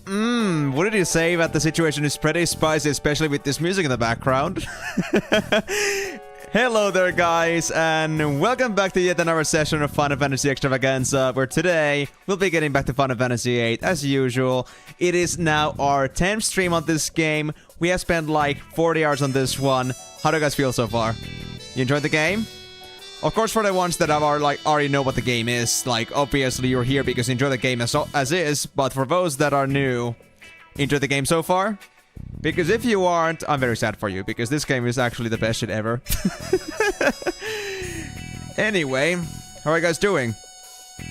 What did you say that the situation is pretty spicy, especially with this music in the background? Hello there, guys, and welcome back to yet another session of Final Fantasy Extravaganza, where today we'll be getting back to Final Fantasy VIII as usual. It is now our 10th stream on this game. We have spent like 40 hours on this one. How do you guys feel so far? You enjoyed the game? Of course, for the ones that are like already know what the game is, like obviously you're here because you enjoy the game as is, but for those that are new, enjoy the game so far? Because if you aren't, I'm very sad for you, because this game is actually the best shit ever. Anyway, how are you guys doing?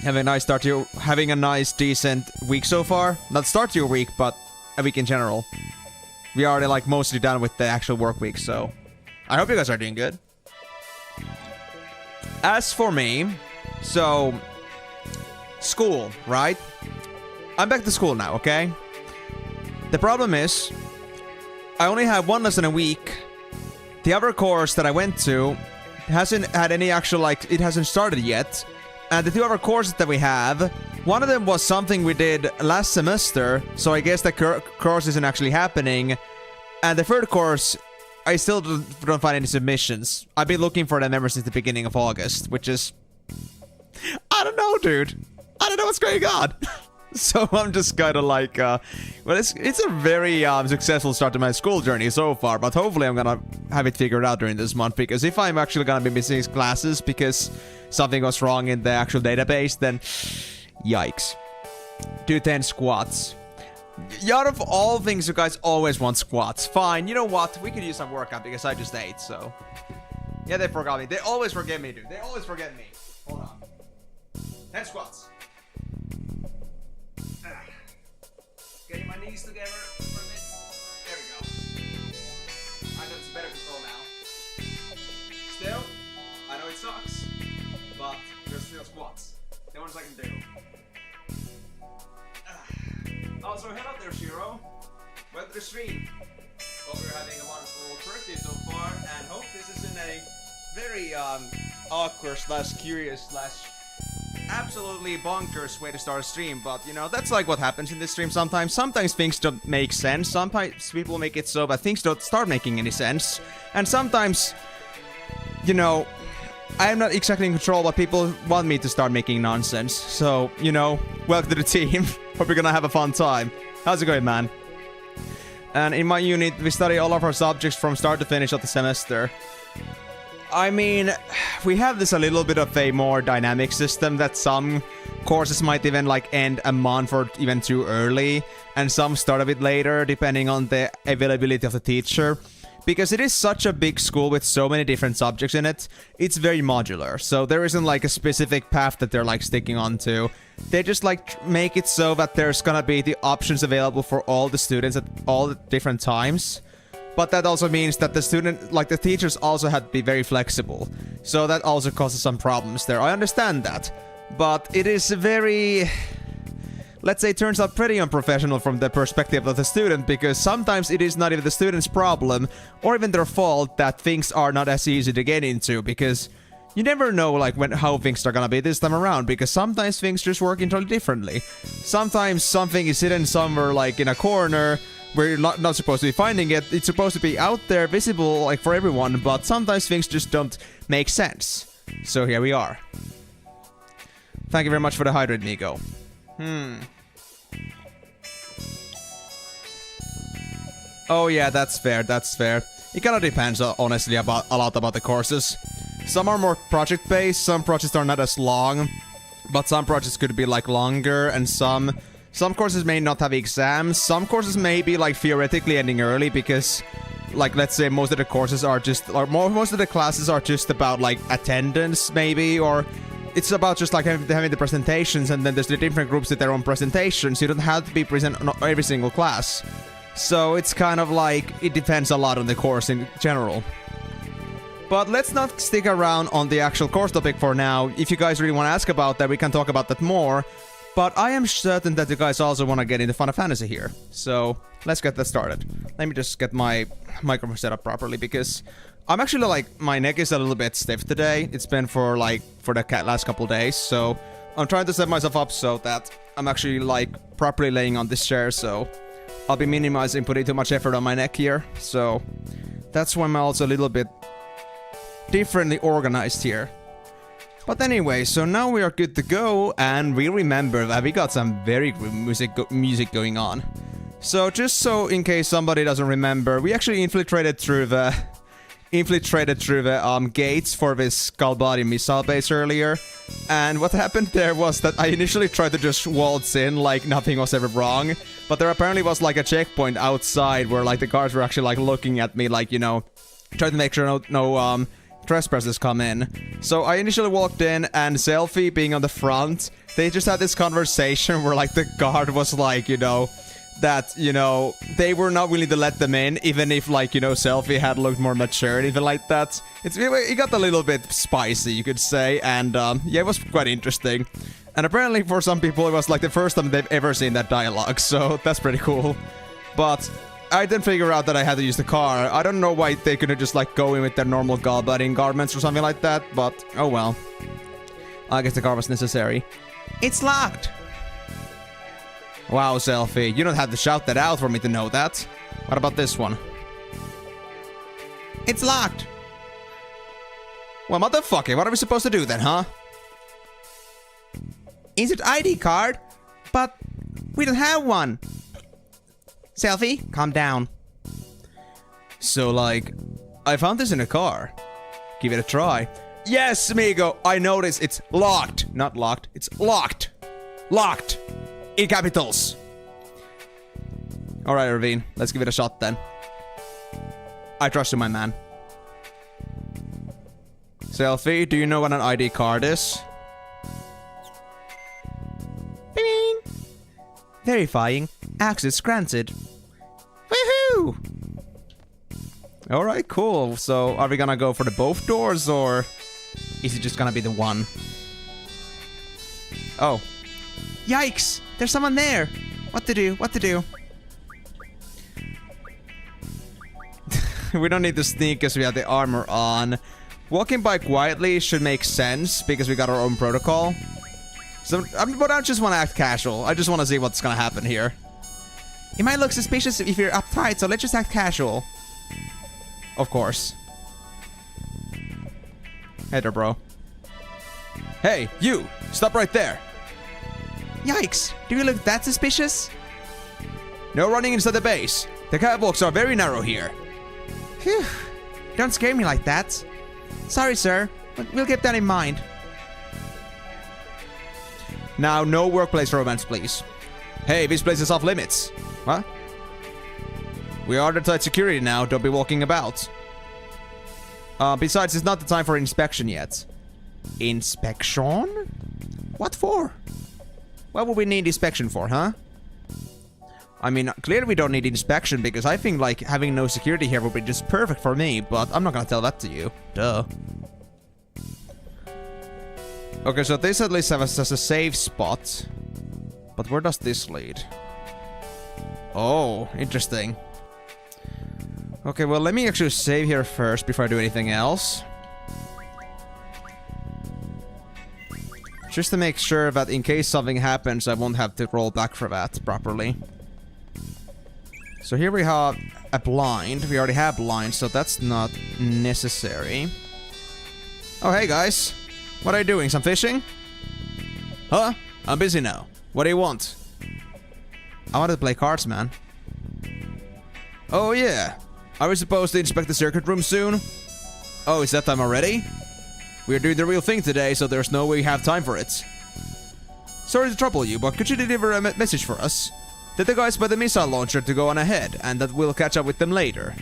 Having a nice decent week so far? Not start to your week, but a week in general. We are already like mostly done with the actual work week, so I hope you guys are doing good. As for me, so school, right? I'm back to school now, okay? The problem is, I only have one lesson a week. The other course that I went to hasn't had any actual, like, it hasn't started yet. And the two other courses that we have, one of them was something we did last semester, so I guess the course isn't actually happening. And the third course, I still don't find any submissions. I've been looking for them ever since the beginning of August, which is... I don't know, dude. I don't know what's going on. So I'm just kind of like, well, it's a very successful start to my school journey so far, but hopefully I'm gonna have it figured out during this month, because if I'm actually gonna be missing classes because something goes wrong in the actual database, then yikes. Do 10 squats. Out of all things, you guys always want squats. Fine, you know what? We could use some workout because I just ate, so... Yeah, they forgot me. They always forget me, dude. They always forget me. Hold on. 10 squats. Getting my knees together for a bit. There we go. I got some better control now. Still, I know it sucks, but there's still squats. The ones I can do. Also, hello there, Shiro. Welcome to the stream. Hope you're having a wonderful birthday so far, and hope this isn't a very awkward / curious / absolutely bonkers way to start a stream, but you know, that's like what happens in this stream sometimes. Sometimes things don't make sense, sometimes people make it so that things don't start making any sense, and sometimes, you know, I am not exactly in control, but people want me to start making nonsense. So, you know, welcome to the team. Hope you're gonna have a fun time. How's it going, man? And in my unit, we study all of our subjects from start to finish of the semester. I mean, we have this a little bit of a more dynamic system that some courses might even like end a month or even too early, and some start a bit later depending on the availability of the teacher. Because it is such a big school with so many different subjects in it, it's very modular. So there isn't like a specific path that they're like sticking onto. They just like make it so that there's gonna be the options available for all the students at all the different times. But that also means that the teachers also have to be very flexible. So that also causes some problems there. I understand that. But it is very... let's say it turns out pretty unprofessional from the perspective of the student, because sometimes it is not even the student's problem, or even their fault, that things are not as easy to get into, because you never know like how things are gonna be this time around, because sometimes things just work entirely differently. Sometimes something is hidden somewhere like in a corner, where you're not supposed to be finding it. It's supposed to be out there, visible, like for everyone, but sometimes things just don't make sense. So here we are. Thank you very much for the hydrate, Nico. Oh yeah, that's fair, that's fair. It kinda depends, honestly, a lot about the courses. Some are more project-based, some projects are not as long, but some projects could be like longer, and some courses may not have exams. Some courses may be like theoretically ending early because, like, let's say most of the courses are just, or most of the classes are just about like attendance maybe, or it's about just like having the presentations, and then there's the different groups with their own presentations. You don't have to be present on every single class. So it's kind of like, it depends a lot on the course in general. But let's not stick around on the actual course topic for now. If you guys really want to ask about that, we can talk about that more. But I am certain that you guys also want to get into Final Fantasy here. So let's get that started. Let me just get my microphone set up properly, because I'm actually like, my neck is a little bit stiff today. It's been for the last couple days, so I'm trying to set myself up so that I'm actually, like, properly laying on this chair, so I'll be minimizing putting too much effort on my neck here. So that's why I'm also a little bit differently organized here. But anyway, so now we are good to go, and we remember that we got some very good music going on. So just so in case somebody doesn't remember, we actually infiltrated through the gates for this Skull Body missile base earlier. And what happened there was that I initially tried to just waltz in like nothing was ever wrong, but there apparently was like a checkpoint outside where like the guards were actually like looking at me, like, you know, trying to make sure no trespassers come in. So I initially walked in, and Selfie being on the front, they just had this conversation where like the guard was like, you know, that, you know, they were not willing to let them in, even if, like, you know, Selfie had looked more mature and even like that. It got a little bit spicy, you could say, and yeah, it was quite interesting. And apparently for some people it was like the first time they've ever seen that dialogue, so that's pretty cool. But I didn't figure out that I had to use the car. I don't know why they couldn't just like go in with their normal gallblading garments or something like that, but oh well. I guess the car was necessary. It's locked! Wow, Selfie, you don't have to shout that out for me to know that. What about this one? It's locked! Well, motherfucker, what are we supposed to do then, huh? Insert ID card? But we don't have one! Selfie, calm down. So, like, I found this in a car. Give it a try. Yes, amigo, I noticed it's locked. Not locked, it's locked. Locked! In capitals. Alright, Irvine, let's give it a shot then. I trust you, my man. Selfie, do you know what an ID card is? Bing! Verifying. Access granted. Woohoo! Alright, cool. So, are we gonna go for the both doors, or is it just gonna be the one? Oh. Yikes! There's someone there! What to do? What to do? We don't need to sneak because we have the armor on. Walking by quietly should make sense because we got our own protocol. So, but I just want to act casual. I just want to see what's gonna happen here. It might look suspicious if you're uptight, so let's just act casual. Of course. Hey there, bro. Hey, you! Stop right there! Yikes! Do you look that suspicious? No running inside the base. The catwalks are very narrow here. Phew. Don't scare me like that. Sorry, sir, but we'll keep that in mind. Now, no workplace romance, please. Hey, this place is off limits. What? We are under tight security now, don't be walking about. Besides, it's not the time for inspection yet. Inspection? What for? What would we need inspection for, huh? I mean, clearly we don't need inspection because I think, like, having no security here would be just perfect for me, but I'm not gonna tell that to you. Duh. Okay, so this at least has a safe spot. But where does this lead? Oh, interesting. Okay, well, let me actually save here first before I do anything else. Just to make sure that in case something happens, I won't have to roll back for that properly. So here we have a blind. We already have blinds, so that's not necessary. Oh, hey guys. What are you doing? Some fishing? Huh? I'm busy now. What do you want? I wanted to play cards, man. Oh, yeah. Are we supposed to inspect the circuit room soon? Oh, is that time already? We're doing the real thing today, so there's no way we have time for it. Sorry to trouble you, but could you deliver a message for us? Tell the guys by the missile launcher to go on ahead, and that we'll catch up with them later.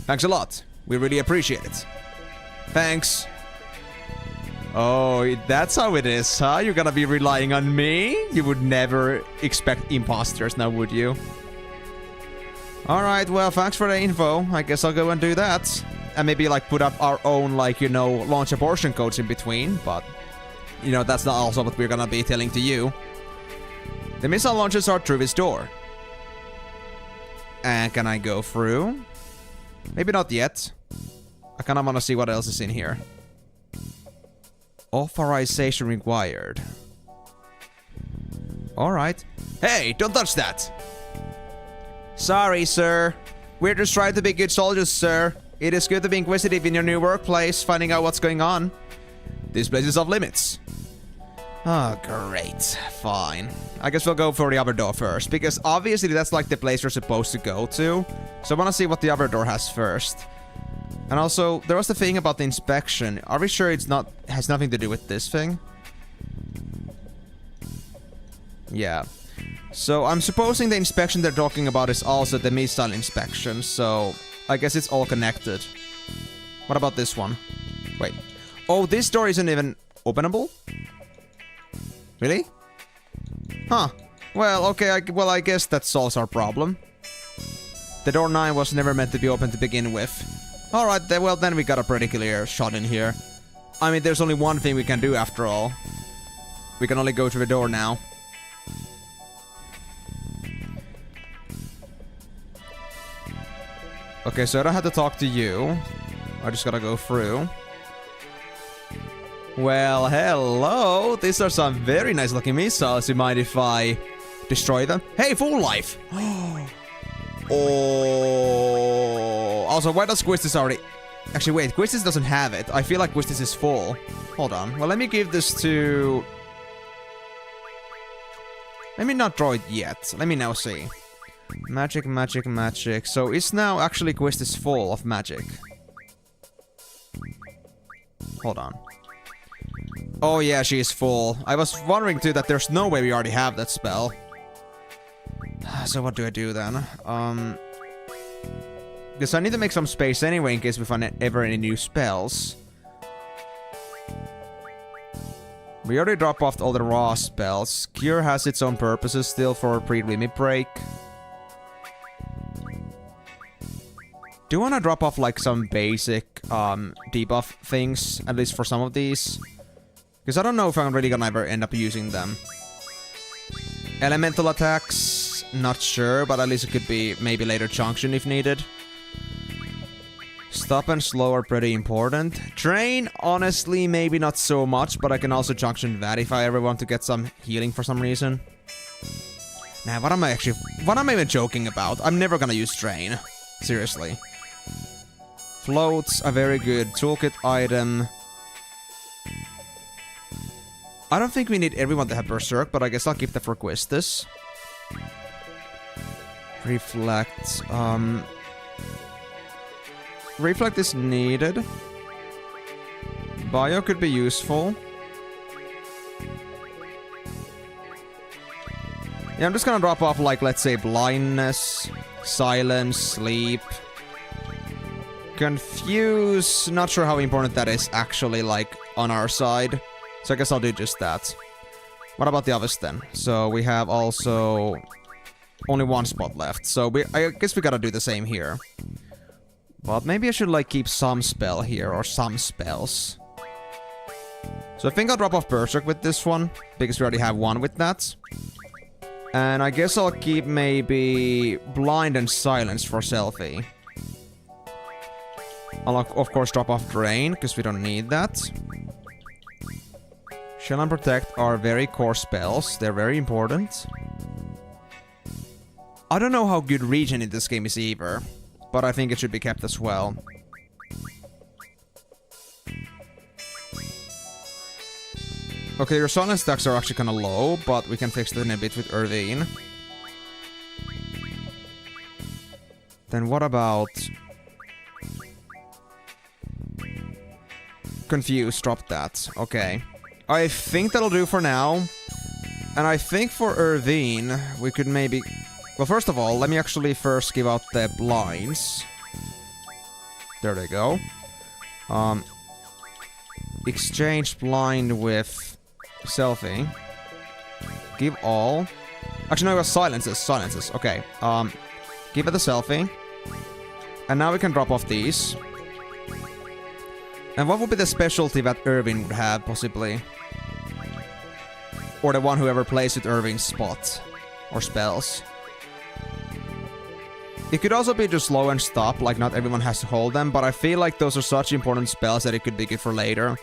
Thanks a lot. We really appreciate it. Thanks. Oh, that's how it is, huh? You're gonna be relying on me? You would never expect imposters now, would you? Alright, well, thanks for the info. I guess I'll go and do that. And maybe, like, put up our own, like, you know, launch abortion codes in between, but... You know, that's not also what we're gonna be telling to you. The missile launchers are through this door. And can I go through? Maybe not yet. I kinda wanna see what else is in here. Authorization required. Alright. Hey, don't touch that! Sorry, sir. We're just trying to be good soldiers, sir. It is good to be inquisitive in your new workplace, finding out what's going on. This place is off limits. Oh, great. Fine. I guess we'll go for the other door first, because obviously that's like the place we're supposed to go to. So I want to see what the other door has first. And also, there was the thing about the inspection. Are we sure it's not has nothing to do with this thing? Yeah. So I'm supposing the inspection they're talking about is also the missile inspection, so I guess it's all connected. What about this one? Wait. Oh, this door isn't even openable? Really? Huh. Well, okay, I guess that solves our problem. The door 9 was never meant to be open to begin with. Alright, well then we got a pretty clear shot in here. I mean, there's only one thing we can do after all. We can only go through the door now. Okay, so I don't have to talk to you. I just gotta go through. Well, hello! These are some very nice looking missiles. You mind if I destroy them? Hey, full life! Oh! Also, why does Quistis already... Actually, wait, Quistis doesn't have it. I feel like Quistis is full. Hold on. Well, let me give this to... Let me not draw it yet. Let me now see. Magic, magic, magic. So is now actually Quistis full of magic? Hold on. Oh yeah, she is full. I was wondering too that there's no way we already have that spell. So what do I do then? Because I need to make some space anyway in case we find ever any new spells. We already dropped off all the raw spells. Cure has its own purposes still for pre-limit break. Do you want to drop off like some basic debuff things, at least for some of these? Because I don't know if I'm really gonna ever end up using them. Elemental attacks, not sure, but at least it could be maybe later junction if needed. Stop and slow are pretty important. Train, honestly, maybe not so much, but I can also junction that if I ever want to get some healing for some reason. Nah, what am I even joking about? I'm never gonna use Train. Seriously. Floats, a very good toolkit item. I don't think we need everyone to have Berserk, but I guess I'll keep that for Quistis. Reflect, Reflect is needed. Bio could be useful. Yeah, I'm just gonna drop off, like, let's say, blindness, silence, sleep. Confuse, not sure how important that is actually, like, on our side. So I guess I'll do just that. What about the others then? So we have also only one spot left. So I guess we gotta do the same here. But maybe I should, like, keep some spell here, or some spells. So I think I'll drop off Berserk with this one, because we already have one with that. And I guess I'll keep maybe Blind and Silence for Selfie. I'll of course drop off Drain, because we don't need that. Shell and Protect are very core spells, they're very important. I don't know how good Regen in this game is either, but I think it should be kept as well. Okay, your silence stacks are actually kind of low, but we can fix that in a bit with Irvine. Then what about... Confuse, drop that. Okay. I think that'll do for now. And I think for Irvine, we could maybe... Well, first of all, let me actually first give out the blinds. There they go. Exchange blind with selfie. Give all. Actually, no, it was silences. Silences. Okay. Give it the selfie. And now we can drop off these. And what would be the specialty that Irvine would have, possibly? Or the one who ever plays with Irvine's spot. Or spells. It could also be just slow and stop, like not everyone has to hold them, but I feel like those are such important spells that it could be good for later.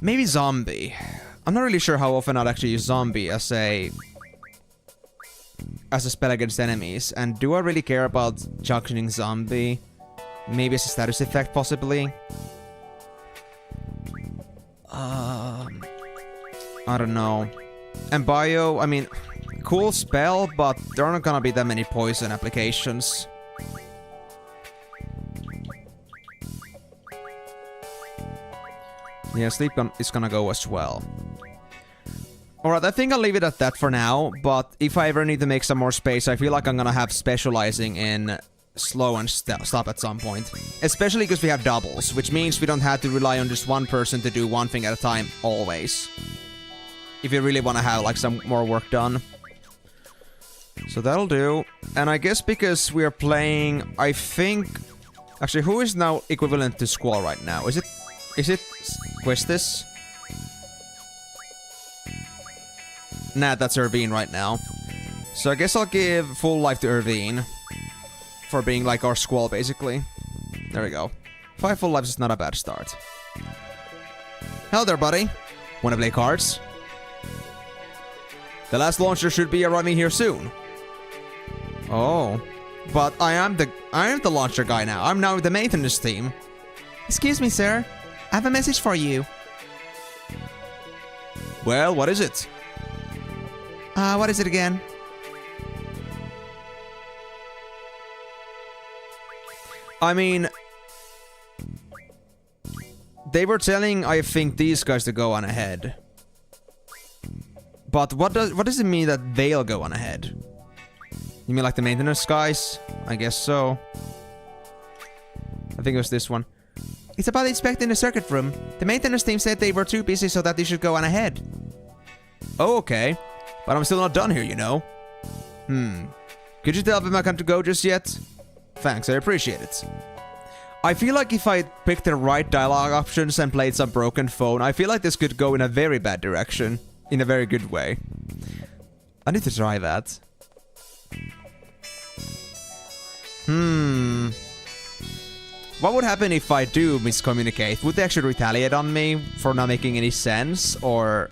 Maybe zombie. I'm not really sure how often I'd actually use zombie as a spell against enemies. And do I really care about junctioning zombie? Maybe as a status effect, possibly. I don't know. And bio, I mean, cool spell, but there aren't gonna be that many poison applications. Yeah, sleep is gonna go as well. Alright, I think I'll leave it at that for now, but if I ever need to make some more space, I feel like I'm gonna have specializing in slow and stop at some point. Especially because we have doubles, which means we don't have to rely on just one person to do one thing at a time, always. If you really want to have, like, some more work done. So that'll do. And I guess because we are playing, I think... Actually, who is now equivalent to Squall right now? Is it Questis? Nah, that's Irvine right now. So I guess I'll give full life to Irvine. For being like our Squall, basically. There we go. 5 full lives is not a bad start. Hello there, buddy. Wanna play cards? The last launcher should be arriving here soon. Oh. But I am the launcher guy now. I'm now with the maintenance team. Excuse me, sir. I have a message for you. Well, what is it? What is it again? I mean... They were telling, I think, these guys to go on ahead. But what does it mean that they'll go on ahead? You mean like the maintenance guys? I guess so. I think it was this one. It's about inspecting the circuit room. The maintenance team said they were too busy so that they should go on ahead. Oh, okay. But I'm still not done here, you know. Could you tell them I can't go just yet? Thanks, I appreciate it. I feel like if I picked the right dialogue options and played some broken phone, I feel like this could go in a very bad direction. In a very good way. I need to try that. What would happen if I do miscommunicate? Would they actually retaliate on me for not making any sense? Or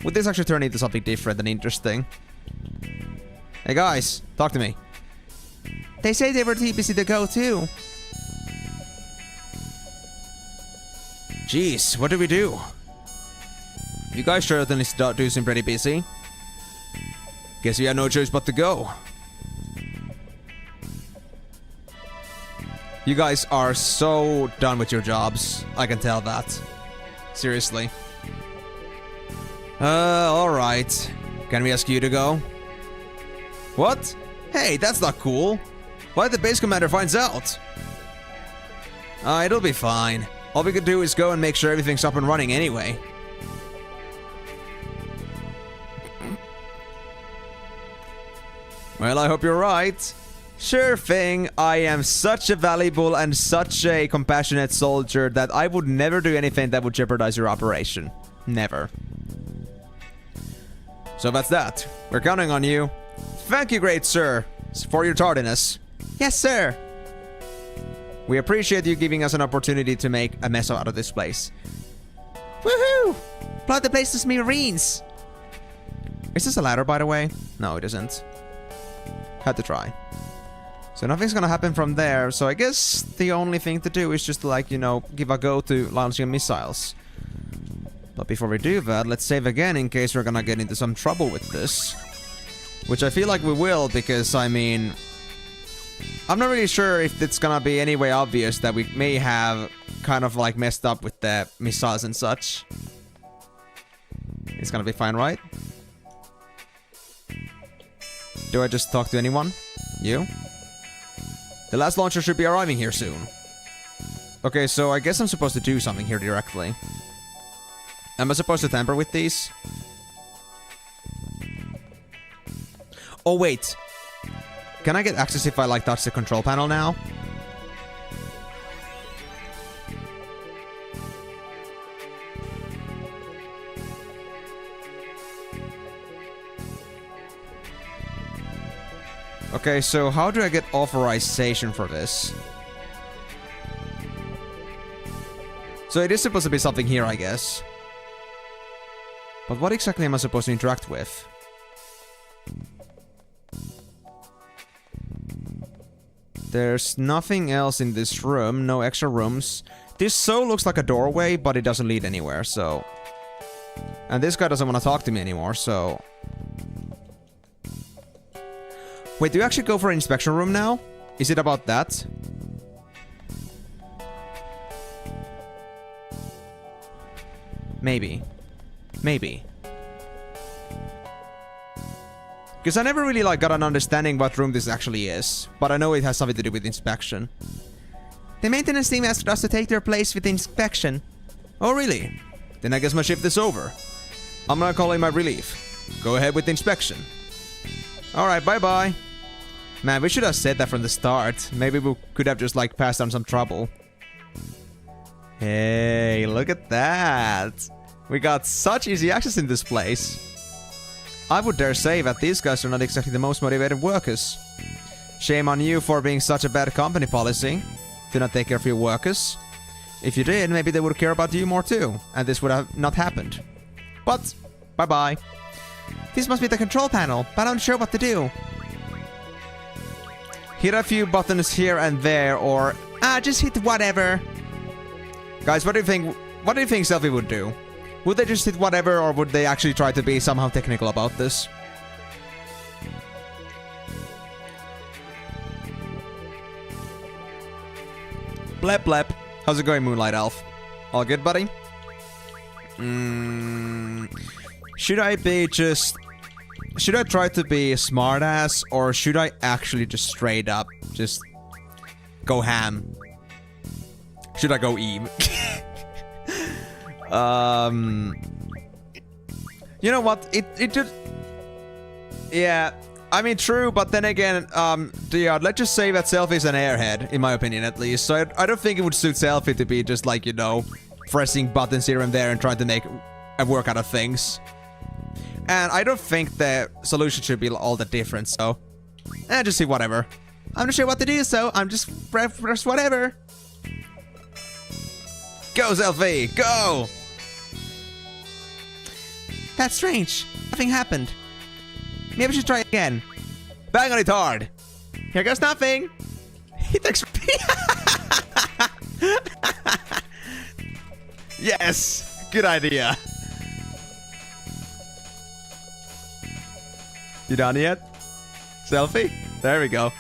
would this actually turn into something different and interesting? Hey guys, talk to me. They say they were too busy to go too. Jeez, what do we do? You guys certainly do seem pretty busy. Guess you had no choice but to go. You guys are so done with your jobs. I can tell that. Seriously. Alright. Can we ask you to go? What? Hey, that's not cool. What if the base commander finds out? It'll be fine. All we could do is go and make sure everything's up and running anyway. Well, I hope you're right. Sure thing, I am such a valuable and such a compassionate soldier that I would never do anything that would jeopardize your operation. Never. So that's that. We're counting on you. Thank you, great sir, for your tardiness. Yes, sir. We appreciate you giving us an opportunity to make a mess out of this place. Woohoo! Flood the place to smithereens. Is this a ladder, by the way? No, it isn't. Had to try. So nothing's gonna happen from there, so I guess the only thing to do is just to, like, you know, give a go to launching missiles. But before we do that, let's save again in case we're gonna get into some trouble with this. Which I feel like we will, because, I mean... I'm not really sure if it's gonna be any way obvious that we may have kind of, like, messed up with the missiles and such. It's gonna be fine, right? Do I just talk to anyone? You? The last launcher should be arriving here soon. Okay, so I guess I'm supposed to do something here directly. Am I supposed to tamper with these? Oh, wait. Can I get access if I, like, touch the control panel now? Okay, so how do I get authorization for this? So it is supposed to be something here, I guess. But what exactly am I supposed to interact with? There's nothing else in this room, no extra rooms. This so looks like a doorway, but it doesn't lead anywhere, so... And this guy doesn't want to talk to me anymore, so... Wait, do you actually go for an inspection room now? Is it about that? Maybe. Maybe. Because I never really got an understanding what room this actually is. But I know it has something to do with inspection. The maintenance team asked us to take their place with the inspection. Oh really? Then I guess my shift is over. I'm gonna call in my relief. Go ahead with the inspection. Alright, bye bye. Man, we should have said that from the start. Maybe we could have just passed on some trouble. Hey, look at that. We got such easy access in this place. I would dare say that these guys are not exactly the most motivated workers. Shame on you for being such a bad company policy. Do not take care of your workers. If you did, maybe they would care about you more too, and this would have not happened. But, bye-bye. This must be the control panel, but I'm not sure what to do. Hit a few buttons here and there, or... just hit whatever. Guys, what do you think Selphie would do? Would they just hit whatever, or would they actually try to be somehow technical about this? Blep blep. How's it going, Moonlight Elf? All good, buddy? Should I be just... Should I try to be a smartass, or should I actually just straight up just go ham? Should I go Eve? You know what? It just... Yeah, I mean, true, but then again, yeah, let's just say that Selphie's an airhead, in my opinion at least. So I don't think it would suit Selphie to be just you know, pressing buttons here and there and trying to make a work out of things. And I don't think the solution should be all that different, so... just see whatever. I'm not sure what to do, so I'm just press whatever. Go, Selphie! Go! That's strange. Nothing happened. Maybe I should try again. Bang on it hard. Here goes nothing. He takes... Yes! Good idea. You done yet? Selphie? There we go.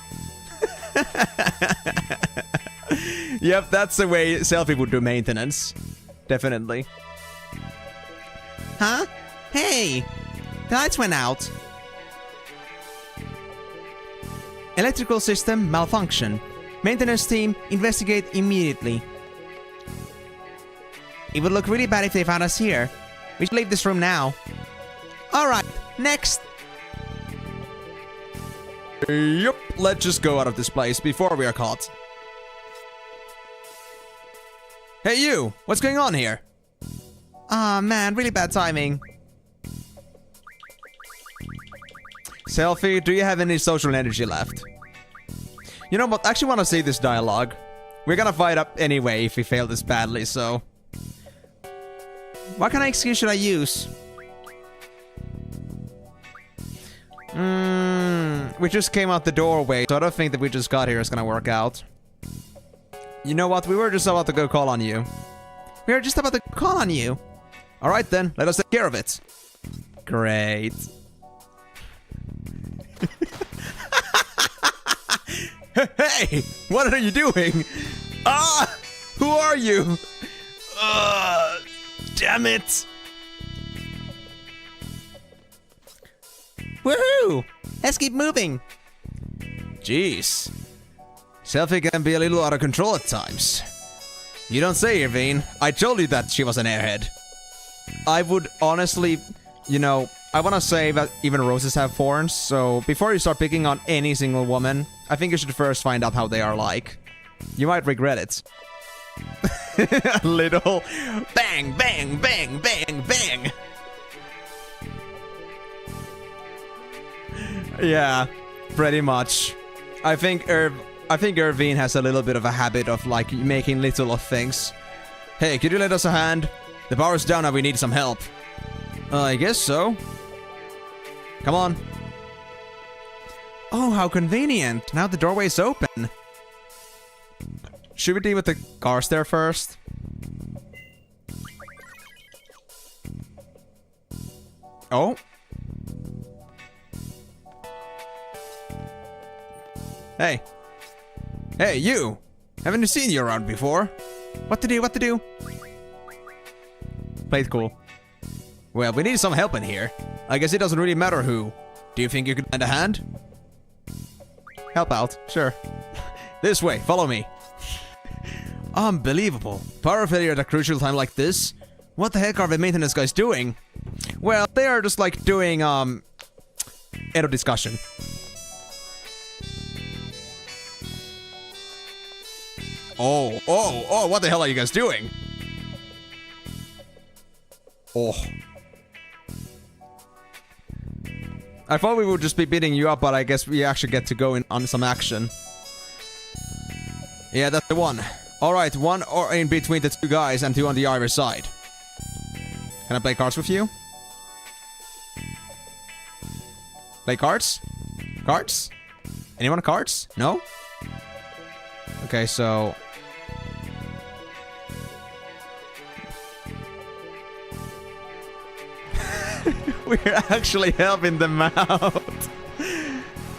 Yep, that's the way Selphie would do maintenance. Definitely. Huh? Hey! The lights went out. Electrical system malfunction. Maintenance team, investigate immediately. It would look really bad if they found us here. We should leave this room now. Alright, next! Yup, let's just go out of this place before we are caught. Hey you! What's going on here? Aw man, really bad timing. Selphie, do you have any social energy left? You know what, I actually want to see this dialogue. We're gonna fight up anyway if we fail this badly, so... What kind of excuse should I use? We just came out the doorway, so I don't think that we just got here is gonna work out. You know what, we were just about to go call on you. We were just about to call on you. Alright then, let us take care of it. Great. Hey! What are you doing? Ah! Who are you? Damn it! Woohoo! Let's keep moving. Jeez. Selphie can be a little out of control at times. You don't say, Irvine. I told you that she was an airhead. I would honestly, you know, I want to say that even roses have thorns, so before you start picking on any single woman, I think you should first find out how they are like. You might regret it. A little bang, bang, bang, bang, bang. Yeah, pretty much. I think Irvine has a little bit of a habit of making little of things. Hey, could you lend us a hand? The power's down and we need some help. I guess so. Come on. Oh, how convenient. Now the doorway is open. Should we deal with the cars there first? Oh. Hey. Hey, you! Haven't you seen you around before? What to do, what to do? Played cool. Well, we need some help in here. I guess it doesn't really matter who. Do you think you could lend a hand? Help out, sure. This way, follow me. Unbelievable. Power failure at a crucial time like this? What the heck are the maintenance guys doing? Well, they are just like doing, end of discussion. Oh, what the hell are you guys doing? Oh. I thought we would just be beating you up, but I guess we actually get to go in on some action. Yeah, that's the one. Alright, one or in between the two guys and two on the other side. Can I play cards with you? Play cards? Cards? Anyone cards? No? Okay, so... We're actually helping them out.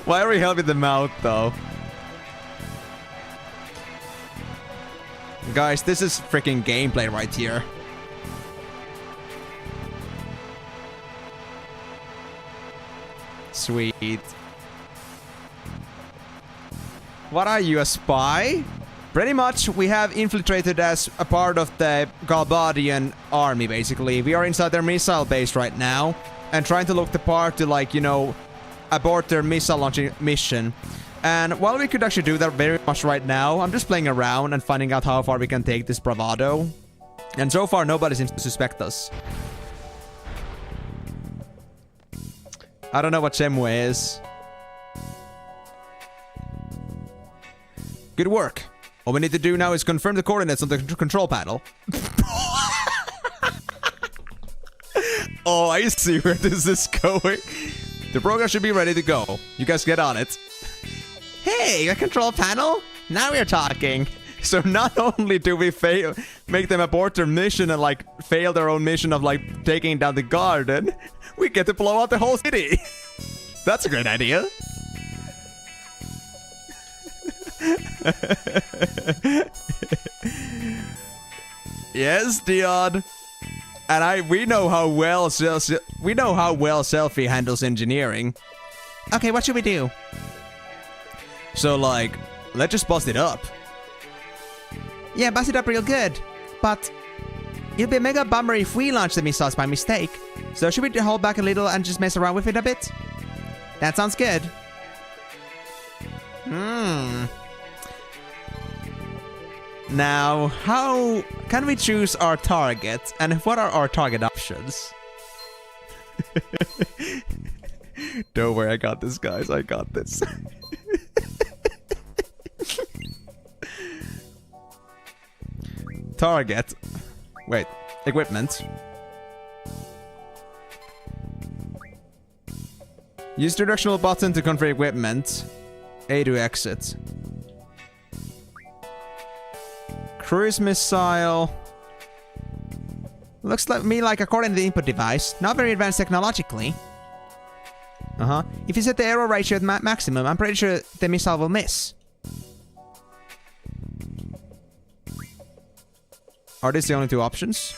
Why are we helping them out, though? Guys, this is freaking gameplay right here. Sweet. What are you, a spy? Pretty much, we have infiltrated as a part of the Galbadian army, basically. We are inside their missile base right now, and trying to look the part to, like, you know, abort their missile launching mission. And while we could actually do that very much right now, I'm just playing around and finding out how far we can take this bravado. And so far, nobody seems to suspect us. I don't know what Shemwe is. Good work. All we need to do now is confirm the coordinates on the control panel. Oh, I see where this is going. The program should be ready to go. You guys get on it. Hey, a control panel? Now we're talking. So not only do we make them abort their mission and like fail their own mission of like taking down the garden, we get to blow out the whole city. That's a great idea. Yes, Dion. And we know how well Selfie handles engineering. Okay, what should we do? So like, let's just bust it up. Yeah, bust it up real good. But it'll be a mega bummer if we launch the missiles by mistake. So should we hold back a little and just mess around with it a bit? That sounds good. Now, how can we choose our target, and what are our target options? Don't worry, I got this, guys. I got this. Target. Wait, equipment. Use the directional button to configure equipment. A to exit. Cruise missile. Looks like me like according to the input device. Not very advanced technologically. If you set the error ratio at maximum, I'm pretty sure the missile will miss. Are these the only two options?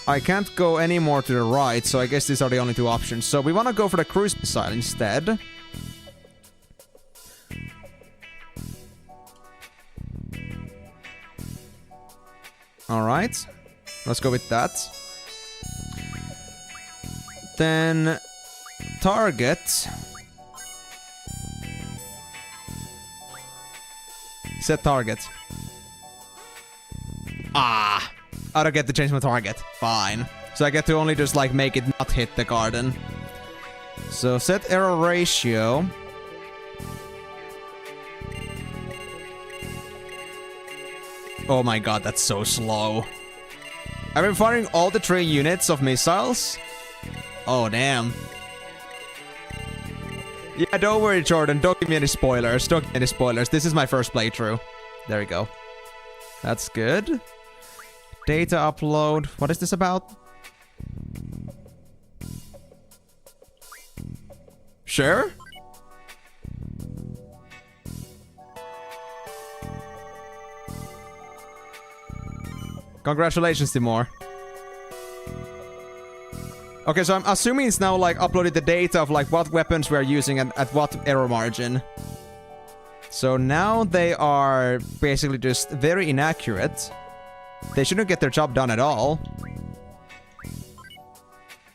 I can't go any more to the right, so I guess these are the only two options. So we want to go for the cruise missile instead. Alright. Let's go with that. Then... target. Set target. Ah! I don't get to change my target. Fine. So I get to only just like make it not hit the garden. So set error ratio. Oh my god, that's so slow. I've been firing all the 3 units of missiles? Oh, damn. Yeah, don't worry, Jordan. Don't give me any spoilers. Don't give me any spoilers. This is my first playthrough. There we go. That's good. Data upload. What is this about? Sure. Congratulations, Timur. Okay, so I'm assuming it's now like uploaded the data of like what weapons we're using and at what error margin. So now they are basically just very inaccurate. They shouldn't get their job done at all.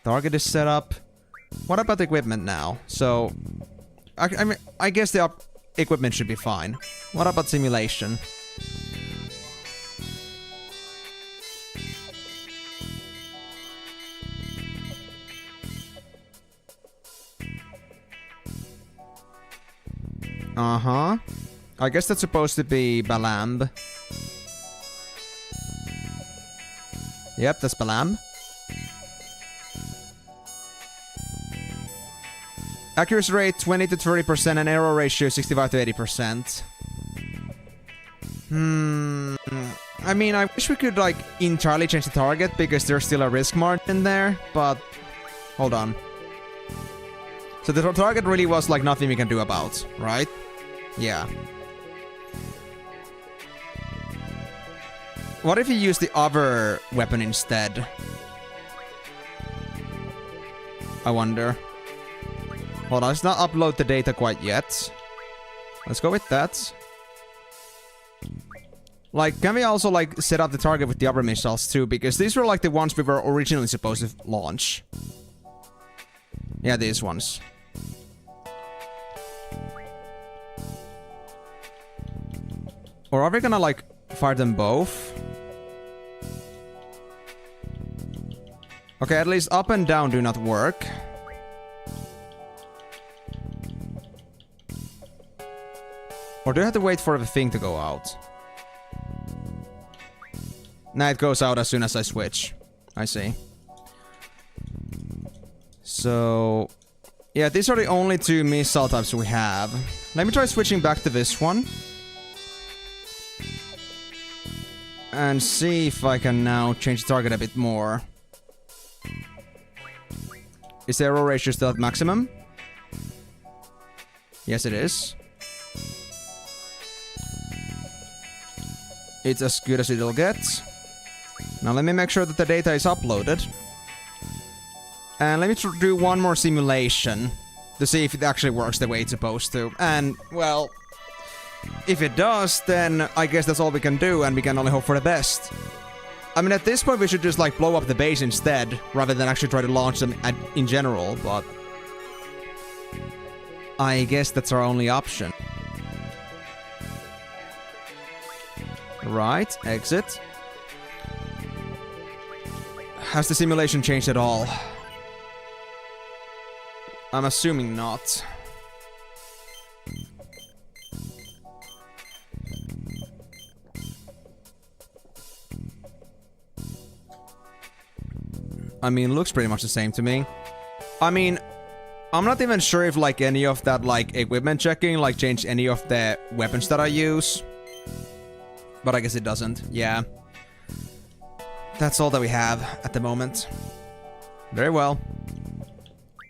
Target is set up. What about the equipment now? So, I mean, I guess the equipment should be fine. What about simulation? Uh-huh. I guess that's supposed to be Balamb. Yep, that's Balamb. Accuracy rate 20 to 30% and error ratio 65 to 80%. I mean, I wish we could like entirely change the target because there's still a risk margin there, but hold on. So the target really was like nothing we can do about, right? Yeah. What if you use the other weapon instead? I wonder. Hold on, let's not upload the data quite yet. Let's go with that. Like, can we also like set up the target with the other missiles too? Because these were like the ones we were originally supposed to launch. Yeah, these ones. Or are we gonna like fire them both? Okay, at least up and down do not work. Or do I have to wait for the thing to go out? Nah, it goes out as soon as I switch. I see. So... yeah, these are the only 2 missile types we have. Let me try switching back to this one. And see if I can now change the target a bit more. Is the error ratio still at maximum? Yes, it is. It's as good as it'll get. Now let me make sure that the data is uploaded. And let me do one more simulation to see if it actually works the way it's supposed to. And, well, if it does, then I guess that's all we can do and we can only hope for the best. I mean, at this point we should just like blow up the base instead, rather than actually try to launch them in general, but... I guess that's our only option. Right, exit. Has the simulation changed at all? I'm assuming not. I mean, looks pretty much the same to me. I mean, I'm not even sure if like any of that like equipment checking like changed any of the weapons that I use. But I guess it doesn't. Yeah. That's all that we have at the moment. Very well.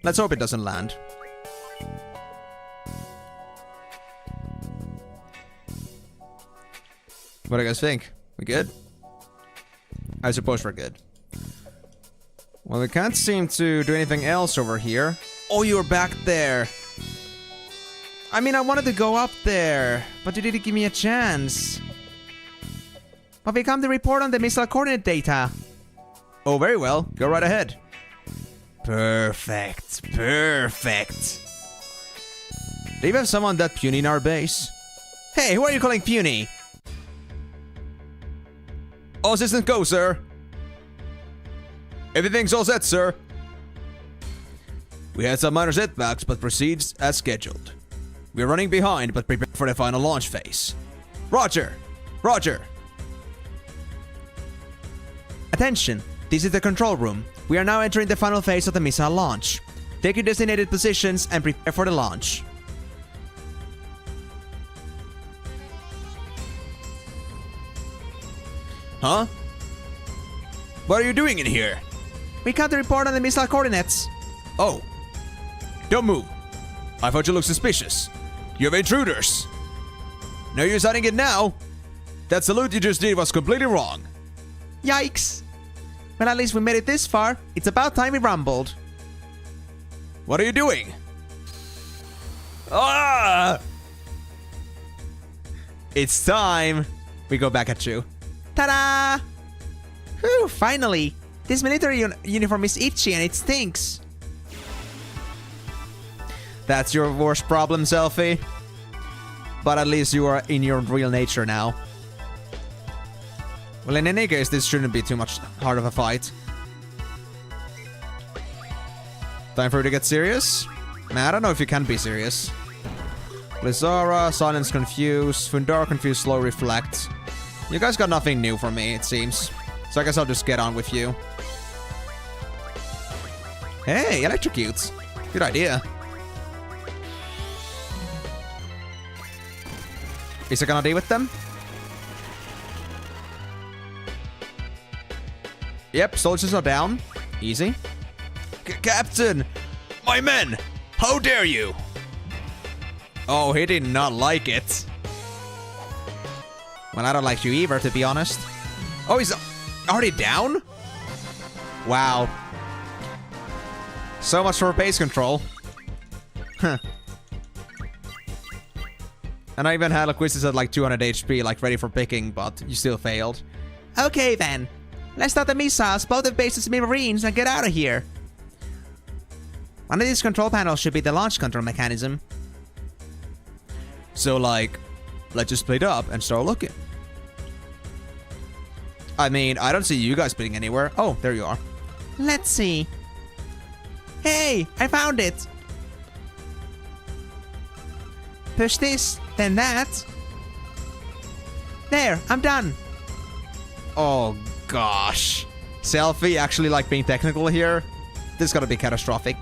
Let's hope it doesn't land. What do you guys think? We good? I suppose we're good. Well, we can't seem to do anything else over here. Oh, you're back there. I mean, I wanted to go up there, but you didn't give me a chance. But we come to report on the missile coordinate data. Oh, very well. Go right ahead. Perfect. Perfect. Do you have someone that puny in our base? Hey, who are you calling puny? All systems go, sir. Everything's all set, sir. We had some minor setbacks, but proceeds as scheduled. We're running behind, but prepared for the final launch phase. Roger! Roger! Attention! This is the control room. We are now entering the final phase of the missile launch. Take your designated positions and prepare for the launch. Huh? What are you doing in here? We got the report on the missile coordinates. Oh. Don't move. I thought you looked suspicious. You have intruders. No use hiding it now. That salute you just did was completely wrong. Yikes. Well, at least we made it this far. It's about time we rumbled. What are you doing? Ah! It's time. We go back at you. Ta-da! Whew, finally. This military uniform is itchy and it stinks. That's your worst problem, Selfie. But at least you are in your real nature now. Well, in any case, this shouldn't be too much hard of a fight. Time for you to get serious? Man, I don't know if you can be serious. Blizzara, Silence Confused, Fundar Confused, Slow Reflect. You guys got nothing new for me, it seems. So I guess I'll just get on with you. Hey, Electrocute. Good idea. Is it gonna deal with them? Yep, soldiers are down. Easy. Captain! My men! How dare you! Oh, he did not like it. Well, I don't like you either, to be honest. Oh, he's already down? Wow. So much for base control. Huh. And I even had Quizzes at like 200 HP, like ready for picking, but you still failed. Okay then. Let's start the missiles, blow the bases and marines, and get out of here. One of these control panels should be the launch control mechanism. So like, let's just split up and start looking. I mean, I don't see you guys splitting anywhere. Oh, there you are. Let's see. Hey, I found it. Push this, then that. There, I'm done. Oh gosh. Selfie actually like being technical here. This is gonna be catastrophic.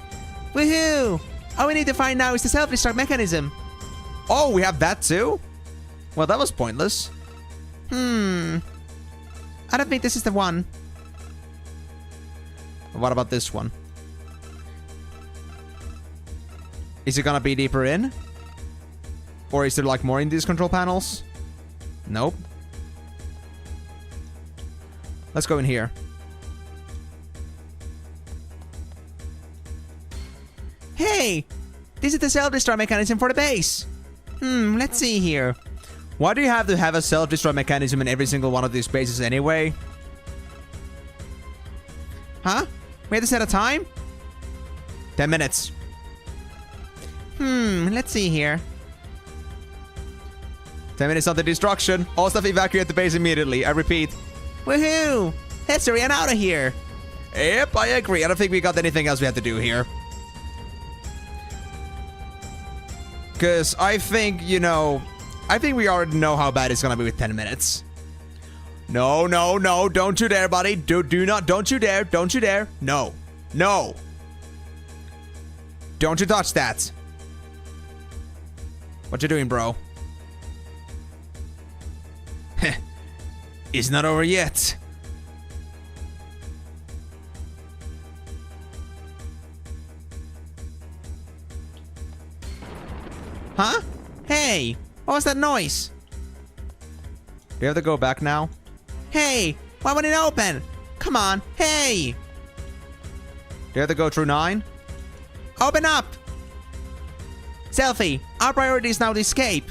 Woohoo! All we need to find now is the self-restart mechanism. Oh, we have that too? Well, that was pointless. I don't think this is the one. What about this one? Is it gonna be deeper in? Or is there like more in these control panels? Nope. Let's go in here. Hey! This is the self-destruct mechanism for the base. Let's see here. Why do you have to have a self-destruct mechanism in every single one of these bases anyway? Huh? We have to set a time? 10 minutes. Let's see here. 10 minutes on the destruction. All stuff evacuate the base immediately. I repeat. Woohoo! Let's hurry on out of here. Yep, I agree. I don't think we got anything else we have to do here. Because I think, you know, I think we already know how bad it's gonna be with 10 minutes. No, no, no. Don't you dare, buddy. Don't you dare. Don't you dare. No. No. Don't you touch that. What you doing, bro? It's not over yet. Huh? Hey, what was that noise? Do you have to go back now? Hey, why won't it open? Come on, hey! Do you have to go through 9? Open up! Selfie, our priority is now to escape.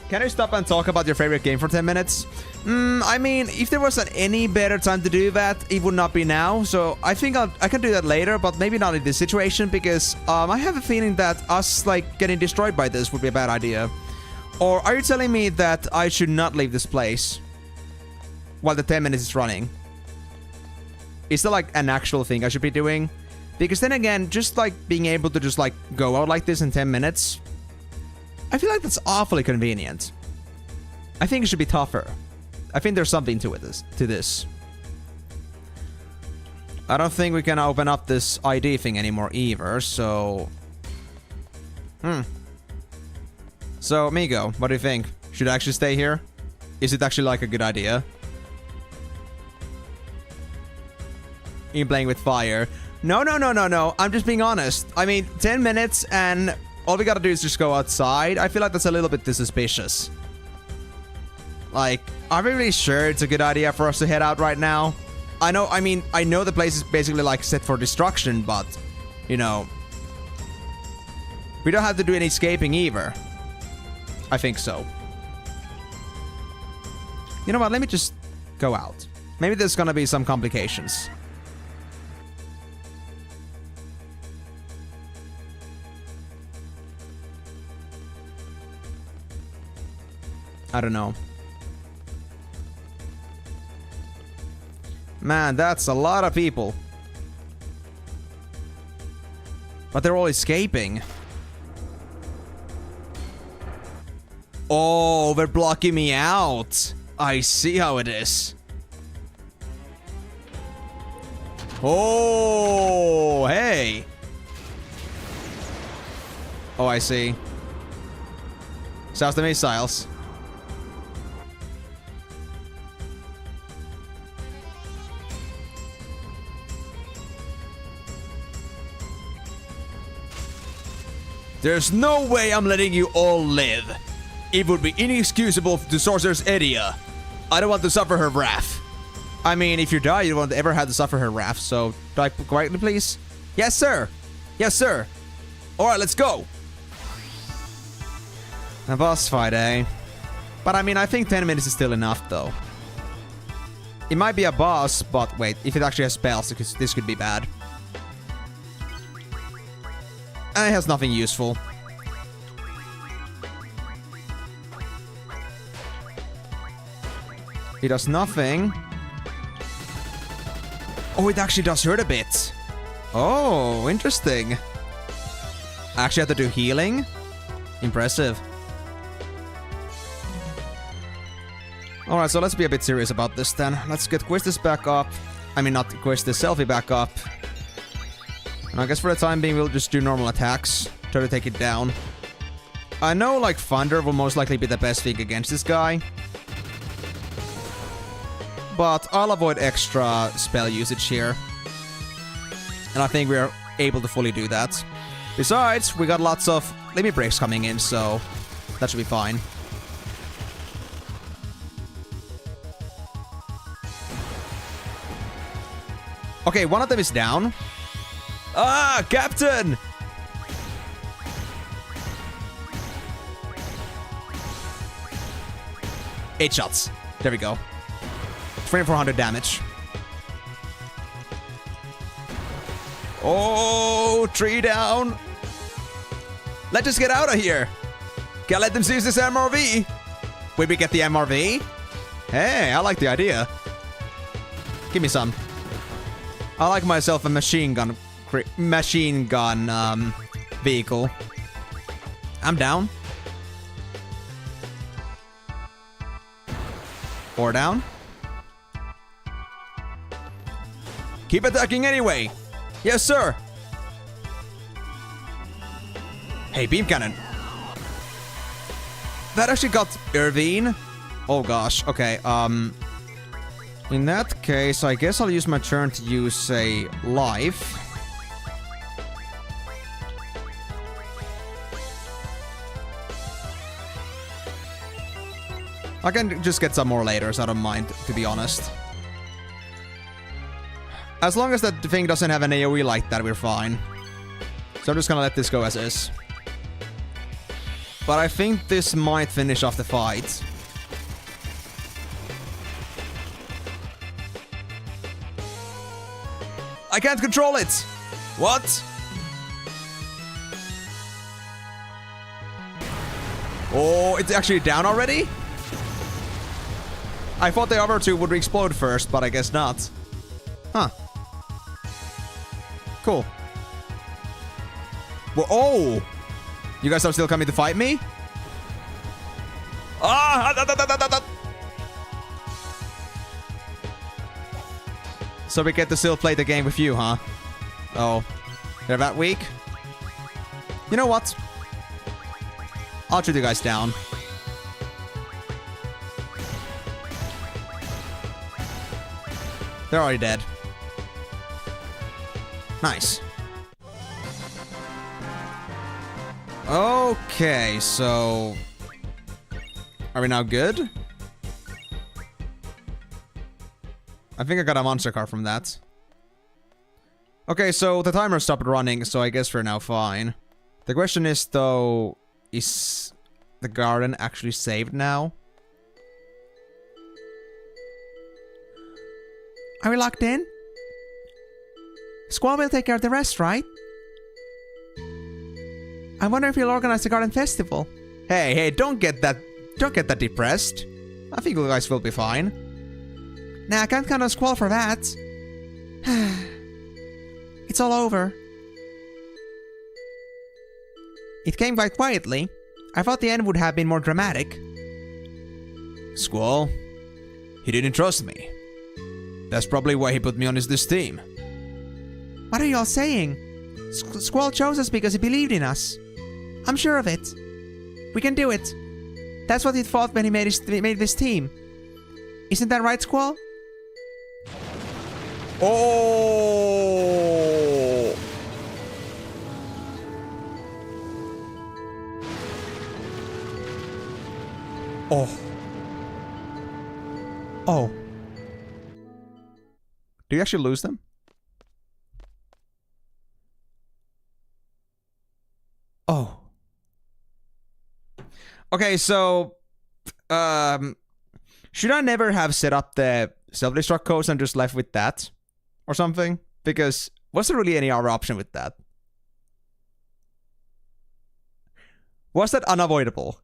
Can you stop and talk about your favorite game for 10 minutes? I mean, if there was any better time to do that, it would not be now. So I think I can do that later, but maybe not in this situation because I have a feeling that us like getting destroyed by this would be a bad idea. Or are you telling me that I should not leave this place while the 10 minutes is running? Is that like an actual thing I should be doing? Because then again, just like being able to just like go out like this in 10 minutes, I feel like that's awfully convenient. I think it should be tougher. I think there's something to this. I don't think we can open up this ID thing anymore either, so... So, Migo, what do you think? Should I actually stay here? Is it actually like a good idea? You playing with fire? No. I'm just being honest. I mean, 10 minutes and all we gotta do is just go outside. I feel like that's a little bit suspicious. Like, are we really sure it's a good idea for us to head out right now? I know the place is basically like set for destruction, but, you know, we don't have to do any escaping either. I think so. You know what? Let me just go out. Maybe there's gonna be some complications. I don't know. Man, that's a lot of people. But they're all escaping. Oh, they're blocking me out. I see how it is. Oh, hey. Oh, I see. Sounds the missiles. There's no way I'm letting you all live. It would be inexcusable to Sorceress Edia. I don't want to suffer her wrath. I mean, if you die, you don't ever have to suffer her wrath, so die quietly, please. Yes, sir. Yes, sir. Alright, let's go. A boss fight, eh? But I mean, I think 10 minutes is still enough, though. It might be a boss, but wait, if it actually has spells, this could be bad. And it has nothing useful. It does nothing. Oh, it actually does hurt a bit. Oh, interesting. I actually have to do healing? Impressive. Alright, so let's be a bit serious about this then. Let's get Quistis back up. I mean, not Quistis, Selfie back up. And I guess for the time being, we'll just do normal attacks. Try to take it down. I know, like, Thunder will most likely be the best thing against this guy. But I'll avoid extra spell usage here. And I think we're able to fully do that. Besides, we got lots of limit breaks coming in, so that should be fine. Okay, one of them is down. Ah, Captain! 8 shots. There we go. 2400 damage. Oh, 3 down. Let's just get out of here. Can't let them seize this MRV. Wait, we get the MRV? Hey, I like the idea. Give me some. I like myself a machine gun vehicle. I'm down. 4 down. Keep attacking anyway. Yes, sir. Hey, beam cannon. That actually got Irvine. Oh gosh. Okay. In that case, I guess I'll use my turn to use a life. I can just get some more later, so I don't mind, to be honest. As long as that thing doesn't have an AoE like that, we're fine. So I'm just gonna let this go as is. But I think this might finish off the fight. I can't control it! What? Oh, it's actually down already? I thought the other two would explode first, but I guess not. Huh. Cool. Well, oh! You guys are still coming to fight me? So we get to still play the game with you, huh? Oh. They're that weak? You know what? I'll shoot you guys down. They're already dead. Nice. Okay, so... Are we now good? I think I got a monster card from that. Okay, so the timer stopped running, so I guess we're now fine. The question is, though, is the garden actually saved now? Are we locked in? Squall will take care of the rest, right? I wonder if you'll organize the garden festival. Hey, don't get that depressed. I think you guys will be fine. Nah, I can't count on Squall for that. It's all over. It came quite quietly. I thought the end would have been more dramatic. Squall? He didn't trust me. That's probably why he put me on this team. What are you all saying? Squall chose us because he believed in us. I'm sure of it. We can do it. That's what he thought when he made this team. Isn't that right, Squall? Oh! Oh. Oh. Do you actually lose them? Oh. Okay, so... should I never have set up the self-destruct codes and just left with that? Or something? Because was there really any other option with that? Was that unavoidable?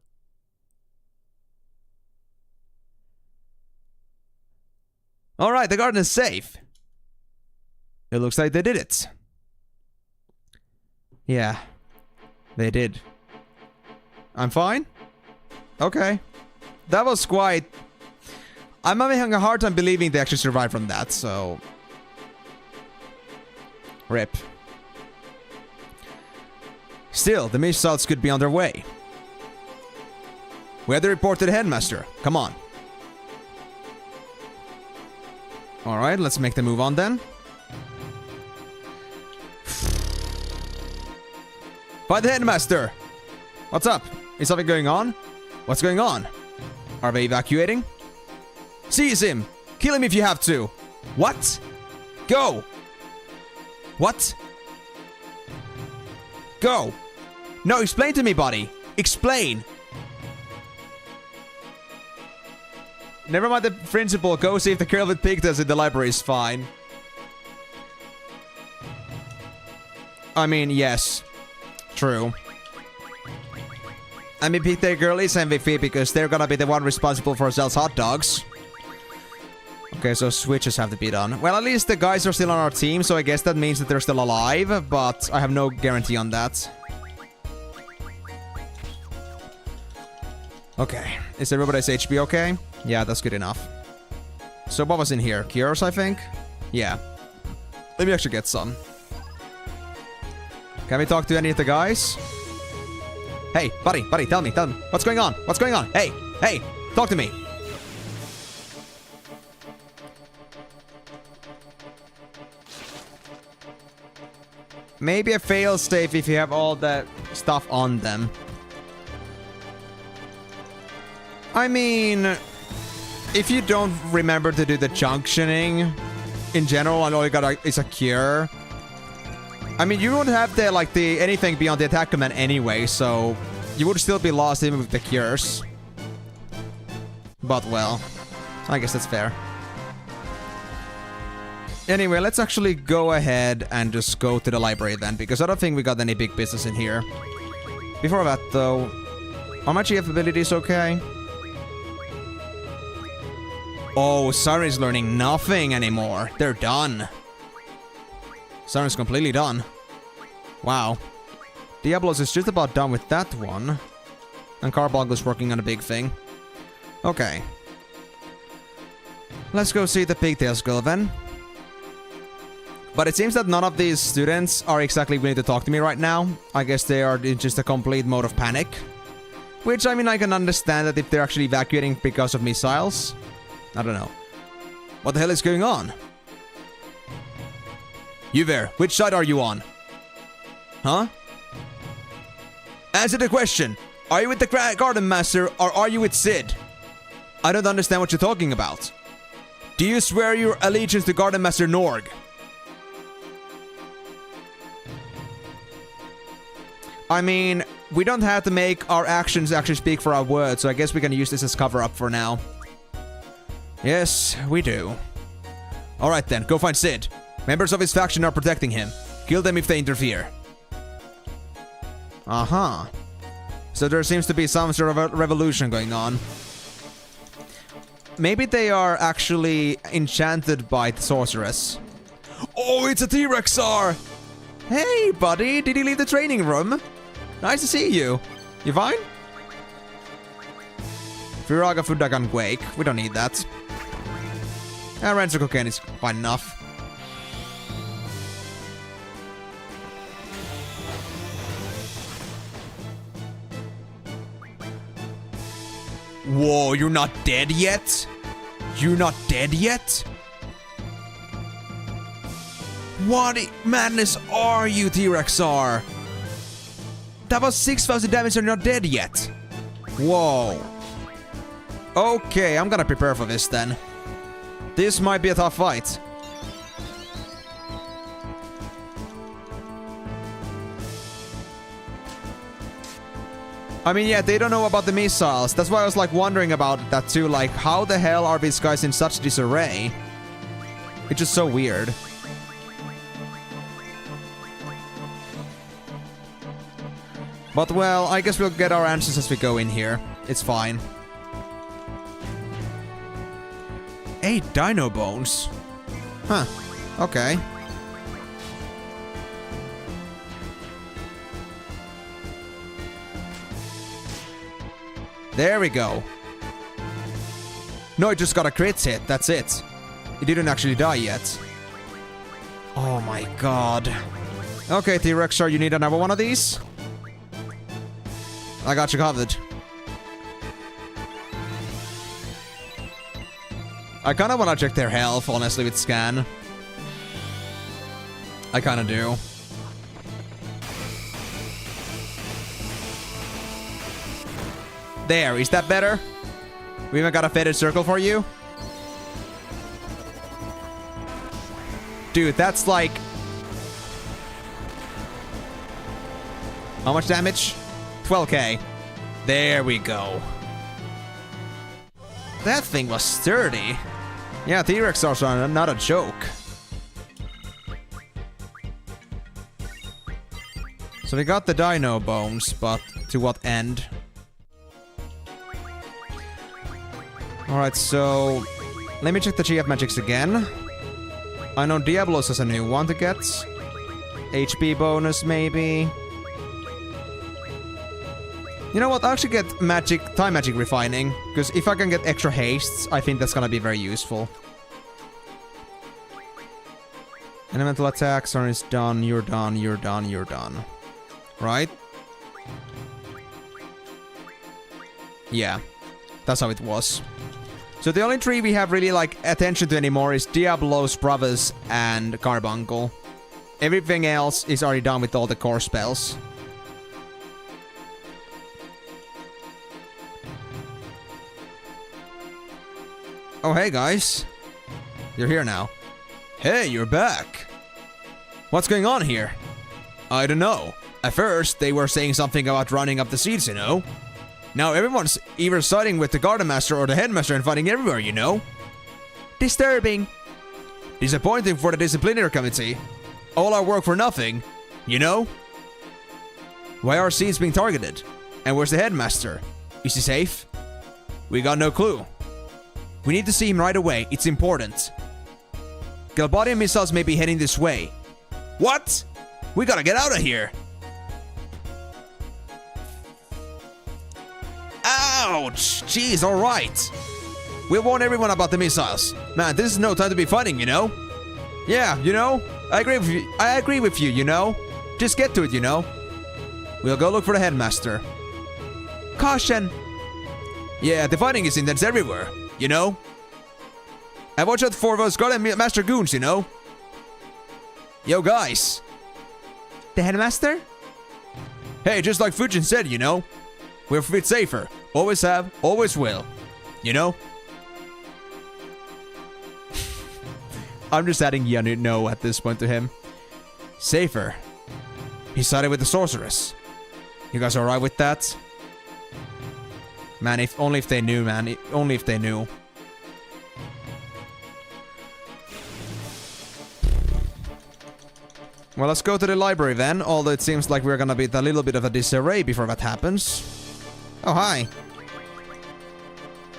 Alright, the garden is safe. It looks like they did it. Yeah. They did. I'm fine? Okay. That was quite... I'm having a hard time believing they actually survived from that, so... Rip. Still, the missiles could be on their way. We had to report to the headmaster. Come on. Alright, let's make the move on then. By the headmaster! What's up? Is something going on? What's going on? Are they evacuating? Seize him! Kill him if you have to! What? Go! What? Go! No, explain to me, buddy! Explain! Never mind the principal, go see if the girl with pigtails in the library is fine. I mean, yes. True. I mean, pigtail girl is MVP because they're gonna be the one responsible for Zell's hot dogs. Okay, so switches have to be done. Well, at least the guys are still on our team, so I guess that means that they're still alive, but I have no guarantee on that. Okay. Is everybody's HP okay? Yeah, that's good enough. So what was in here? Cures, I think? Yeah. Let me actually get some. Can we talk to any of the guys? Hey, buddy, tell me. What's going on? What's going on? Hey, talk to me. Maybe a fail-safe if you have all that stuff on them. I mean, if you don't remember to do the junctioning in general and all you got is a cure, I mean, you won't have the anything beyond the attack command anyway, so you would still be lost even with the cures. But well, I guess that's fair. Anyway, let's actually go ahead and just go to the library then, because I don't think we got any big business in here. Before that though, are my GF abilities okay? Oh, Siren's learning nothing anymore. They're done. Siren's completely done. Wow. Diablos is just about done with that one. And Carbuncle is working on a big thing. Okay. Let's go see the pigtails girl then. But it seems that none of these students are exactly willing to talk to me right now. I guess they are in just a complete mode of panic. Which, I mean, I can understand that if they're actually evacuating because of missiles. I don't know. What the hell is going on? You there, which side are you on? Huh? Answer the question. Are you with the Garden Master or are you with Sid? I don't understand what you're talking about. Do you swear your allegiance to Garden Master Norg? I mean, we don't have to make our actions actually speak for our words, so I guess we can use this as cover-up for now. Yes, we do. Alright then, go find Sid. Members of his faction are protecting him. Kill them if they interfere. Uh-huh. So there seems to be some sort of a revolution going on. Maybe they are actually enchanted by the sorceress. Oh, it's a T-Rexar! Hey, buddy, did you leave the training room? Nice to see you. You fine? Firaga Fudagan Quake. We don't need that. Ransom cocaine is fine enough. Whoa, you're not dead yet? You're not dead yet? What madness are you, T-Rexar? That was 6,000 damage and you're not dead yet. Whoa. Okay, I'm gonna prepare for this then. This might be a tough fight. I mean, yeah, they don't know about the missiles. That's why I was like wondering about that too. Like, how the hell are these guys in such disarray? It's just so weird. But well, I guess we'll get our answers as we go in here. It's fine. 8 dino bones. Huh. Okay. There we go. No, it just got a crit hit. That's it. It didn't actually die yet. Oh my god. Okay, T-Rexar, you need another one of these? I got you covered. I kinda wanna check their health, honestly, with scan. I kinda do. There, is that better? We even got a faded circle for you? Dude, that's like... How much damage? 12k. There we go. That thing was sturdy. Yeah, T-Rexars are not a joke. So we got the dino bones, but to what end? Alright, so... Let me check the GF magics again. I know Diablos has a new one to get. HP bonus, maybe. You know what? I'll actually get time magic refining, because if I can get extra hastes, I think that's gonna be very useful. Elemental attack, turn is done, you're done, you're done, you're done. Right? Yeah. That's how it was. So the only three we have really like attention to anymore is Diablos, Brothers, and Carbuncle. Everything else is already done with all the core spells. Oh, hey guys. You're here now. Hey, you're back. What's going on here? I don't know. At first, they were saying something about running up the seeds, you know? Now everyone's either siding with the Garden Master or the Headmaster and fighting everywhere, you know? Disturbing. Disappointing for the Disciplinary Committee. All our work for nothing, you know? Why are seeds being targeted? And where's the Headmaster? Is he safe? We got no clue. We need to see him right away, it's important. Galbadian missiles may be heading this way. What? We gotta get out of here. Ouch! Jeez, alright. We'll warn everyone about the missiles. Man, this is no time to be fighting, you know? Yeah, you know? I agree with you, you know? Just get to it, you know? We'll go look for the headmaster. Caution! Yeah, the fighting is intense everywhere, you know? And watch out for those Guardian Master goons, you know? Yo, guys. The headmaster? Hey, just like Fujin said, you know? We're a bit safer. Always have, always will. You know? I'm just adding no at this point to him. Safer. He sided with the sorceress. You guys alright with that? Man, if only if they knew, man. Only if they knew. Well, let's go to the library then, although it seems like we're gonna be in a little bit of a disarray before that happens. Oh, hi.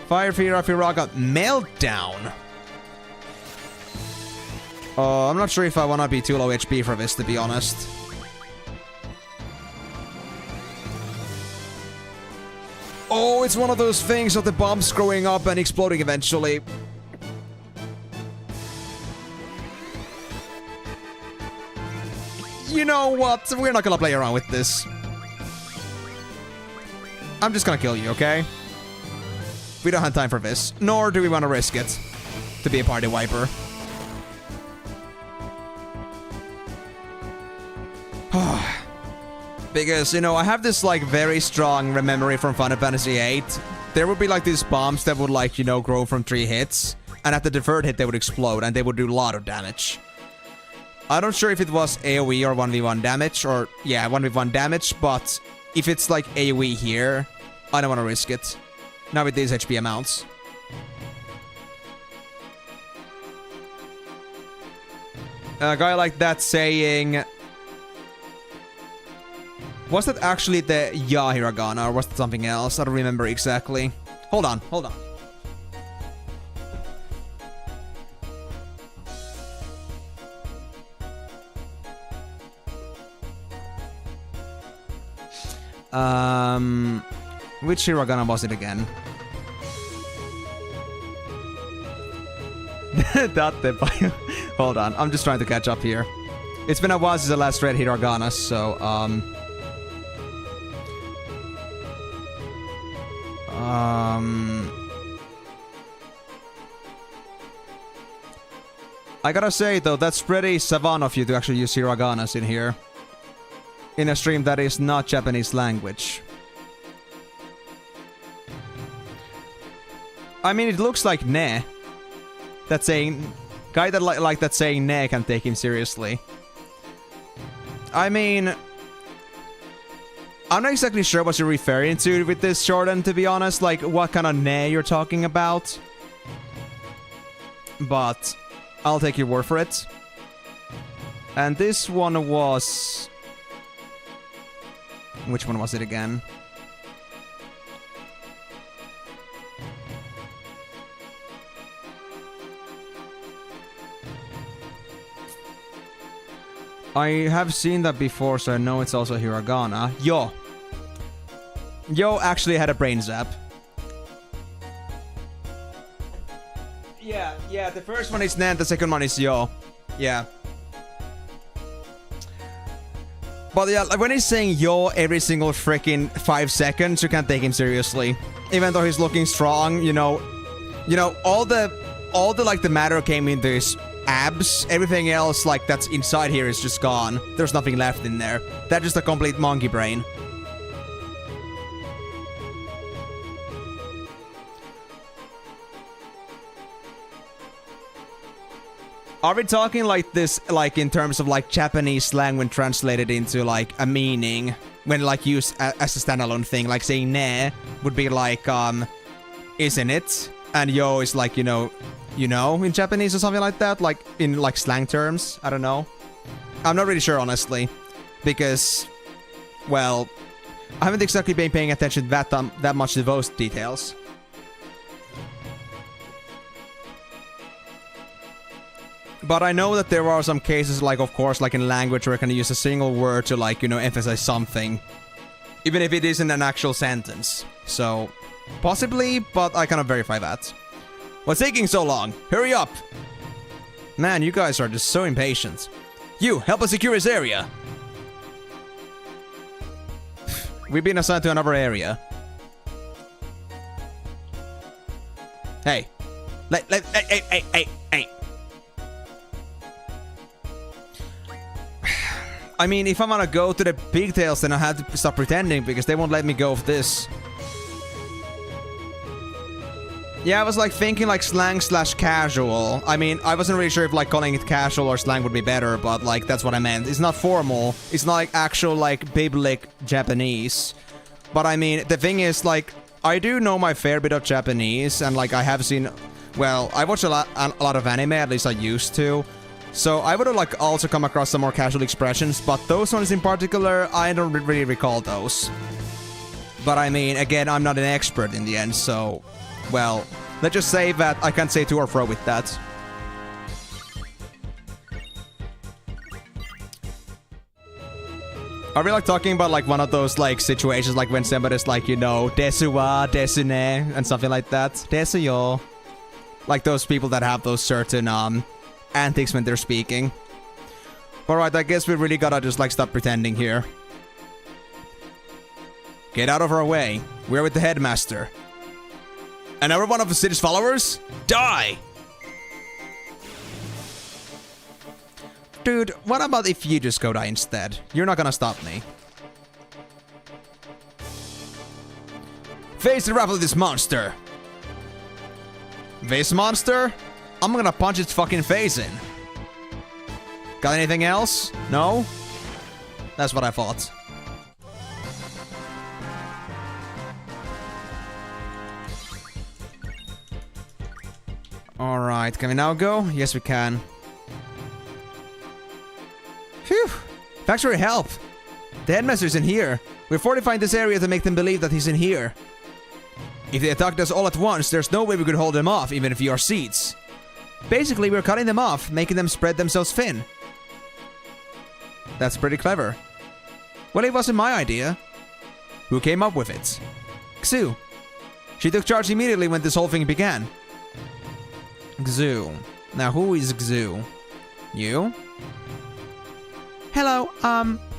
Fire Fear of Firaga Meltdown. I'm not sure if I wanna be too low HP for this, to be honest. Oh, it's one of those things of the bombs growing up and exploding eventually. You know what? We're not gonna play around with this. I'm just gonna kill you, okay? We don't have time for this. Nor do we want to risk it to be a party wiper. Because, you know, I have this, like, very strong memory from Final Fantasy VIII. There would be, like, these bombs that would, like, you know, grow from 3 hits. And after the 3rd hit, they would explode, and they would do a lot of damage. I'm not sure if it was AoE or 1v1 damage, or, yeah, 1v1 damage, but if it's, like, AoE here, I don't want to risk it. Not with these HP amounts. A guy like that saying... Was that actually the Ya hiragana, or was it something else? I don't remember exactly. Hold on, hold on. Which hiragana was it again? Hold on, I'm just trying to catch up here. It's been a while since I last read hiragana, so, I gotta say though, that's pretty savant of you to actually use hiraganas in here. In a stream that is not Japanese language. I mean, it looks like ne. That saying... Guy that like that saying ne can take him seriously. I mean... I'm not exactly sure what you're referring to with this, Jordan, to be honest. Like, what kind of ne you're talking about. But... I'll take your word for it. And this one was... Which one was it again? I have seen that before, so I know it's also hiragana. Yo. Yo actually had a brain zap. Yeah, the first one is Nan, the second one is Yo. Yeah. But yeah, like when he's saying Yo every single freaking 5 seconds, you can't take him seriously. Even though he's looking strong, you know, all the like the matter came into his abs. Everything else like that's inside here is just gone. There's nothing left in there. That's just a complete monkey brain. Are we talking like this, like in terms of like Japanese slang when translated into like a meaning, when like used as a standalone thing, like saying ne would be like, isn't it? And yo is like, you know, in Japanese or something like that, like in like slang terms. I don't know. I'm not really sure, honestly, because, well, I haven't exactly been paying attention that much to those details. But I know that there are some cases, like, of course, like in language, where I can use a single word to, like, you know, emphasize something. Even if it isn't an actual sentence. So, Possibly, but I cannot verify that. What's taking so long? Hurry up! Man, you guys are just so impatient. You, help us secure this area! We've been assigned to another area. Hey. Hey. I mean, if I'm gonna go to the pigtails, then I have to stop pretending because they won't let me go of this. Yeah, I was like thinking like slang/casual. I mean, I wasn't really sure if like calling it casual or slang would be better, but like that's what I meant. It's not formal. It's not like actual like biblic Japanese. But I mean, the thing is like, I do know my fair bit of Japanese and like I have seen, well, I watch a lot of anime, at least I used to. So I would have like also come across some more casual expressions, but those ones in particular, I don't really recall those. But I mean, again, I'm not an expert in the end, so... Well, let's just say that I can't say to or fro with that. Are we like talking about like one of those like situations like when somebody's like, you know, desu wa, desu ne, and something like that? Desu yo. Like those people that have those certain antics when they're speaking. Alright, I guess we really gotta just like stop pretending here. Get out of our way. We're with the headmaster. Another one of the city's followers? Die! Dude, what about if you just go die instead? You're not gonna stop me. Face the wrath of this monster! This monster? I'm gonna punch its fucking face in. Got anything else? No? That's what I thought. Alright, can we now go? Yes, we can. Phew! Thanks for your help. The headmaster's in here. We're fortifying this area to make them believe that he's in here. If they attacked us all at once, there's no way we could hold them off, even if we are seeds. Basically, we're cutting them off, making them spread themselves thin. That's pretty clever. Well, it wasn't my idea. Who came up with it? Xu. She took charge immediately when this whole thing began. Xu. Now, who is Xu? You? Hello,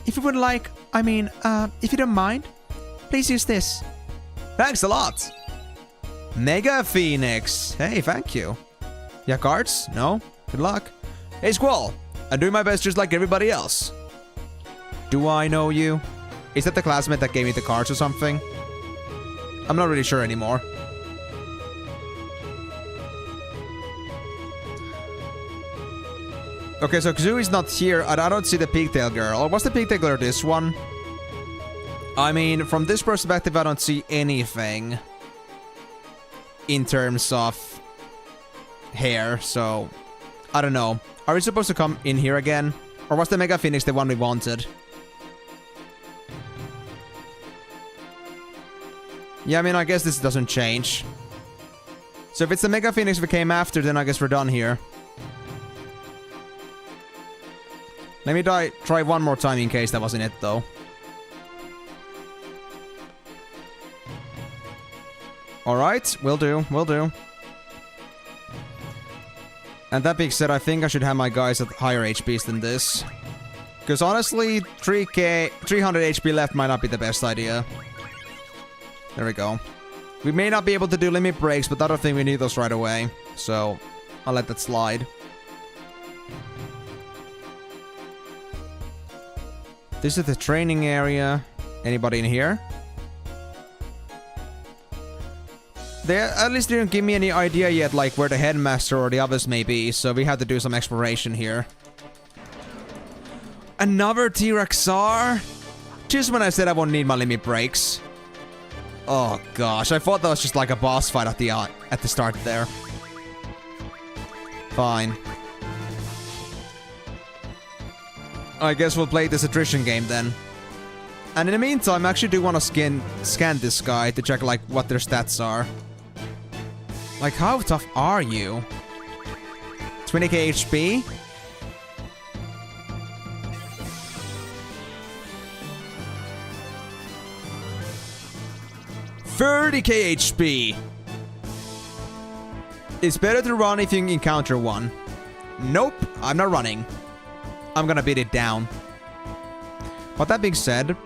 if you would like, if you don't mind, please use this. Thanks a lot. Mega Phoenix. Hey, thank you. Yeah, cards? No? Good luck. Hey, Squall. I'm doing my best just like everybody else. Do I know you? Is that the classmate that gave me the cards or something? I'm not really sure anymore. Okay, so Xu is not here. I don't see the pigtail girl. What's the pigtail girl? This one? I mean, from this perspective, I don't see anything in terms of hair, so I don't know. Are we supposed to come in here again? Or was the Mega Phoenix the one we wanted? Yeah, I mean, I guess this doesn't change. So if it's the Mega Phoenix we came after, then I guess we're done here. Let me try one more time in case that wasn't it, though. Alright, will do, will do. And that being said, I think I should have my guys at higher HPs than this. Because honestly, 300 HP left might not be the best idea. There we go. We may not be able to do limit breaks, but I don't think we need those right away. So, I'll let that slide. This is the training area. Anybody in here? They at least didn't give me any idea yet, like where the headmaster or the others may be, so we have to do some exploration here. Another T-Rexar? Just when I said I won't need my limit breaks. Oh gosh, I thought that was just like a boss fight at the start there. Fine. I guess we'll play this attrition game then. And in the meantime, I actually do want to scan this guy to check like what their stats are. Like, how tough are you? 20k HP? 30k HP. It's better to run if you encounter one. Nope, I'm not running. I'm gonna beat it down. But that being said...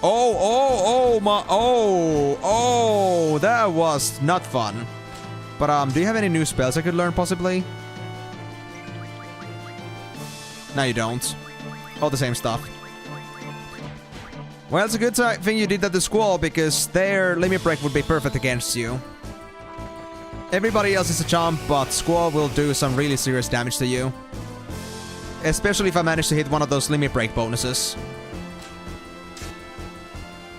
Oh, that was not fun. But, do you have any new spells I could learn, possibly? No, you don't. All the same stuff. Well, it's a good thing you did that to Squall, because their limit break would be perfect against you. Everybody else is a chump, but Squall will do some really serious damage to you. Especially if I manage to hit one of those limit break bonuses.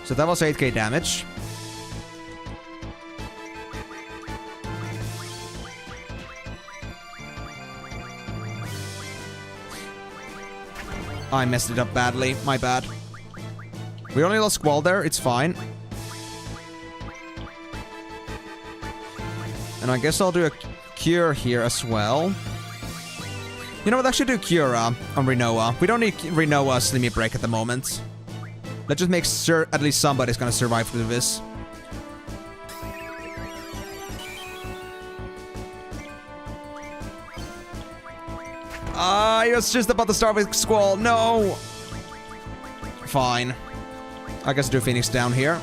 So that was 8k damage. I messed it up badly. My bad. We only lost Squall there. It's fine. And I guess I'll do a cure here as well. You know what? I should do cure on Rinoa. We don't need Rinoa's limit break at the moment. Let's just make sure at least somebody's gonna survive through this. I was just about to start with Squall. No! Fine. I guess do Phoenix down here.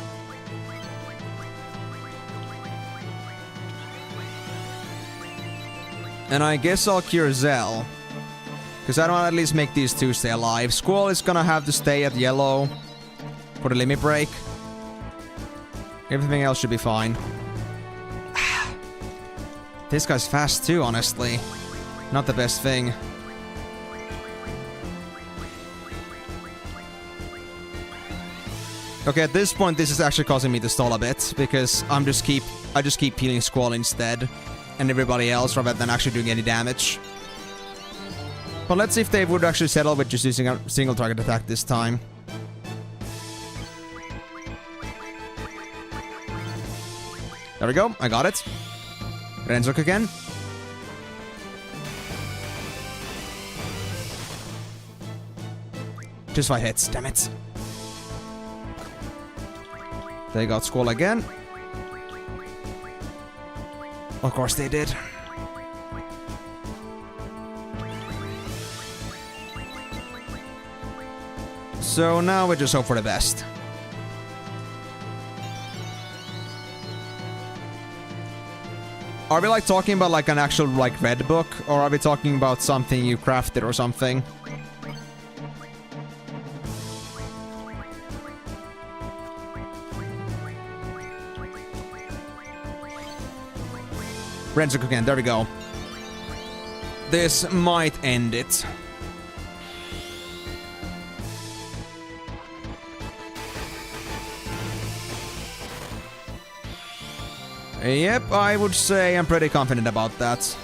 And I guess I'll cure Zell. Because I don't want to at least make these two stay alive. Squall is gonna have to stay at yellow for the limit break. Everything else should be fine. This guy's fast too, honestly. Not the best thing. Okay, at this point, this is actually causing me to stall a bit, because I just keep healing Squall instead, and everybody else, rather than actually doing any damage. But let's see if they would actually settle with just using a single target attack this time. There we go, I got it. Renzok again. Just 5 hits, damn it. They got Squall again. Of course they did. So now we just hope for the best. Are we like talking about like an actual like red book, or are we talking about something you crafted or something? Renzok again, there we go. This might end it. Yep, I would say I'm pretty confident about that.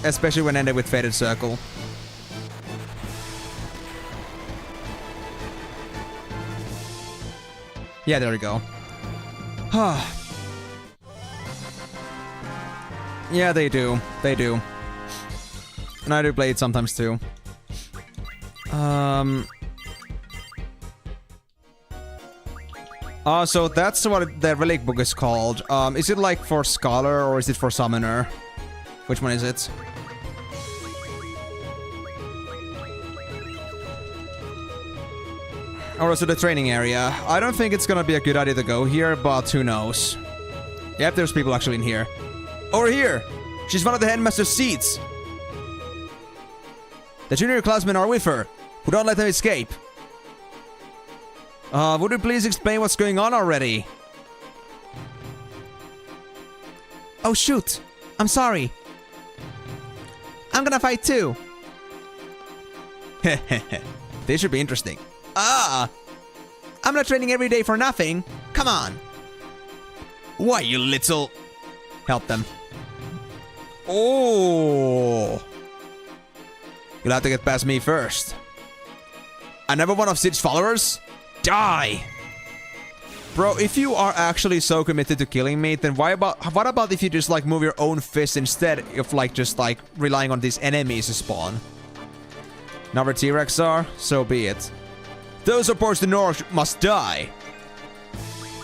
Especially when ended with Faded Circle. Yeah, there we go. Yeah, they do. They do. And I do play it sometimes too. So that's what the relic book is called. Is it like for Scholar or is it for Summoner? Which one is it? Or is it the training area? I don't think it's gonna be a good idea to go here, but who knows? Yep, there's people actually in here. Over here! She's one of the headmaster's seats! The junior classmen are with her, who don't let them escape. Would you please explain what's going on already? Oh shoot! I'm sorry. I'm gonna fight too. This should be interesting. I'm not training every day for nothing. Come on. Why, you little... Help them. Oh! You'll have to get past me first. Another one of Sid's followers? Die! Bro, if you are actually so committed to killing me, then what about if you just like move your own fist instead of like just like relying on these enemies to spawn? Now where T-Rex are, so be it. Those opposed to North must die.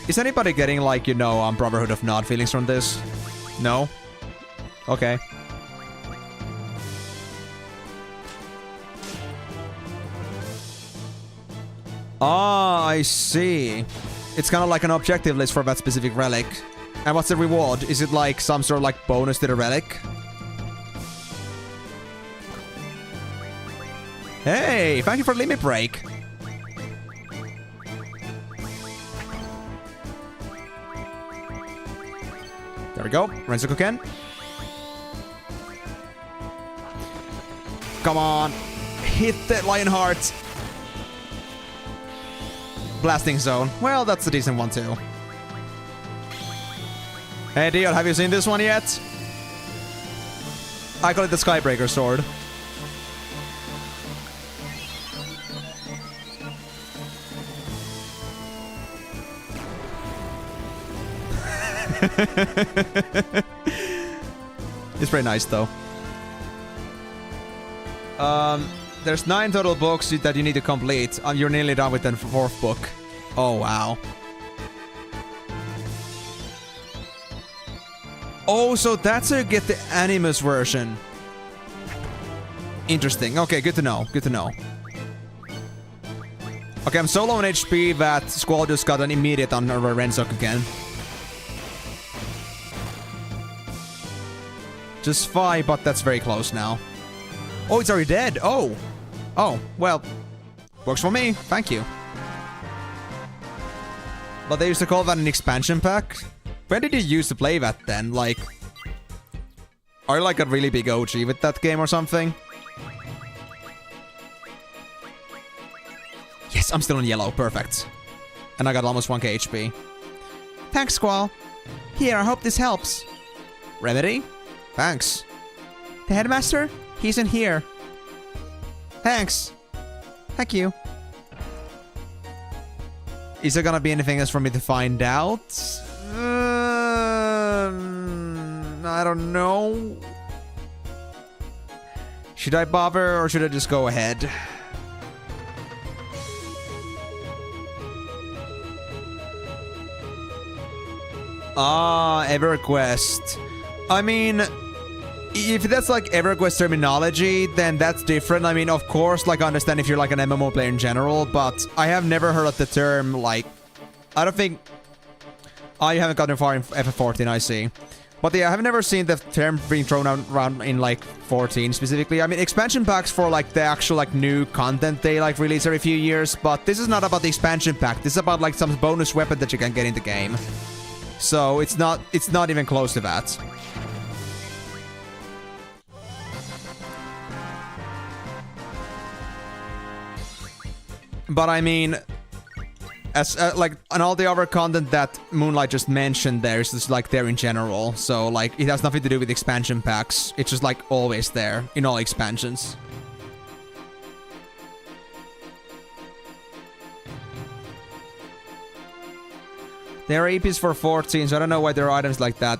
Is anybody getting, like, you know, Brotherhood of Nod feelings from this? No? Okay. Ah, I see. It's kind of like an objective list for that specific relic. And what's the reward? Is it like some sort of like bonus to the relic? Hey, thank you for limit break. There we go. Renzoku Ken. Come on. Hit the Lionheart. Blasting Zone. Well, that's a decent one too. Hey, Dion, have you seen this one yet? I call it the Skybreaker Sword. It's pretty nice though. There's 9 total books that you need to complete. You're nearly done with the 4th book. Oh wow. Oh, so that's how you get the Animus version. Interesting. Okay, good to know. Good to know. Okay, I'm so low on HP that Squall just got an immediate on Renzoku again. Just 5, but that's very close now. Oh, it's already dead. Oh. Oh, well. Works for me. Thank you. But they used to call that an expansion pack? When did you used to play that then? Like... Are you like a really big OG with that game or something? Yes, I'm still in yellow. Perfect. And I got almost 1k HP. Thanks, Squall. Here, I hope this helps. Remedy? Thanks. The headmaster? He's in here. Thanks. Thank you. Is there gonna be anything else for me to find out? I don't know. Should I bother or should I just go ahead? Ah, EverQuest. I mean, if that's like EverQuest terminology, then that's different. I mean, of course, like I understand if you're like an MMO player in general, but I have never heard of the term, like, I don't think... Oh, you haven't gotten far in FF14, I see. But yeah, I've never seen the term being thrown around in like 14 specifically. I mean, expansion packs for like the actual like new content they like release every few years, but this is not about the expansion pack. This is about like some bonus weapon that you can get in the game. So it's not even close to that. But I mean, as like, and all the other content that Moonlight just mentioned there is just like there in general. So like, it has nothing to do with expansion packs. It's just like always there in all expansions. There are APs for 14, so I don't know why there are items like that.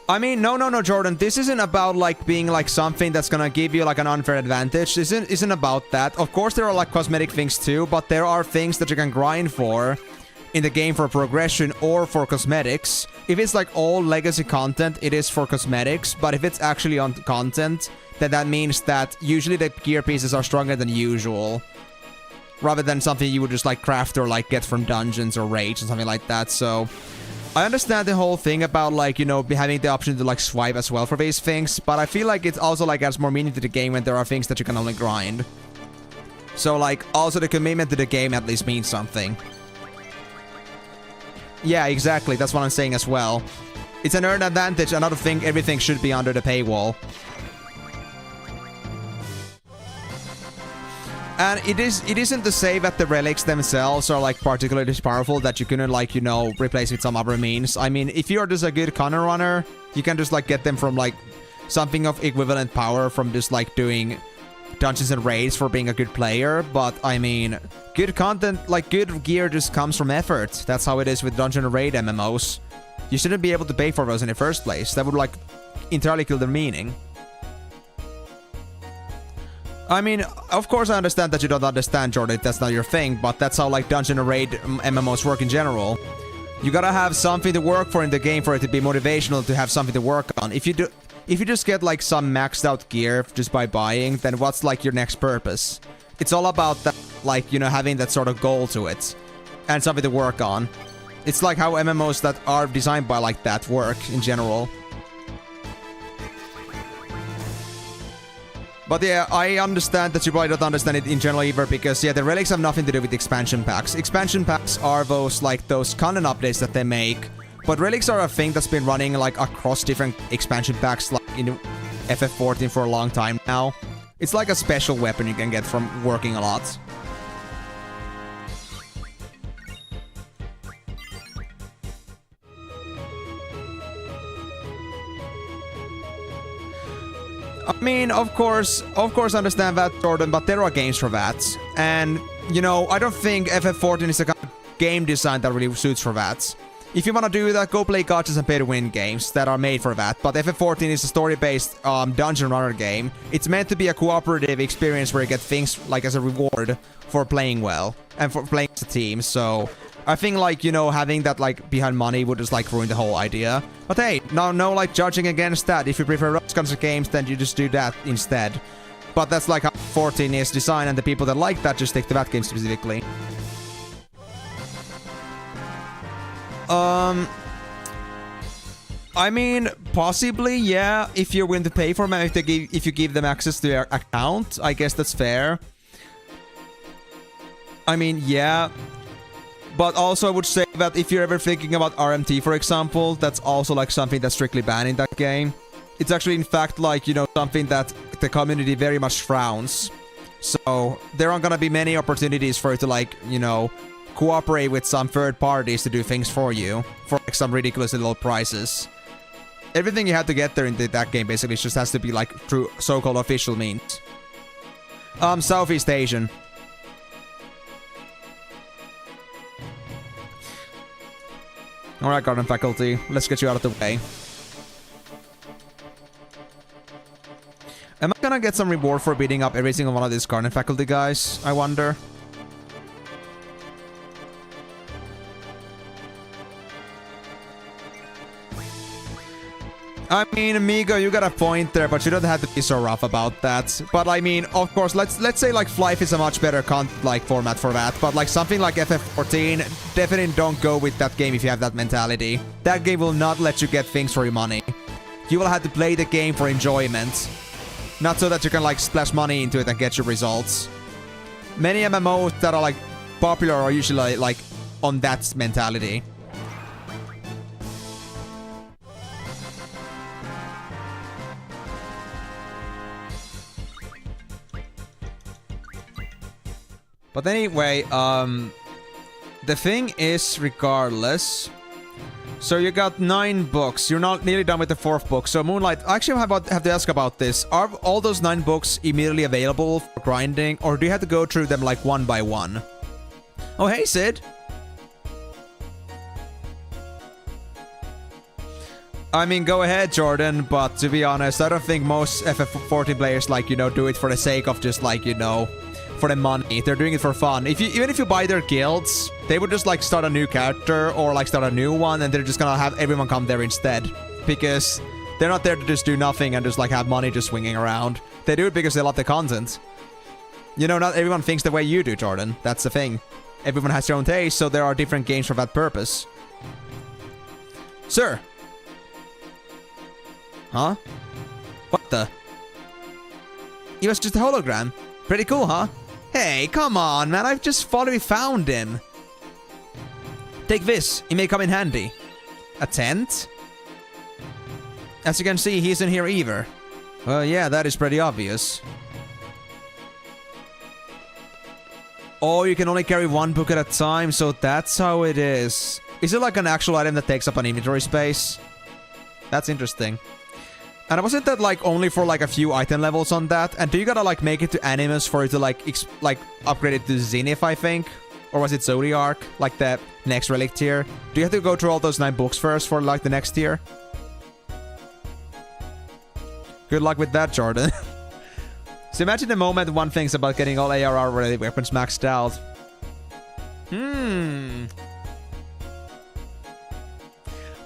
I mean, no, Jordan. This isn't about, like, being, like, something that's gonna give you, like, an unfair advantage. This isn't about that. Of course, there are, like, cosmetic things, too, but there are things that you can grind for in the game for progression or for cosmetics. If it's, like, all legacy content, it is for cosmetics, but if it's actually on content, then that means that usually the gear pieces are stronger than usual. Rather than something you would just, like, craft or, like, get from dungeons or raids or something like that, so... I understand the whole thing about, like, you know, having the option to, like, swipe as well for these things, but I feel like it's also, like, adds more meaning to the game when there are things that you can only grind. So, like, also the commitment to the game at least means something. Yeah, exactly, that's what I'm saying as well. It's an earned advantage, and I don't think everything should be under the paywall. And it isn't to say that the relics themselves are, like, particularly powerful, that you couldn't, like, you know, replace with some other means. I mean, if you're just a good counter runner, you can just, like, get them from, like, something of equivalent power from just, like, doing dungeons and raids for being a good player. But, I mean, good content, like, good gear just comes from effort. That's how it is with dungeon and raid MMOs. You shouldn't be able to pay for those in the first place. That would, like, entirely kill their meaning. I mean, of course I understand that you don't understand, Jordan, that's not your thing, but that's how like dungeon and raid MMOs work in general. You gotta have something to work for in the game for it to be motivational to have something to work on. If you just get like some maxed out gear just by buying, then what's like your next purpose? It's all about that, like, you know, having that sort of goal to it and something to work on. It's like how MMOs that are designed by like that work in general. But yeah, I understand that you probably don't understand it in general either, because yeah, the relics have nothing to do with expansion packs. Expansion packs are those content updates that they make. But relics are a thing that's been running like across different expansion packs like in FF14 for a long time now. It's like a special weapon you can get from working a lot. I mean, of course, I understand that, Jordan, but there are games for that. And, you know, I don't think FF14 is a kind of game design that really suits for that. If you want to do that, go play gachas and pay-to-win games that are made for that. But FF14 is a story-based dungeon runner game. It's meant to be a cooperative experience where you get things like as a reward for playing well and for playing as a team. So I think, like, you know, having that like behind money would just like ruin the whole idea. But hey, no like judging against that. If you prefer those kinds of games, then you just do that instead. But that's like how 14 is designed, and the people that like that just stick to that game specifically. I mean, possibly, yeah, if you're willing to pay for them, if you give them access to their account, I guess that's fair. I mean, yeah. But also I would say that if you're ever thinking about RMT, for example, that's also like something that's strictly banned in that game. It's actually, in fact, like, you know, something that the community very much frowns. So there aren't gonna be many opportunities for you to, like, you know, cooperate with some third parties to do things for you for like some ridiculous little prices. Everything you have to get there in that game basically just has to be like through so-called official means. Southeast Asian. Alright, Garden Faculty, let's get you out of the way. Am I gonna get some reward for beating up every single one of these Garden Faculty guys? I wonder. I mean, Amigo, you got a point there, but you don't have to be so rough about that. But I mean, of course, let's say like Flife is a much better format for that. But like something like FF14, definitely don't go with that game if you have that mentality. That game will not let you get things for your money. You will have to play the game for enjoyment, not so that you can like splash money into it and get your results. Many MMOs that are like popular are usually like on that mentality. But anyway, the thing is, regardless, so you got 9 books. You're not nearly done with the 4th book. So Moonlight, I actually have to ask about this. Are all those 9 books immediately available for grinding, or do you have to go through them like one by one? Oh, hey, Sid. I mean, go ahead, Jordan, but to be honest, I don't think most FF14 players, like, you know, do it for the sake of just, like, you know, for the money. They're doing it for fun. Even if you buy their guilds, they would just like start a new character or like start a new one, and they're just gonna have everyone come there instead, because they're not there to just do nothing and just like have money just swinging around. They do it because they love the content. You know, not everyone thinks the way you do, Jordan. That's the thing. Everyone has their own taste, so there are different games for that purpose. Sir. Huh? What the? It was just a hologram. Pretty cool, huh? Hey, come on, man. I've just finally found him. Take this. It may come in handy. A tent? As you can see, he isn't here either. Well, yeah, that is pretty obvious. Oh, you can only carry 1 book at a time, so that's how it is. Is it like an actual item that takes up an inventory space? That's interesting. And wasn't that like only for like a few item levels on that? And do you gotta like make it to Animus for it to like upgrade it to Zenith, I think? Or was it Zodiark? Like the next relic tier? Do you have to go through all those 9 books first for like the next tier? Good luck with that, Jordan. So imagine the moment one thinks about getting all ARR related weapons maxed out.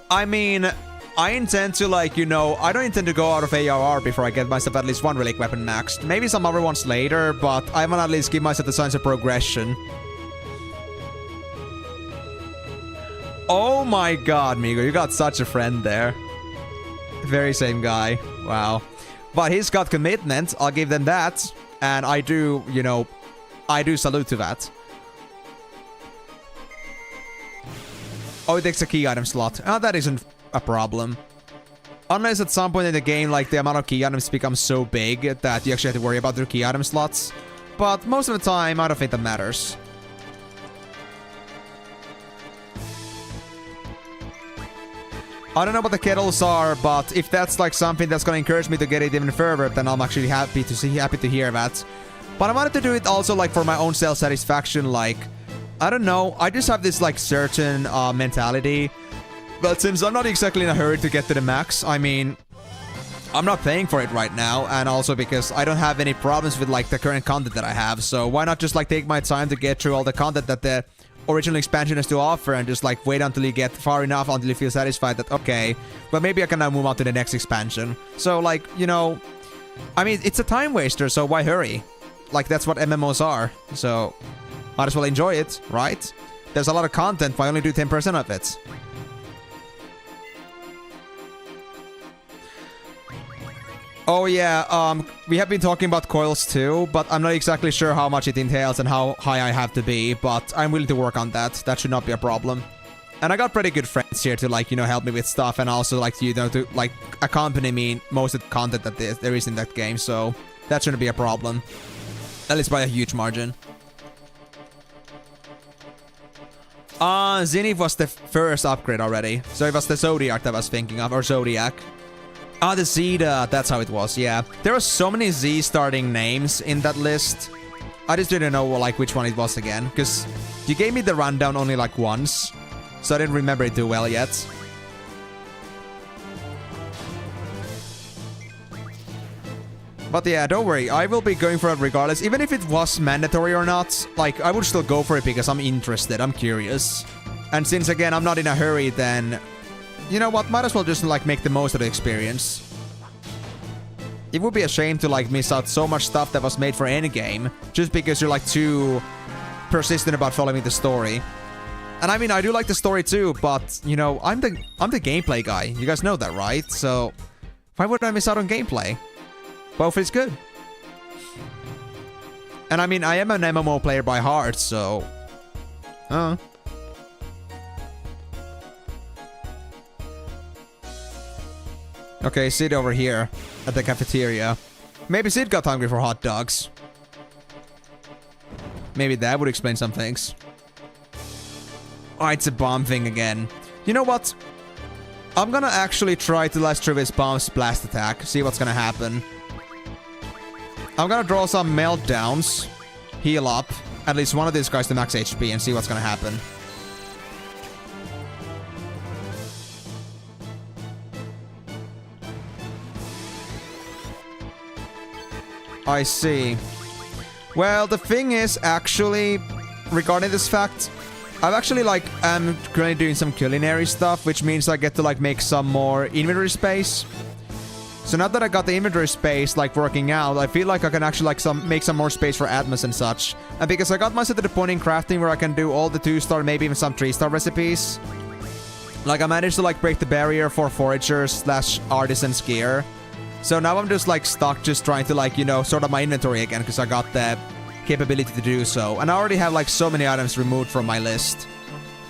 I mean, I intend to, like, you know, I don't intend to go out of ARR before I get myself at least one relic weapon maxed. Maybe some other ones later, but I want to at least give myself the signs of progression. Oh my god, Migo, you got such a friend there. Very same guy. Wow. But he's got commitment, I'll give them that. And I do, you know, I do salute to that. Oh, it takes a key item slot. Oh, that isn't a problem. Unless at some point in the game, like, the amount of key items becomes so big that you actually have to worry about their key item slots. But most of the time, I don't think that matters. I don't know what the kettles are, but if that's like something that's gonna encourage me to get it even further, then I'm actually happy to hear that. But I wanted to do it also like for my own self-satisfaction, like, I don't know, I just have this like certain mentality. But since I'm not exactly in a hurry to get to the max, I mean, I'm not paying for it right now, and also because I don't have any problems with like the current content that I have, so why not just like take my time to get through all the content that the original expansion has to offer and just like wait until you get far enough until you feel satisfied that, okay, well maybe I can now move on to the next expansion. So like, you know, I mean, it's a time waster, so why hurry? Like, that's what MMOs are, so might as well enjoy it, right? There's a lot of content, why only do 10% of it? Oh yeah, we have been talking about coils too, but I'm not exactly sure how much it entails and how high I have to be, but I'm willing to work on that. That should not be a problem. And I got pretty good friends here to, like, you know, help me with stuff and also, like, you know, to, like, accompany me in most of the content that there is in that game, so that shouldn't be a problem. At least by a huge margin. Zenith was the first upgrade already, so it was the Zodiac that I was thinking of, or Zodiac. Ah, the Zeta, that's how it was, yeah. There are so many Z starting names in that list. I just didn't know, like, which one it was again, because you gave me the rundown only, like, once, so I didn't remember it too well yet. But yeah, don't worry, I will be going for it regardless. Even if it was mandatory or not, like, I would still go for it because I'm interested, I'm curious. And since, again, I'm not in a hurry, then, you know what, might as well just, like, make the most of the experience. It would be a shame to, like, miss out so much stuff that was made for any game, just because you're, like, too persistent about following the story. And I mean, I do like the story too, but, you know, I'm the gameplay guy. You guys know that, right? So, why would I miss out on gameplay? Both is good. And I mean, I am an MMO player by heart, so... Okay, Sid over here at the cafeteria. Maybe Sid got hungry for hot dogs. Maybe that would explain some things. Oh, it's a bomb thing again. You know what? I'm gonna actually try to last through this bomb's blast attack. See what's gonna happen. I'm gonna draw some meltdowns. Heal up. At least one of these guys to max HP and see what's gonna happen. I see. Well, the thing is, actually, regarding this fact, I've actually, like, I'm currently doing some culinary stuff, which means I get to, like, make some more inventory space. So now that I got the inventory space, like, working out, I feel like I can actually, like, make some more space for Atmos and such. And because I got myself to the point in crafting where I can do all the 2-star, maybe even some 3-star recipes. Like, I managed to, like, break the barrier for foragers / artisans gear. So now I'm just, like, stuck just trying to, like, you know, sort out my inventory again, because I got the capability to do so. And I already have, like, so many items removed from my list.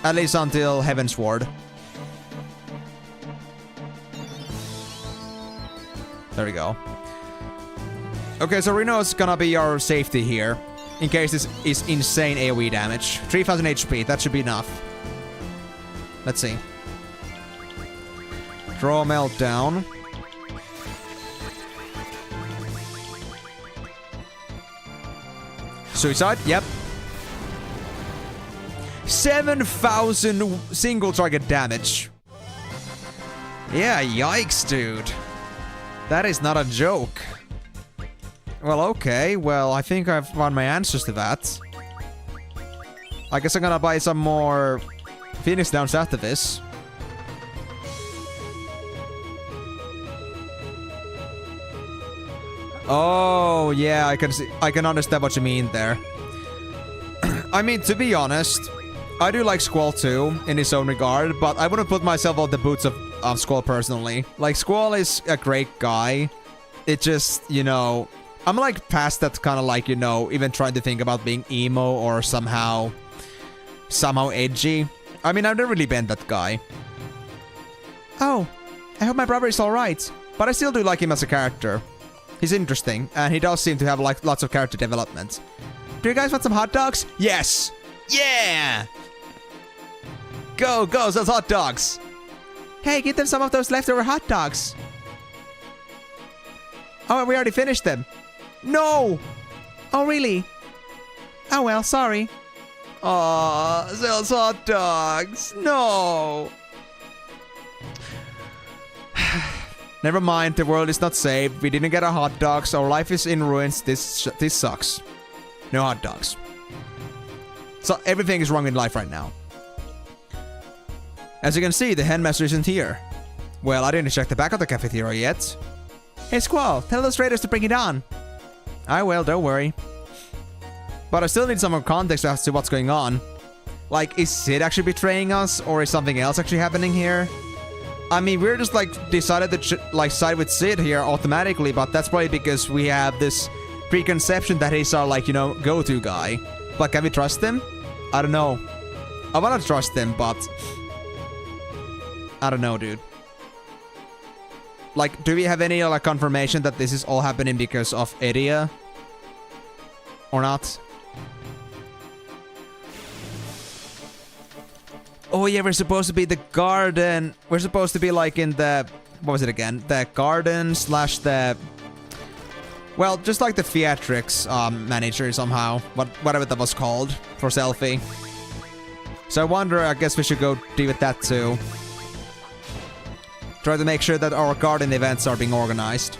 At least until Heavensward. There we go. Okay, so Reno's gonna be our safety here. In case this is insane AoE damage. 3000 HP, that should be enough. Let's see. Draw Meltdown. Suicide? Yep. 7,000 single target damage. Yeah, yikes, dude. That is not a joke. Well, okay. Well, I think I've found my answers to that. I guess I'm gonna buy some more Phoenix Downs after this. Oh, yeah, I can understand what you mean there. I mean, to be honest, I do like Squall too, in his own regard, but I wouldn't put myself on the boots of Squall personally. Like, Squall is a great guy. It just, you know, I'm like past that kind of like, you know, even trying to think about being emo or somehow edgy. I mean, I've never really been that guy. Oh, I hope my brother is alright. But I still do like him as a character. He's interesting, and he does seem to have like lots of character development. Do you guys want some hot dogs? Yes! Yeah! Go, those hot dogs! Hey, give them some of those leftover hot dogs. Oh, we already finished them. No! Oh, really? Oh well, sorry. Aw, those hot dogs. No! Never mind, the world is not safe. We didn't get our hot dogs. Our life is in ruins. This sucks. No hot dogs. So everything is wrong in life right now. As you can see, the headmaster isn't here. Well, I didn't check the back of the cafeteria yet. Hey, Squall, tell those raiders to bring it on. I will, don't worry. But I still need some more context as to what's going on. Like, is Sid actually betraying us, or is something else actually happening here? I mean, we're just like decided to like side with Sid here automatically, but that's probably because we have this preconception that he's our like, you know, go-to guy. But can we trust him? I don't know. I wanna trust him, but I don't know, dude. Like, do we have any like confirmation that this is all happening because of Edia? Or not? Oh yeah, we're supposed to be the garden. We're supposed to be like in the... What was it again? The garden slash the... Well, just like the theatrics manager somehow. Whatever that was called for Selfie. So I wonder, I guess we should go deal with that too. Try to make sure that our garden events are being organized.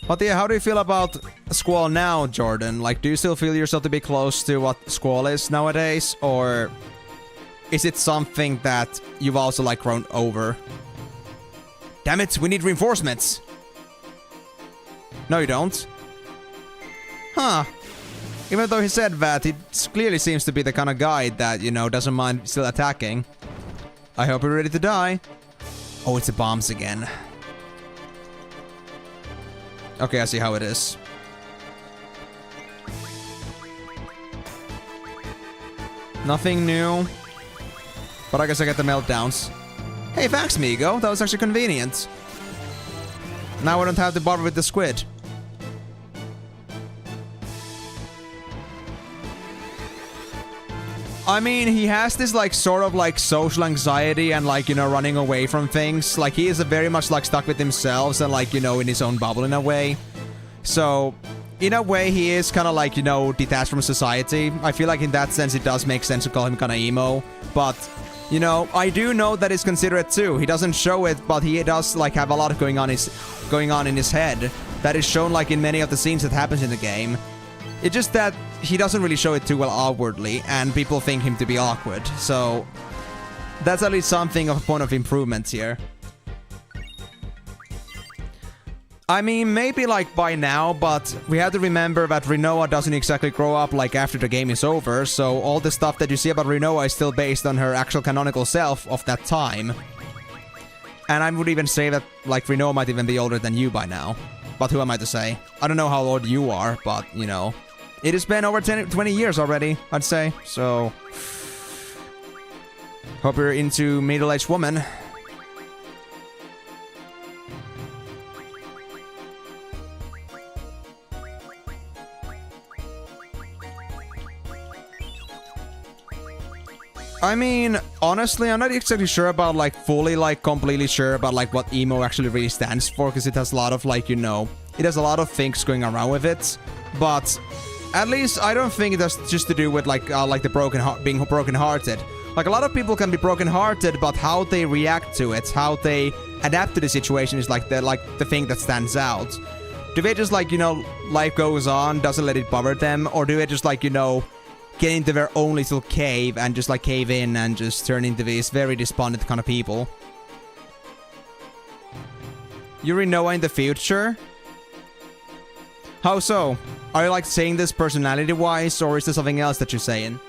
But yeah, how do you feel about Squall now, Jordan? Like, do you still feel yourself to be close to what Squall is nowadays? Or is it something that you've also, like, grown over? Damn it, we need reinforcements! No, you don't? Huh. Even though he said that, he clearly seems to be the kind of guy that, you know, doesn't mind still attacking. I hope you're ready to die. Oh, it's the bombs again. Okay, I see how it is. Nothing new. But I guess I get the meltdowns. Hey, thanks, Migo. That was actually convenient. Now I don't have to bother with the squid. I mean, he has this, like, sort of, like, social anxiety and, like, you know, running away from things. Like, he is very much, like, stuck with himself and, like, you know, in his own bubble in a way. So, in a way, he is kind of, like, you know, detached from society. I feel like in that sense, it does make sense to call him kind of emo. But, you know, I do know that he's considerate, too. He doesn't show it, but he does, like, have a lot of going on in his head. That is shown, like, in many of the scenes that happens in the game. It's just that he doesn't really show it too well outwardly, and people think him to be awkward. So, that's at least something of a point of improvement here. I mean, maybe like by now, but we have to remember that Rinoa doesn't exactly grow up like after the game is over, so all the stuff that you see about Rinoa is still based on her actual canonical self of that time. And I would even say that like Rinoa might even be older than you by now. But who am I to say? I don't know how old you are, but you know. It has been over 20 years already, I'd say, so... Hope you're into middle-aged woman. I mean, honestly, I'm not exactly sure about, like, fully, like, completely sure about, like, what emo actually really stands for, because it has a lot of, like, you know, it has a lot of things going around with it, but at least I don't think it has just to do with, like the being broken-hearted. Like, a lot of people can be brokenhearted, but how they react to it, how they adapt to the situation is like the thing that stands out. Do they just like, you know, life goes on, doesn't let it bother them, or do they just like, you know, get into their own little cave and just like cave in and just turn into these very despondent kind of people? Yuri Noah in the future? How so? Are you like saying this personality-wise, or is there something else that you're saying?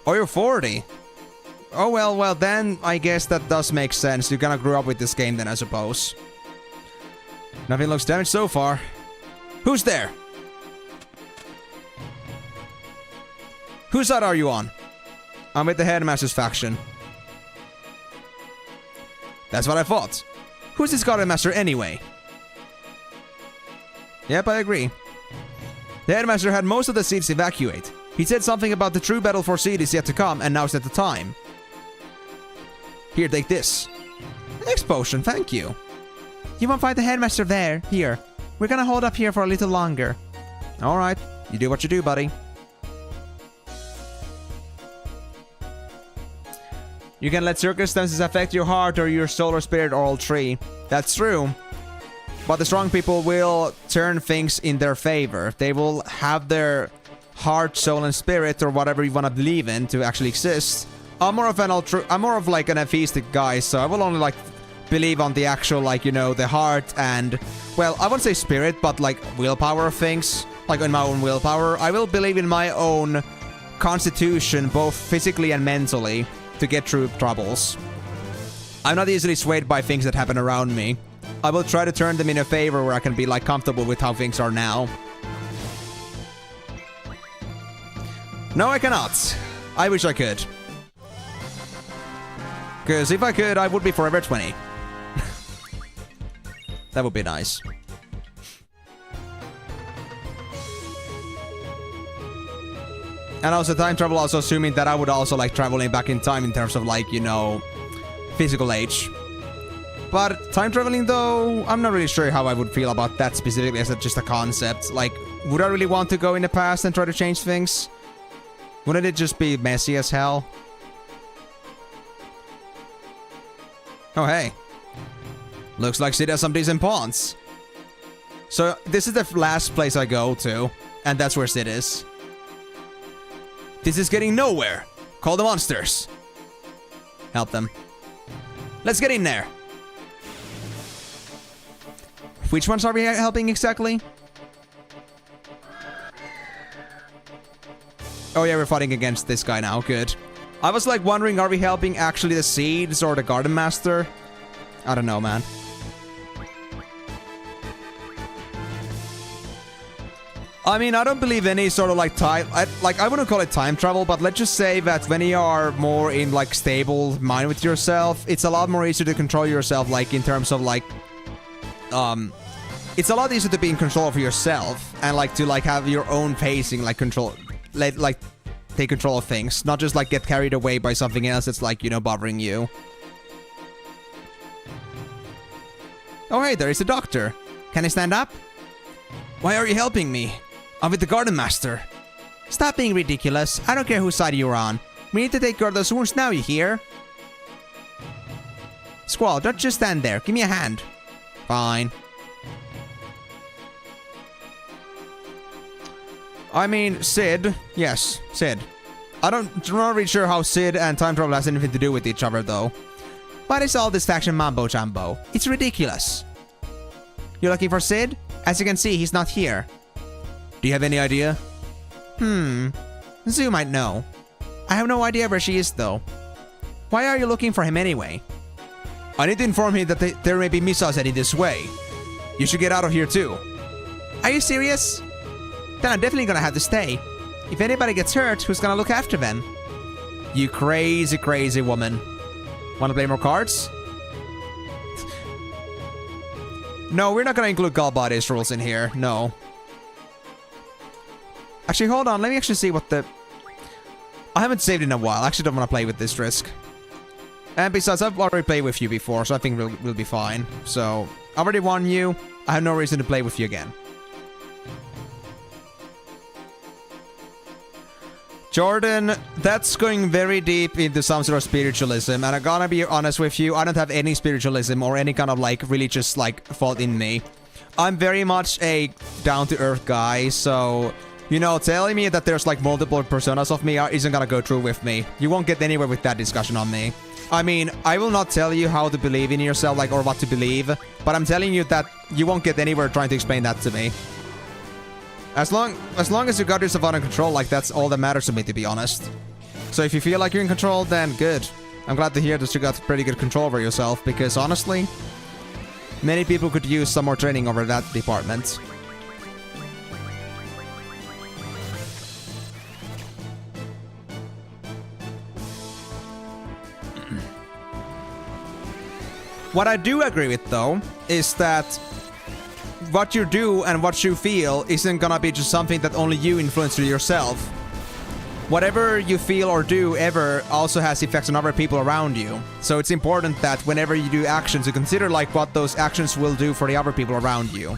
Oh, you're 40. Oh, well, then I guess that does make sense. You kinda grew up with this game then, I suppose. Nothing looks damaged so far. Who's there? Whose side are you on? I'm with the Headmaster's faction. That's what I thought. Who's this Headmaster anyway? Yep, I agree. The Headmaster had most of the seeds evacuate. He said something about the true battle for seed is yet to come, and now's not the time. Here, take this. X potion, thank you. You won't find the Headmaster there. Here. We're gonna hold up here for a little longer. Alright, you do what you do, buddy. You can let circumstances affect your heart or your soul or spirit or all three. That's true. But the strong people will turn things in their favor. They will have their heart, soul, and spirit, or whatever you want to believe in, to actually exist. I'm more of like an atheistic guy, so I will only like believe on the actual, like, you know, the heart and, well, I won't say spirit, but like willpower of things. Like in my own willpower. I will believe in my own constitution, both physically and mentally, to get through troubles. I'm not easily swayed by things that happen around me. I will try to turn them in a favor where I can be like comfortable with how things are now. No, I cannot. I wish I could. Because if I could, I would be forever 20. That would be nice. And also time travel, also assuming that I would also like traveling back in time in terms of like, you know, physical age. But time traveling though, I'm not really sure how I would feel about that specifically as just a concept. Like, would I really want to go in the past and try to change things? Wouldn't it just be messy as hell? Oh hey. Looks like Sid has some decent pawns. So this is the last place I go to, and that's where Sid is. This is getting nowhere. Call the monsters. Help them. Let's get in there. Which ones are we helping exactly? Oh yeah, we're fighting against this guy now. Good. I was like wondering, are we helping actually the seeds or the garden master? I don't know, man. I mean, I don't believe any sort of like time... I wouldn't call it time travel, but let's just say that when you are more in like stable mind with yourself, it's a lot more easier to control yourself, like in terms of like... It's a lot easier to be in control of yourself and like to like have your own pacing, like control... Like take control of things, not just like get carried away by something else that's like, you know, bothering you. Oh hey, there is a doctor. Can I stand up? Why are you helping me? I'm with the garden master. Stop being ridiculous. I don't care whose side you're on. We need to take care of those wounds now, you hear? Squall, don't just stand there. Give me a hand. Fine. I mean, Sid. Yes, Sid. I'm not really sure how Sid and time travel has anything to do with each other, though. What is all this faction mambo-jumbo? It's ridiculous. You're looking for Sid? As you can see, he's not here. Do you have any idea? Zoo might know. I have no idea where she is, though. Why are you looking for him anyway? I need to inform him that there may be missiles heading this way. You should get out of here, too. Are you serious? Then I'm definitely gonna have to stay. If anybody gets hurt, who's gonna look after them? You crazy, crazy woman. Wanna play more cards? No, we're not gonna include Galbadi's rules in here. No. Actually, hold on. Let me actually see what the... I haven't saved in a while. I actually don't want to play with this risk. And besides, I've already played with you before, so I think we'll be fine. So, I already won you. I have no reason to play with you again. Jordan, that's going very deep into some sort of spiritualism, and I'm gonna be honest with you, I don't have any spiritualism or any kind of like religious like thought in me. I'm very much a down-to-earth guy, so, you know, telling me that there's like multiple personas of me isn't gonna go through with me. You won't get anywhere with that discussion on me. I mean, I will not tell you how to believe in yourself, like, or what to believe, but I'm telling you that you won't get anywhere trying to explain that to me. As long as you got yourself under control, like, that's all that matters to me, to be honest. So if you feel like you're in control, then good. I'm glad to hear that you got pretty good control over yourself, because honestly, many people could use some more training over that department. What I do agree with, though, is that what you do and what you feel isn't gonna be just something that only you influence yourself. Whatever you feel or do ever also has effects on other people around you. So it's important that whenever you do actions, you consider like what those actions will do for the other people around you.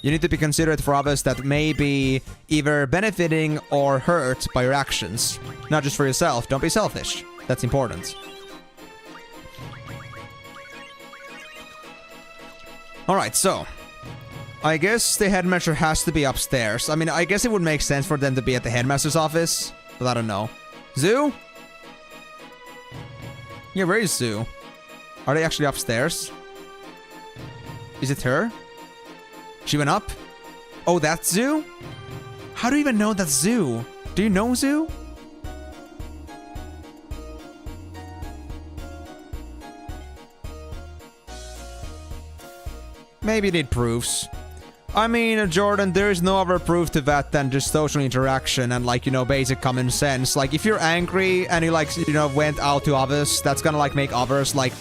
You need to be considerate for others that may be either benefiting or hurt by your actions. Not just for yourself. Don't be selfish. That's important. Alright, so I guess the headmaster has to be upstairs. I mean, I guess it would make sense for them to be at the headmaster's office, but I don't know. Zoo? Yeah, where is Zoo? Are they actually upstairs? Is it her? She went up? Oh, that's Zoo? How do you even know that's Zoo? Do you know Zoo? Maybe it need proofs. I mean, Jordan, there is no other proof to that than just social interaction and, like, you know, basic common sense. Like, if you're angry and you, like, you know, went out to others, that's gonna, like, make others, like,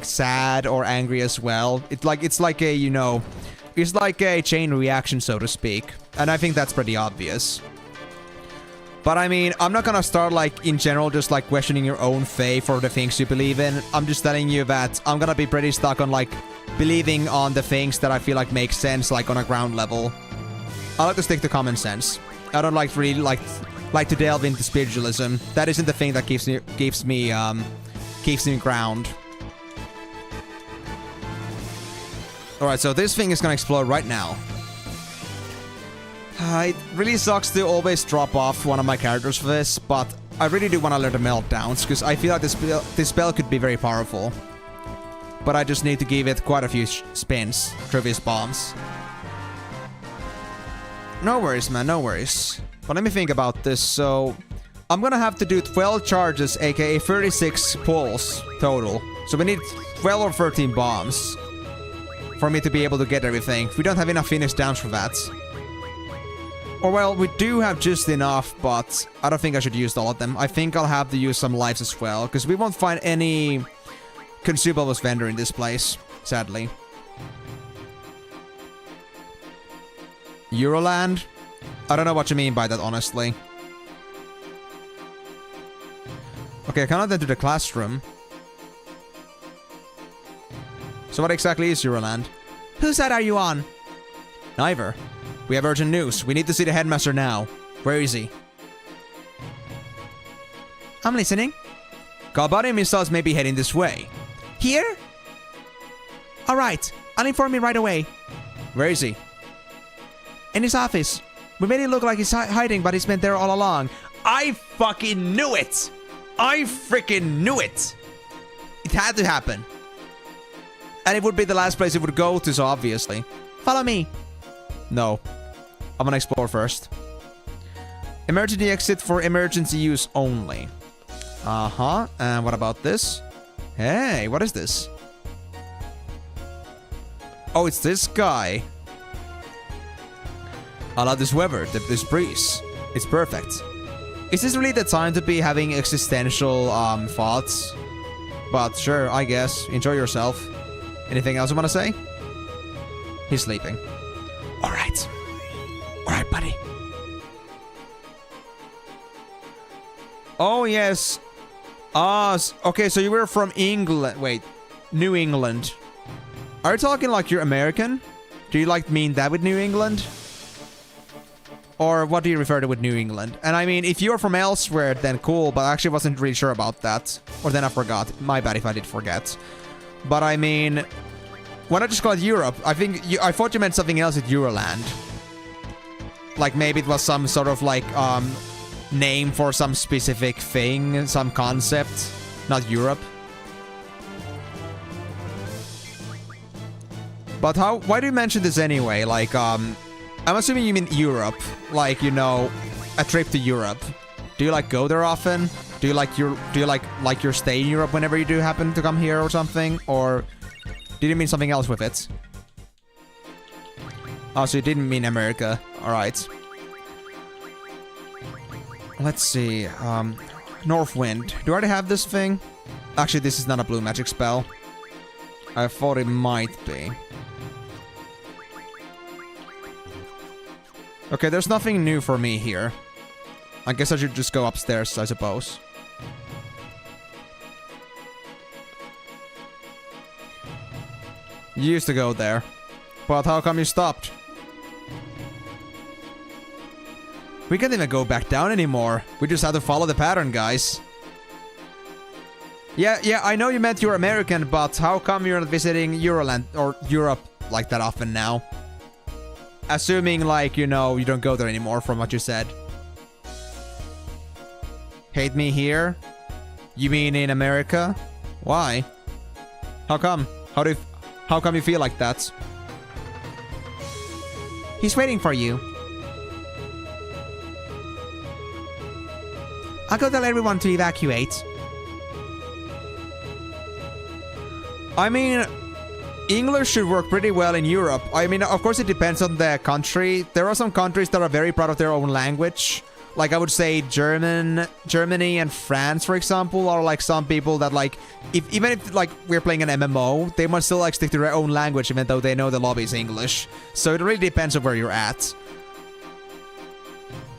sad or angry as well. It's like a, you know, it's like a chain reaction, so to speak. And I think that's pretty obvious. But I mean, I'm not gonna start, like, in general, just, like, questioning your own faith or the things you believe in. I'm just telling you that I'm gonna be pretty stuck on, like, believing on the things that I feel like make sense, like, on a ground level. I like to stick to common sense. I don't like really like to delve into spiritualism. That isn't the thing that keeps me ground. Alright, so this thing is gonna explode right now. It really sucks to always drop off one of my characters for this, but I really do want to learn the meltdowns, because I feel like this spell could be very powerful. But I just need to give it quite a few spins, previous bombs. No worries, man, no worries. But let me think about this. So I'm gonna have to do 12 charges, aka 36 pulls total. So we need 12 or 13 bombs for me to be able to get everything. We don't have enough finish downs for that. Or well, we do have just enough, but I don't think I should use all of them. I think I'll have to use some lives as well, because we won't find any consumables vendor in this place, sadly. Euroland? I don't know what you mean by that, honestly. Okay, I cannot enter the classroom. So what exactly is Euroland? Whose side are you on? Neither. We have urgent news. We need to see the headmaster now. Where is he? I'm listening. Galbani missiles may be heading this way. Here? Alright, I'll inform you right away. Where is he? In his office. We made it look like he's hiding, but he's been there all along. I fucking knew it! I freaking knew it! It had to happen. And it would be the last place it would go to, so obviously. Follow me. No. I'm gonna explore first. Emergency exit for emergency use only. Uh-huh. And what about this? Hey, what is this? Oh, it's this guy. I love this weather, this breeze. It's perfect. Is this really the time to be having existential thoughts? But sure, I guess. Enjoy yourself. Anything else you want to say? He's sleeping. Alright. Alright, buddy. Oh, yes. Okay, so you were from England. Wait. New England. Are you talking like you're American? Do you like mean that with New England? Or what do you refer to with New England? And I mean, if you're from elsewhere, then cool, but I actually wasn't really sure about that. Or then I forgot. My bad if I did forget. But I mean, when I just called Europe, I thought you meant something else with Euroland. Like maybe it was some sort of like name for some specific thing, some concept, not Europe. But why do you mention this anyway? Like, I'm assuming you mean Europe, like, you know, a trip to Europe. Do you like go there often? Do you like your stay in Europe whenever you do happen to come here or something? Or did you mean something else with it? Oh, so you didn't mean America. Alright. Let's see. Northwind. Do I already have this thing? Actually, this is not a blue magic spell. I thought it might be. Okay, there's nothing new for me here. I guess I should just go upstairs, I suppose. You used to go there. But how come you stopped? We can't even go back down anymore. We just have to follow the pattern, guys. Yeah, I know you meant you're American, but how come you're not visiting Euroland or Europe like that often now? Assuming, like, you know, you don't go there anymore from what you said. Hate me here? You mean in America? Why? How come? How come you feel like that? He's waiting for you. I'll go tell everyone to evacuate. I mean, English should work pretty well in Europe. I mean, of course it depends on the country. There are some countries that are very proud of their own language. Like, I would say Germany and France, for example, are like some people that like, even if like we're playing an MMO, they must still like stick to their own language even though they know the lobby is English. So it really depends on where you're at.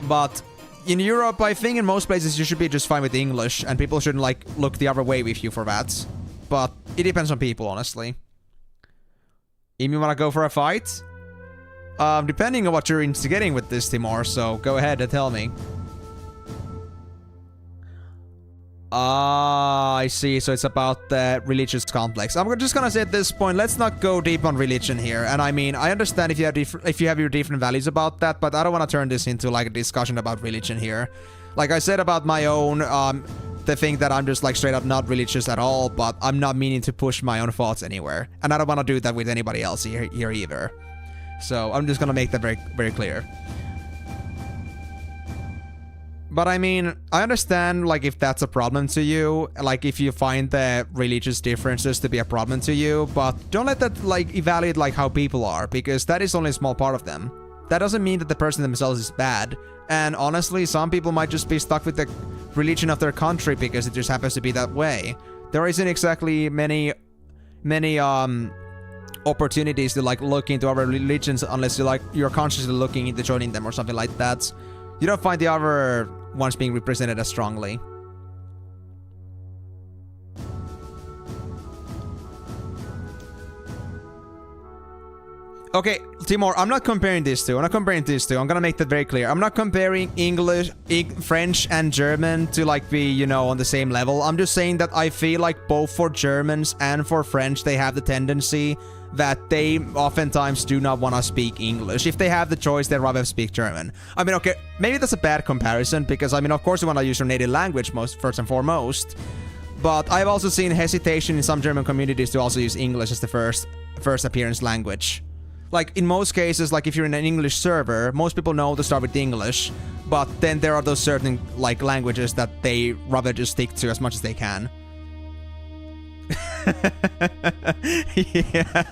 But in Europe, I think in most places you should be just fine with English and people shouldn't like look the other way with you for that. But it depends on people, honestly. You wanna go for a fight? Depending on what you're instigating with this, Timor, so go ahead and tell me. I see, so it's about the religious complex. I'm just gonna say at this point, let's not go deep on religion here. And I mean, I understand if you have your different values about that, but I don't want to turn this into like a discussion about religion here. Like I said about my own, the thing that I'm just like straight up not religious at all, but I'm not meaning to push my own thoughts anywhere. And I don't want to do that with anybody else here either. So I'm just gonna make that very, very clear. But I mean, I understand like if that's a problem to you, like if you find the religious differences to be a problem to you, but don't let that like evaluate like how people are, because that is only a small part of them. That doesn't mean that the person themselves is bad. And honestly, some people might just be stuck with the religion of their country because it just happens to be that way. There isn't exactly many opportunities to like look into other religions unless you're consciously looking into joining them or something like that. You don't find the other ones being represented as strongly. Okay, Timor, I'm not comparing these two. I'm gonna make that very clear. I'm not comparing English, French and German to like be, you know, on the same level. I'm just saying that I feel like both for Germans and for French, they have the tendency that they oftentimes do not want to speak English. If they have the choice, they'd rather speak German. I mean, okay, maybe that's a bad comparison because, I mean, of course you want to use your native language first and foremost. But I've also seen hesitation in some German communities to also use English as the first appearance language. Like, in most cases, like, if you're in an English server, most people know to start with English, but then there are those certain, like, languages that they rather just stick to as much as they can. Yeah,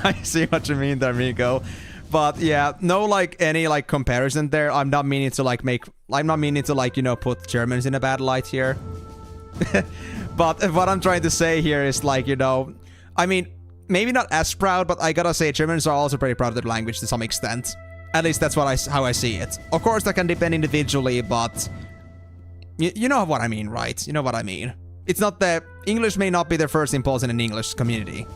I see what you mean there, Miko. But, yeah, no, like, any, like, comparison there. I'm not meaning to, like, you know, put Germans in a bad light here. But what I'm trying to say here is, like, you know, I mean, maybe not as proud, but I gotta say Germans are also pretty proud of their language to some extent. At least that's how I see it. Of course, that can depend individually, but you know what I mean, right? You know what I mean. It's not that English may not be their first impulse in an English community,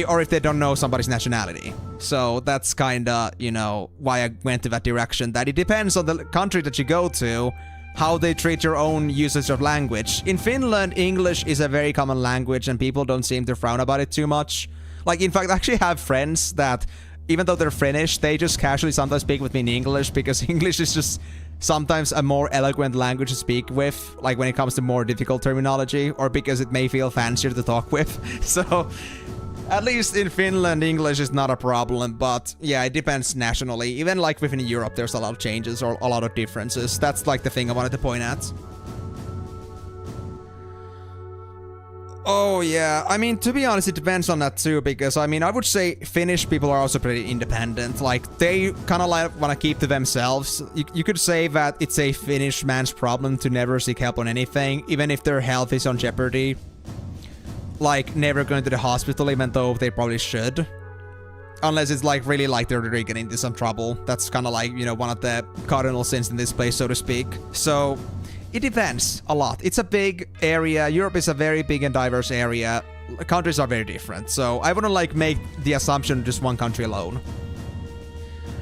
or if they don't know somebody's nationality. So that's kinda, you know, why I went to that direction. That it depends on the country that you go to, how they treat your own usage of language. In Finland, English is a very common language and people don't seem to frown about it too much. Like, in fact, I actually have friends that, even though they're Finnish, they just casually sometimes speak with me in English because English is just sometimes a more eloquent language to speak with, like when it comes to more difficult terminology, or because it may feel fancier to talk with. So, at least in Finland, English is not a problem, but yeah, it depends nationally. Even like within Europe, there's a lot of changes or a lot of differences. That's like the thing I wanted to point at. Oh yeah, I mean, to be honest, it depends on that too, because I mean, I would say Finnish people are also pretty independent. Like, they kind of like want to keep to themselves. You could say that it's a Finnish man's problem to never seek help on anything, even if their health is on jeopardy. Like, never going to the hospital, even though they probably should. Unless it's like really like they're really getting into some trouble. That's kind of like, you know, one of the cardinal sins in this place, so to speak. So, it depends a lot. It's a big area. Europe is a very big and diverse area. Countries are very different. So, I wouldn't like make the assumption of just one country alone.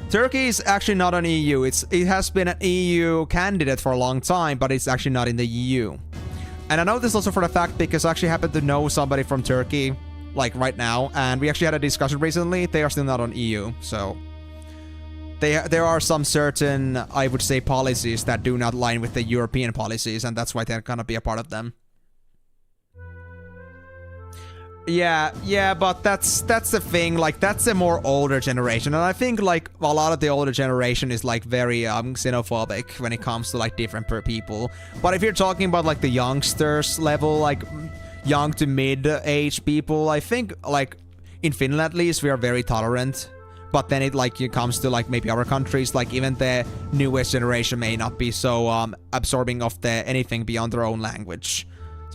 Turkey is actually not an EU. It has been an EU candidate for a long time, but it's actually not in the EU. And I know this also for the fact because I actually happen to know somebody from Turkey, like right now, and we actually had a discussion recently. They are still not on EU, so there are some certain, I would say, policies that do not align with the European policies, and that's why they're gonna be a part of them. Yeah, but that's the thing, like, that's a more older generation, and I think, like, a lot of the older generation is, like, very, xenophobic when it comes to, like, different people. But if you're talking about, like, the youngsters level, like, young to mid-age people, I think, like, in Finland at least, we are very tolerant. But then it, like, it comes to, like, maybe other countries, like, even the newest generation may not be so, absorbing of anything beyond their own language.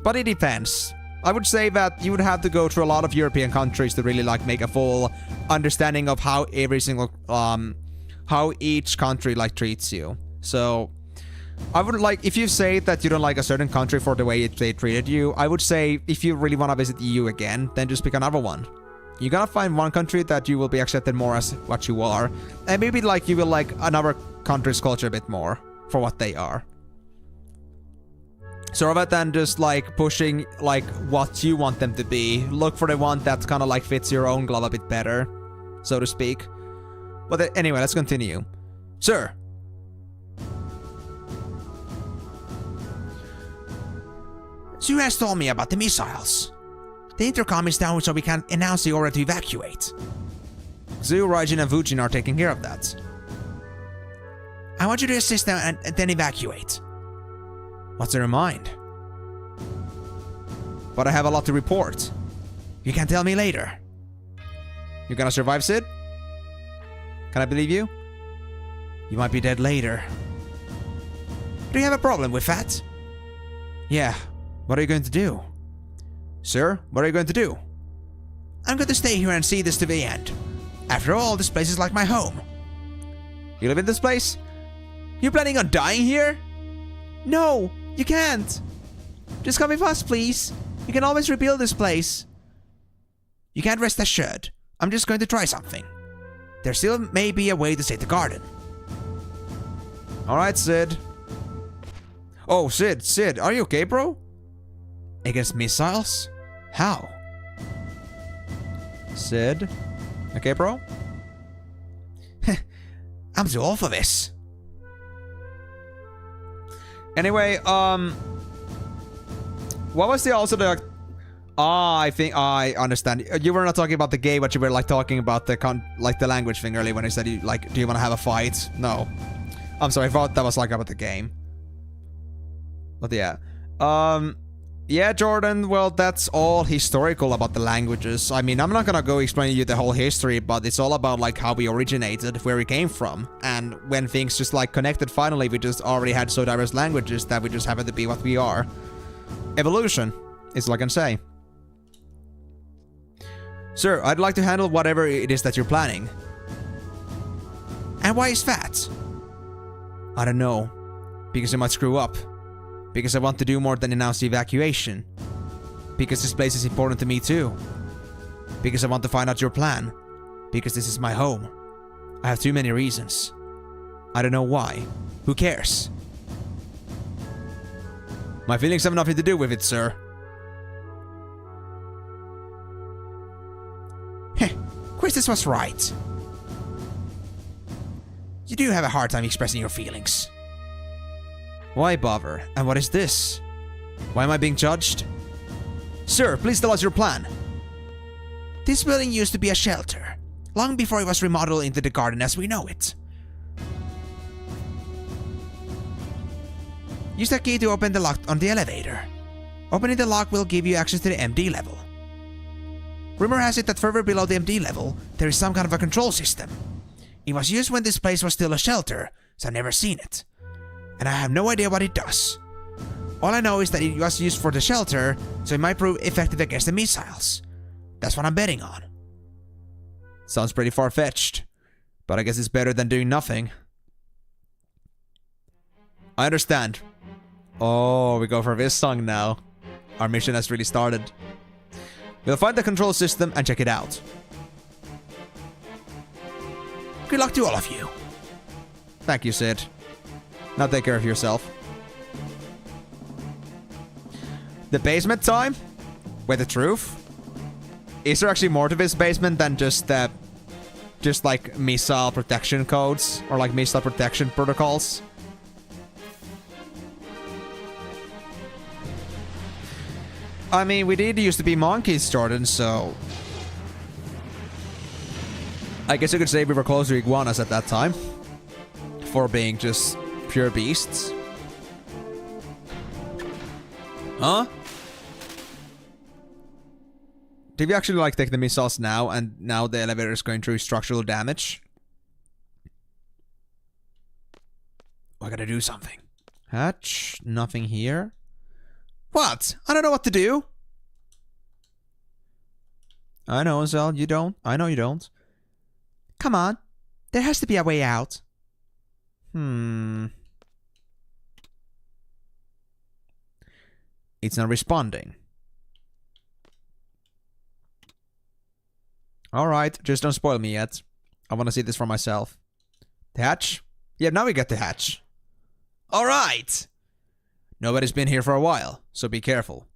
But it depends. I would say that you would have to go through a lot of European countries to really like make a full understanding of how every single how each country like treats you. So I would like, if you say that you don't like a certain country for the way they treated you, I would say if you really want to visit the EU again, then just pick another one. You're gonna find one country that you will be accepted more as what you are, and maybe like you will like another country's culture a bit more for what they are. So rather than just like pushing like what you want them to be, look for the one that kind of like fits your own glove a bit better, so to speak. But anyway, let's continue. Sir. Sue has told me about the missiles. The intercom is down so we can announce the order to evacuate. Zhu, Raijin, and Vujin are taking care of that. I want you to assist them and then evacuate. What's in your mind? But I have a lot to report. You can tell me later. You gonna survive, Sid? Can I believe you? You might be dead later. Do you have a problem with that? Yeah. What are you going to do? Sir, what are you going to do? I'm going to stay here and see this to the end. After all, this place is like my home. You live in this place? You planning on dying here? No, you can't. Just come with us, please. You can always rebuild this place. You can't rest assured. I'm just going to try something. There still may be a way to save the garden. Alright, Sid. Oh, Sid, are you okay, bro? Against missiles? How? Sid? Okay, bro? I'm too old for this. Anyway, what was the I think I understand. You were not talking about the game, but you were like talking about the language thing earlier when you said you like, do you want to have a fight? No. I'm sorry, I thought that was like about the game. But yeah. Yeah, Jordan, well, that's all historical about the languages. I mean, I'm not gonna go explain to you the whole history, but it's all about, like, how we originated, where we came from, and when things just, like, connected finally, we just already had so diverse languages that we just happen to be what we are. Evolution, is all I can say. Sir, I'd like to handle whatever it is that you're planning. And why is that? I don't know. Because I might screw up. Because I want to do more than announce the evacuation. Because this place is important to me too. Because I want to find out your plan. Because this is my home. I have too many reasons. I don't know why. Who cares? My feelings have nothing to do with it, sir. Heh, Christus was right. You do have a hard time expressing your feelings. Why bother? And what is this? Why am I being judged? Sir, please tell us your plan. This building used to be a shelter, long before it was remodeled into the garden as we know it. Use the key to open the lock on the elevator. Opening the lock will give you access to the MD level. Rumor has it that further below the MD level, there is some kind of a control system. It was used when this place was still a shelter, so I've never seen it. And I have no idea what it does. All I know is that it was used for the shelter, so it might prove effective against the missiles. That's what I'm betting on. Sounds pretty far-fetched, but I guess it's better than doing nothing. I understand. Oh, we go for this song now. Our mission has really started. We'll find the control system and check it out. Good luck to all of you. Thank you, Sid. Now take care of yourself. The basement time? Wait, the truth? Is there actually more to this basement than just like missile protection codes or like missile protection protocols? I mean, we did used to be monkeys, Jordan, so I guess you could say we were close to iguanas at that time for being just pure beasts. Huh? Did we actually like take the missiles now and now the elevator is going through structural damage? I gotta do something. Hatch, nothing here. What? I don't know what to do. I know, Zell, you don't. I know you don't. Come on. There has to be a way out. It's not responding. Alright, just don't spoil me yet. I want to see this for myself. The hatch? Yeah, now we get the hatch. Alright! Nobody's been here for a while, so be careful.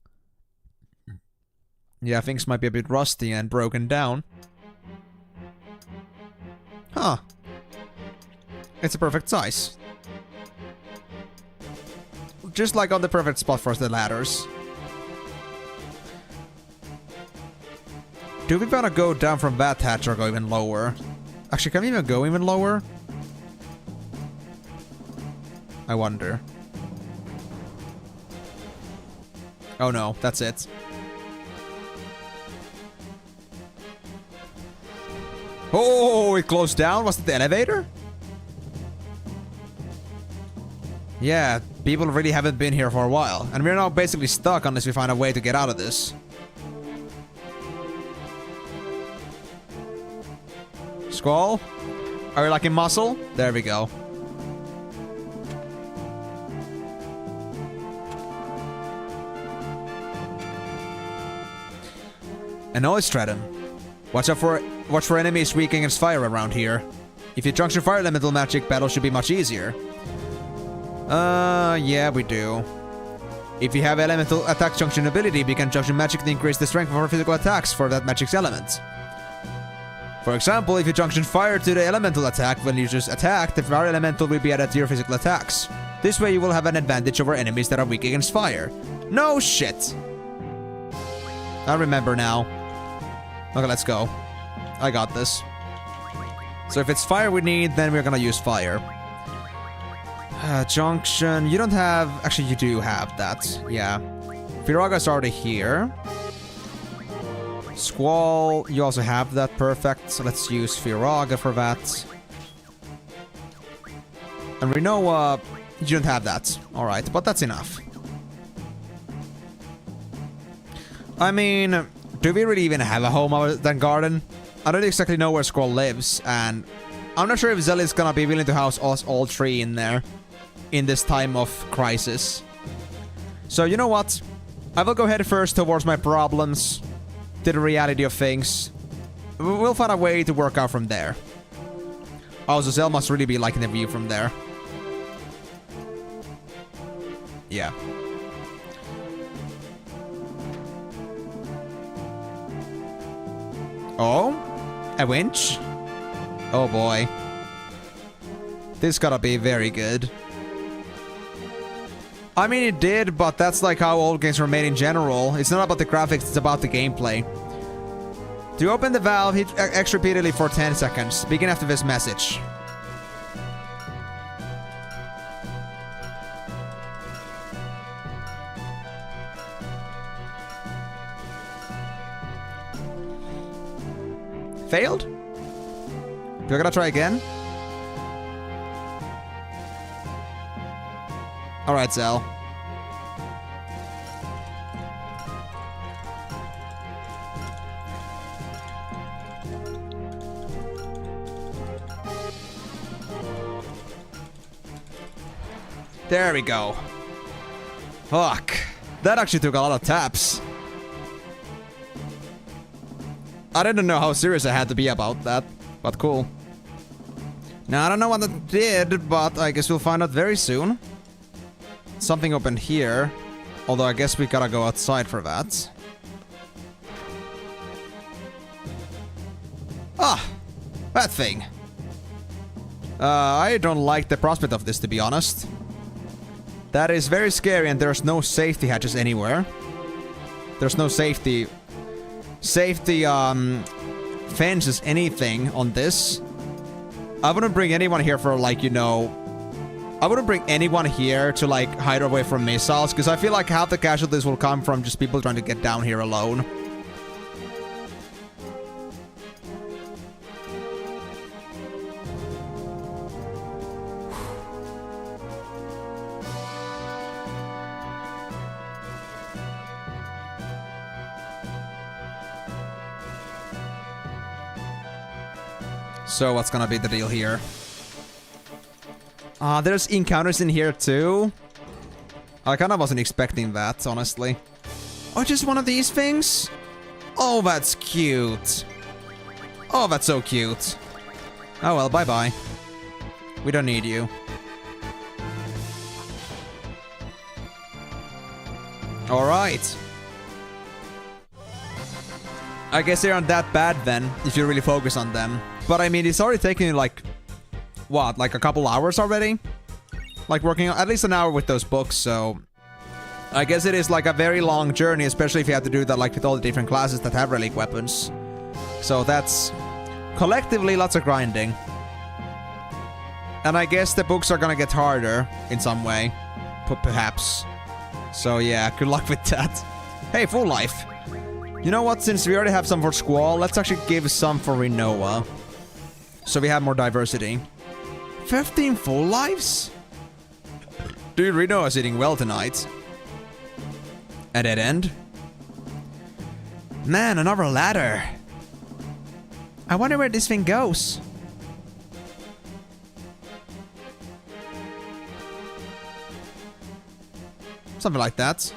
Yeah, things might be a bit rusty and broken down. Huh. It's a perfect size. Just like on the perfect spot for the ladders. Do we wanna go down from that hatch or go even lower? Actually, can we even go even lower? I wonder. Oh no, that's it. Oh, it closed down? Was it the elevator? Yeah, people really haven't been here for a while. And we're now basically stuck unless we find a way to get out of this. Squall? Are we like in muscle? There we go. An oil stratum. Watch for enemies weak against fire around here. If you junction fire elemental magic, battle should be much easier. Yeah, we do. If you have elemental attack junction ability, we can junction magic to increase the strength of our physical attacks for that magic's element. For example, if you junction fire to the elemental attack, when you just attack, the fire elemental will be added to your physical attacks. This way you will have an advantage over enemies that are weak against fire. No shit! I remember now. Okay, let's go. I got this. So if it's fire we need, then we're gonna use fire. Junction, you don't have... Actually, you do have that. Yeah. Firaga's already here. Squall, you also have that. Perfect. So let's use Firaga for that. And Rinoa, you don't have that. Alright, but that's enough. I mean, do we really even have a home other than garden? I don't exactly know where Squall lives, and I'm not sure if Zell is gonna be willing to house us all three in there in this time of crisis. So you know what? I will go head first towards my problems, to the reality of things. We'll find a way to work out from there. Oh, so Zell must really be liking the view from there. Yeah. Oh? A winch? Oh boy. This gotta be very good. I mean, it did, but that's like how old games were made in general. It's not about the graphics, it's about the gameplay. To open the valve, hit X repeatedly for 10 seconds. Begin after this message. Failed? Do I gotta try again? Alright, Zell. There we go. Fuck. That actually took a lot of taps. I didn't know how serious I had to be about that, but cool. Now, I don't know what that did, but I guess we'll find out very soon. Something opened here, although I guess we gotta go outside for that. Ah! That thing. I don't like the prospect of this, to be honest. That is very scary, and there's no safety hatches anywhere. There's no safety fences, anything on this. I wouldn't bring anyone here for, like, you know... I wouldn't bring anyone here to, like, hide away from missiles, because I feel like half the casualties will come from just people trying to get down here alone. So what's gonna be the deal here? There's encounters in here too. I kind of wasn't expecting that, honestly. Oh, just one of these things? Oh, that's cute. Oh, that's so cute. Oh well, bye-bye. We don't need you. Alright. I guess they aren't that bad then, if you really focus on them. But I mean, it's already taken like... what, like a couple hours already? Like working on at least an hour with those books, so... I guess it is like a very long journey, especially if you have to do that like with all the different classes that have relic weapons. So that's... collectively lots of grinding. And I guess the books are gonna get harder in some way. Perhaps. So yeah, good luck with that. Hey, full life. You know what, since we already have some for Squall, let's actually give some for Rinoa. So we have more diversity. 15 full lives? Dude, Rinoa's eating well tonight. A dead end? Man, another ladder. I wonder where this thing goes. Something like that.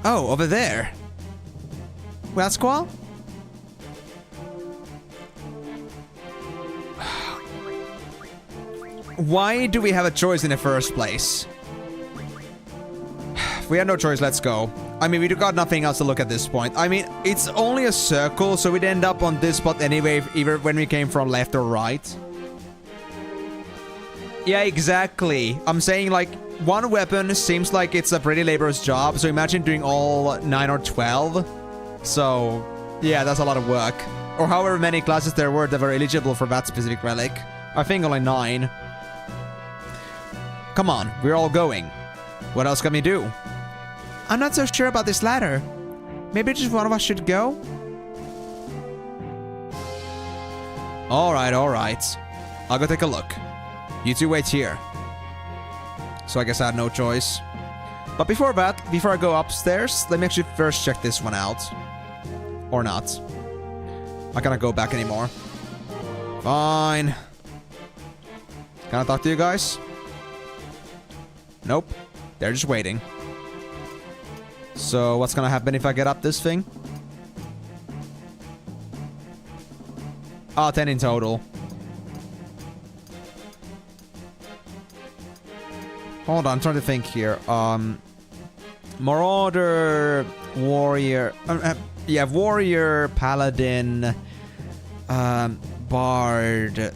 Oh, over there. Well, Squall? Why do we have a choice in the first place? If we had no choice, let's go. I mean, we got nothing else to look at this point. I mean, it's only a circle, so we'd end up on this spot anyway, either when we came from left or right. Yeah, exactly. I'm saying, like, one weapon seems like it's a pretty laborious job, so imagine doing all 9 or 12. So, yeah, that's a lot of work. Or however many classes there were that were eligible for that specific relic. I think only 9. Come on, we're all going. What else can we do? I'm not so sure about this ladder. Maybe just one of us should go? Alright, alright. I'll go take a look. You two wait here. So I guess I had no choice. But before that, before I go upstairs, let me actually first check this one out. Or not. I can't go back anymore. Fine. Can I talk to you guys? Nope. They're just waiting. So what's gonna happen if I get up this thing? Oh, 10 in total. Hold on, I'm trying to think here. Marauder, Warrior... yeah, Warrior, Paladin, Bard,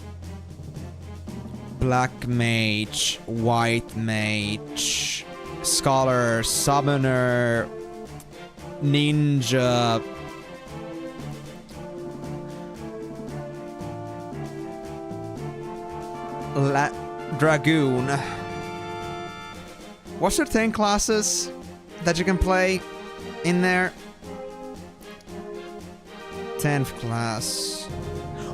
Black Mage, White Mage, Scholar, Summoner, Ninja... Dragoon. What's your 10 classes that you can play in there? 10th class.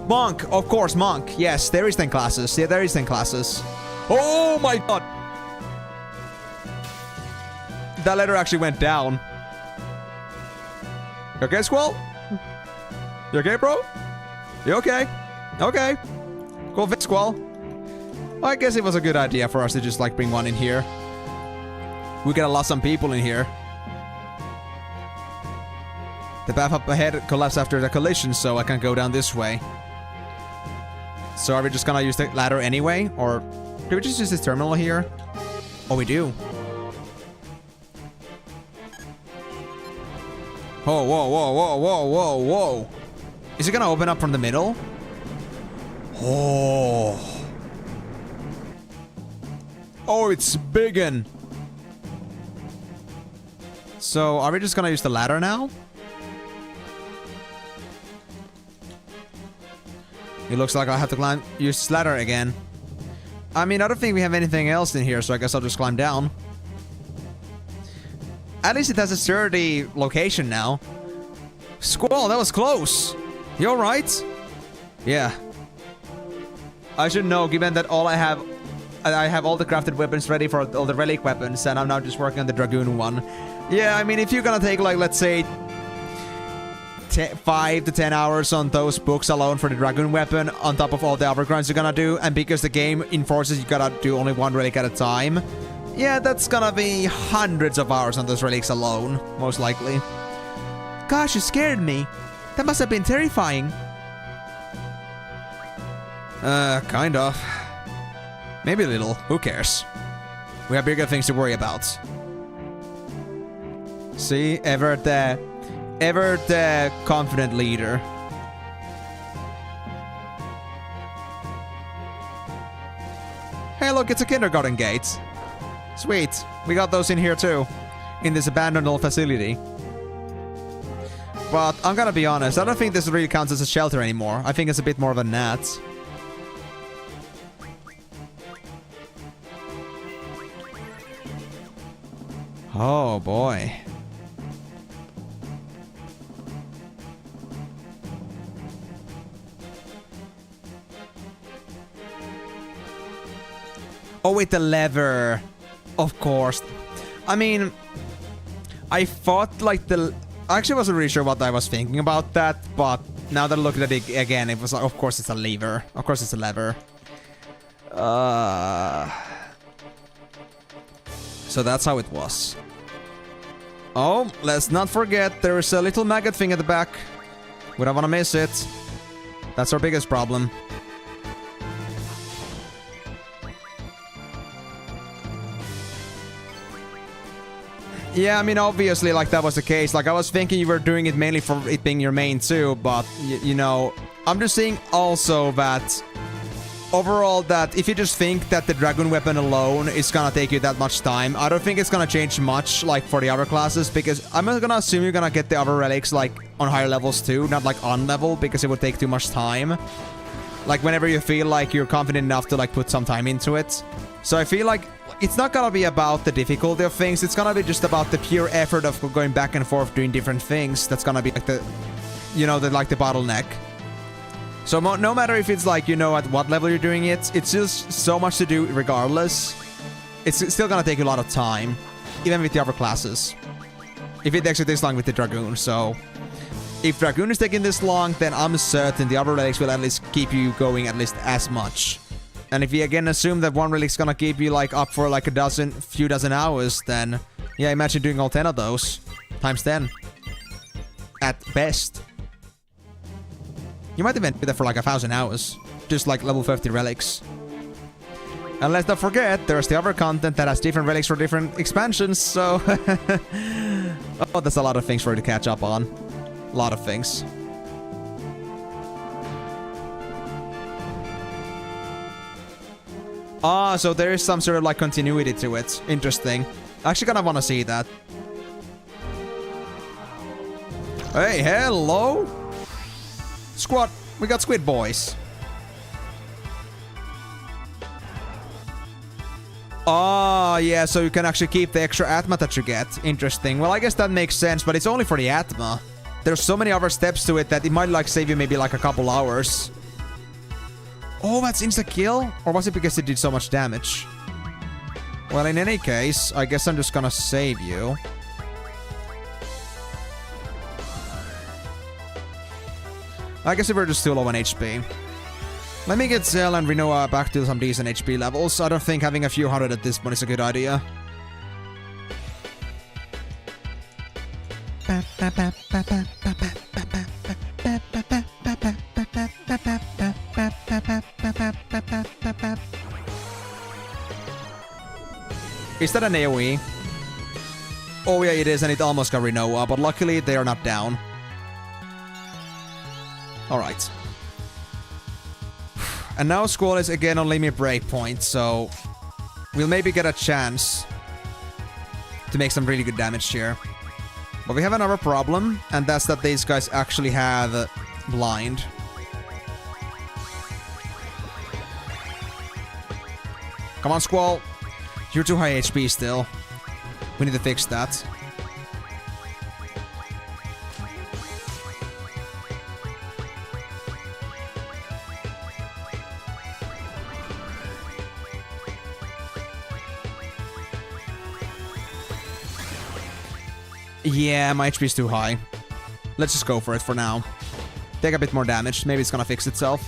Monk! Of course, Monk. Yes, there is 10 classes. Yeah, there is 10 classes. Oh my god! That letter actually went down. You okay, Squall? You okay, bro? You okay? Okay. Cool fix, Squall. I guess it was a good idea for us to just, like, bring one in here. We could have lost some people in here. The path up ahead collapsed after the collision, so I can't go down this way. So are we just gonna use the ladder anyway? Or do we just use this terminal here? Oh, we do. Oh, whoa, whoa, whoa, whoa, whoa, whoa. Is it gonna open up from the middle? Oh. Oh, it's biggin'. So, are we just gonna use the ladder now? It looks like I have to use this ladder again. I mean, I don't think we have anything else in here, so I guess I'll just climb down. At least it has a sturdy location now. Squall, that was close. You alright? Yeah. I should know, given that I have all the crafted weapons ready for all the relic weapons, and I'm now just working on the Dragoon one. Yeah, I mean, if you're gonna take, like, let's say 5 to 10 hours on those books alone for the Dragoon weapon, on top of all the other grinds you're gonna do, and because the game enforces you gotta do only one relic at a time, yeah, that's gonna be hundreds of hours on those relics alone, most likely. Gosh, you scared me. That must have been terrifying. Kind of. Maybe a little. Who cares? We have bigger things to worry about. See? Ever the confident leader. Hey, look, it's a kindergarten gate. Sweet. We got those in here too. In this abandoned old facility. But I'm gonna be honest, I don't think this really counts as a shelter anymore. I think it's a bit more of a net. Oh boy. Oh wait, the lever. Of course. I mean, I thought like I actually wasn't really sure what I was thinking about that, but now that I look at it again, it was like, of course it's a lever. Of course it's a lever. So that's how it was. Oh, let's not forget there is a little maggot thing at the back. We don't want to miss it. That's our biggest problem. Yeah, I mean, obviously, like, that was the case. Like, I was thinking you were doing it mainly for it being your main too, but, you know, I'm just saying also that overall, that if you just think that the Dragoon weapon alone is gonna take you that much time, I don't think it's gonna change much, like, for the other classes, because I'm gonna assume you're gonna get the other relics, like, on higher levels too, not, like, on level, because it would take too much time. Like, whenever you feel like you're confident enough to, like, put some time into it. So I feel like it's not gonna be about the difficulty of things, it's gonna be just about the pure effort of going back and forth doing different things. That's gonna be, like, the, you know, the bottleneck. So no matter if it's like, you know, at what level you're doing it, it's just so much to do regardless. It's still gonna take a lot of time, even with the other classes. If it actually takes long with the Dragoon, so... If Dragoon is taking this long, then I'm certain the other relics will at least keep you going at least as much. And if you again assume that one relic's gonna keep you like up for like few dozen hours, then... Yeah, imagine doing all 10 of those. times 10. At best. You might even be there for like 1,000 hours. Just like level 50 relics. And let's not forget, there's the other content that has different relics for different expansions, so... oh, that's a lot of things for you to catch up on. A lot of things. Ah, so there is some sort of like continuity to it. Interesting. I actually kind of want to see that. Hey, hello! Squad, we got squid boys. Oh, yeah, so you can actually keep the extra Atma that you get. Interesting. Well, I guess that makes sense, but it's only for the Atma. There's so many other steps to it that it might like save you maybe like a couple hours. Oh, that's insta-kill? Or was it because it did so much damage? Well, in any case, I guess I'm just gonna save you. I guess we're just too low on HP. Let me get Zell and Rinoa back to some decent HP levels. I don't think having a few hundred at this point is a good idea. Is that an AoE? Oh yeah, it is, and it almost got Rinoa, but luckily they are not down. Alright. And now Squall is again on limit breakpoint, so we'll maybe get a chance to make some really good damage here. But we have another problem, and that's that these guys actually have blind. Come on, Squall. You're too high HP still. We need to fix that. Yeah, my HP is too high. Let's just go for it for now. Take a bit more damage. Maybe it's gonna fix itself.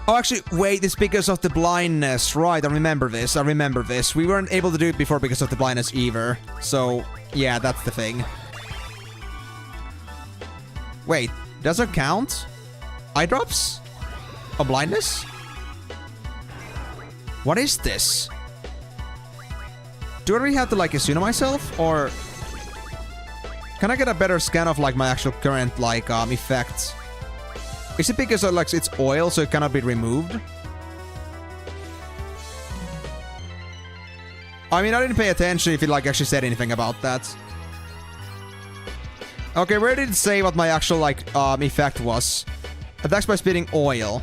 Oh, actually, wait, it's because of the blindness. Right, I remember this. I remember this. We weren't able to do it before because of the blindness either. So, yeah, that's the thing. Wait, does it count? Eye drops? Oh, blindness? What is this? Do I really have to, like, Asuna myself? Or... can I get a better scan of, like, my actual current, like, effects? Is it because, like, it's oil, so it cannot be removed? I mean, I didn't pay attention if it, like, actually said anything about that. Okay, where did it say what my actual, like, effect was? Attacks by spitting oil.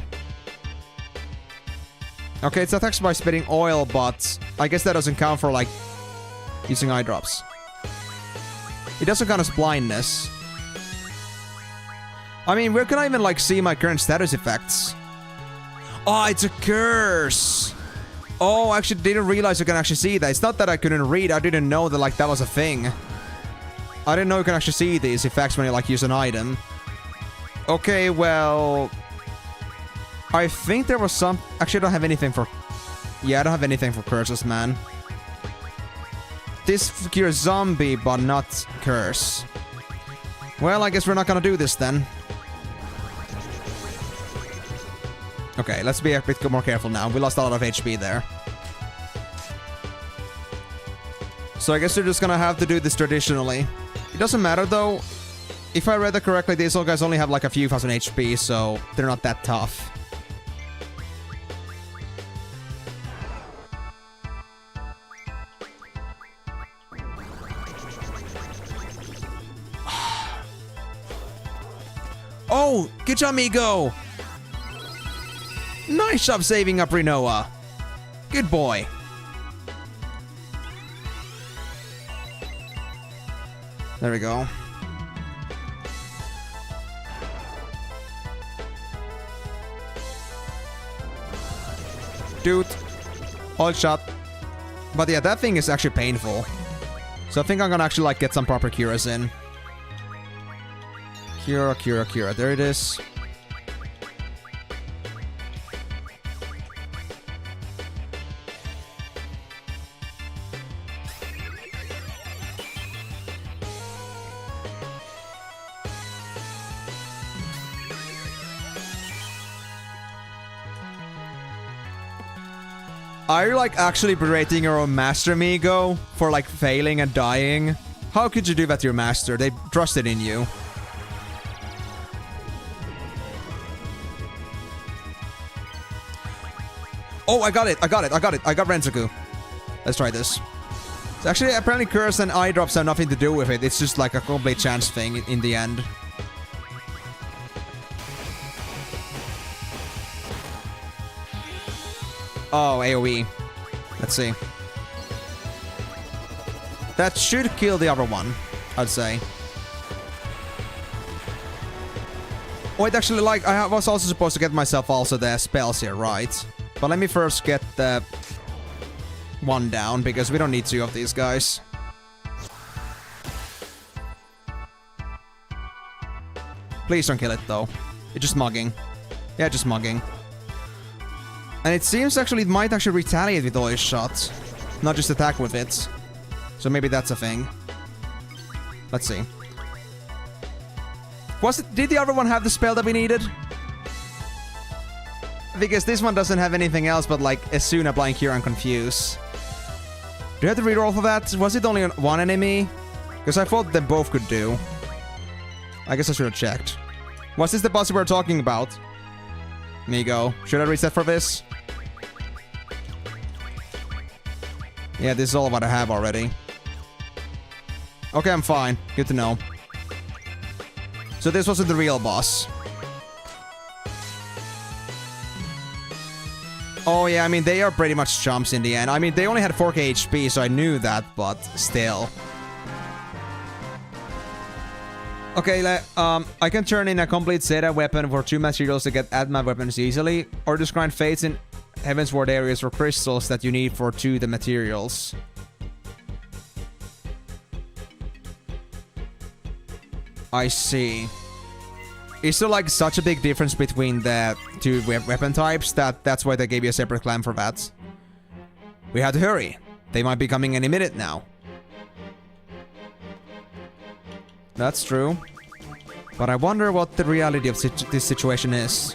Okay, it's attacks by spitting oil, but I guess that doesn't count for, like, using eye drops. It doesn't count as blindness. I mean, where can I even, like, see my current status effects? Oh, it's a curse! Oh, I actually didn't realize you can actually see that. It's not that I couldn't read, I didn't know that, like, that was a thing. I didn't know you can actually see these effects when you, like, use an item. Okay, well... I think there was some... actually, I don't have anything for... yeah, I don't have anything for curses, man. This cures zombie, but not curse. Well, I guess we're not gonna do this then. Okay, let's be a bit more careful now. We lost a lot of HP there. So I guess we're just gonna have to do this traditionally. It doesn't matter though. If I read that correctly, these old guys only have like a few thousand HP, so they're not that tough. Oh, good job, amigo! Nice job saving up Rinoa. Good boy. There we go. Dude. Hold shot. But yeah, that thing is actually painful. So I think I'm gonna actually like get some proper curas in. Cura, cura, cura. There it is. Are you like actually berating your own master, Migo, for like failing and dying? How could you do that to your master? They trusted in you. Oh, I got it. I got Renzoku. Let's try this. So actually, apparently curse and eye drops have nothing to do with it. It's just like a complete chance thing in the end. Oh, AoE. Let's see. That should kill the other one, I'd say. Oh, it actually, like, I was also supposed to get myself also the spells here, right? But let me first get the one down, because we don't need two of these guys. Please don't kill it, though. It's just mugging. Yeah, just mugging. And it seems actually it might actually retaliate with all his shots. Not just attack with it. So maybe that's a thing. Let's see. Did the other one have the spell that we needed? Because this one doesn't have anything else but like Asuna, Blind Cure, and Confuse. Do you have to reroll for that? Was it only on one enemy? Because I thought they both could do. I guess I should have checked. Was this the boss we were talking about? Migo. Should I reset for this? Yeah, this is all what I have already. Okay, I'm fine. Good to know. So this wasn't the real boss. Oh yeah, I mean, they are pretty much chumps in the end. I mean, they only had 4k HP, so I knew that, but still. Okay, I can turn in a complete Zeta weapon for 2 materials to get Adma weapons easily, or just grind fates in Heavensward areas for crystals that you need for 2 the materials. I see. Is there like such a big difference between the 2 weapon types that's why they gave you a separate clan for that? We had to hurry. They might be coming any minute now. That's true. But I wonder what the reality of this situation is.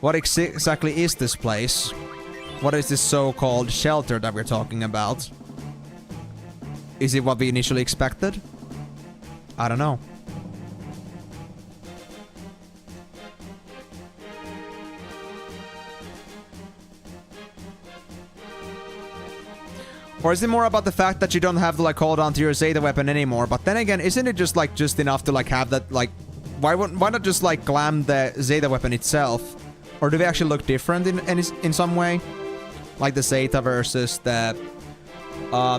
What exactly is this place? What is this so-called shelter that we're talking about? Is it what we initially expected? I don't know. Or is it more about the fact that you don't have to like hold on to your Zeta weapon anymore? But then again, isn't it just like just enough to like have that like why not just like glam the Zeta weapon itself? Or do they actually look different in some way? Like the Zeta versus the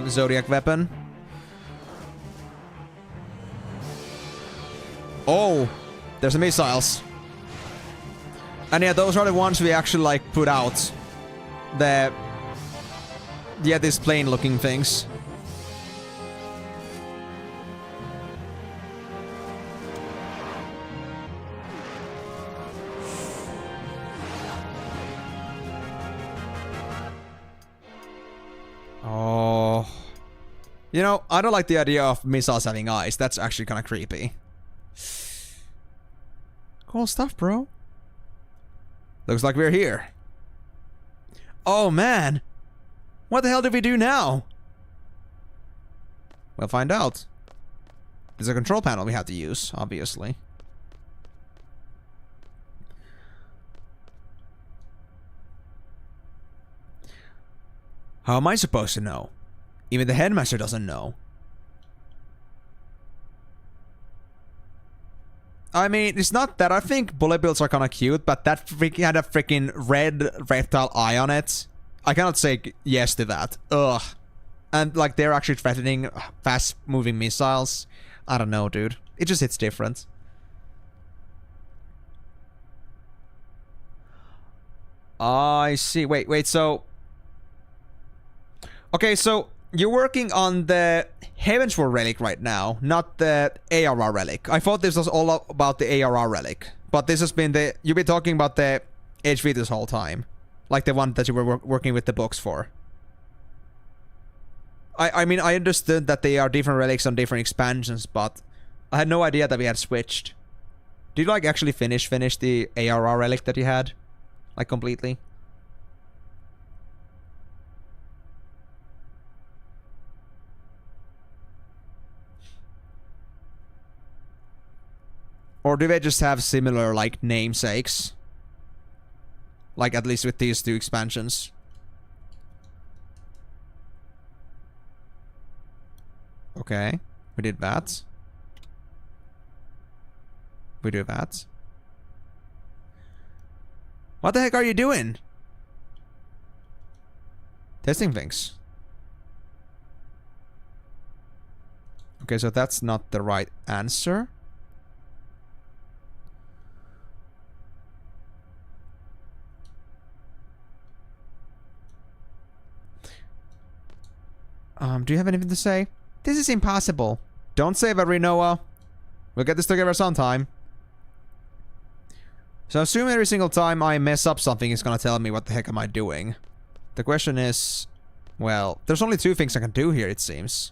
Zodiac weapon? Oh, there's the missiles. And yeah, those are the ones we actually like put out. Yeah, these plain looking things. Oh. You know, I don't like the idea of missiles having eyes. That's actually kind of creepy. Cool stuff, bro. Looks like we're here. Oh, man. What the hell did we do now? We'll find out. There's a control panel we have to use, obviously. How am I supposed to know? Even the headmaster doesn't know. I mean, it's not that. I think bullet bills are kind of cute, but that freaking had a freaking red reptile eye on it. I cannot say yes to that. Ugh. And like they're actually threatening fast-moving missiles. I don't know, dude. It just hits different. I see. Wait, so... Okay, so you're working on the Heavensward relic right now, not the ARR relic. I thought this was all about the ARR relic. But this has been the... You've been talking about the HV this whole time. Like the one that you were working with the books for. I mean, I understood that they are different relics on different expansions, but I had no idea that we had switched. Did you like actually finish the ARR relic that you had? Like completely? Or do they just have similar, like, namesakes? Like, at least with these two expansions. Okay, we did that. We do that. What the heck are you doing? Testing things. Okay, so that's not the right answer. Do you have anything to say? This is impossible. Don't say that, Rinoa. We'll get this together sometime. So assume every single time I mess up something, it's gonna tell me what the heck am I doing. The question is, well, there's only two things I can do here, it seems.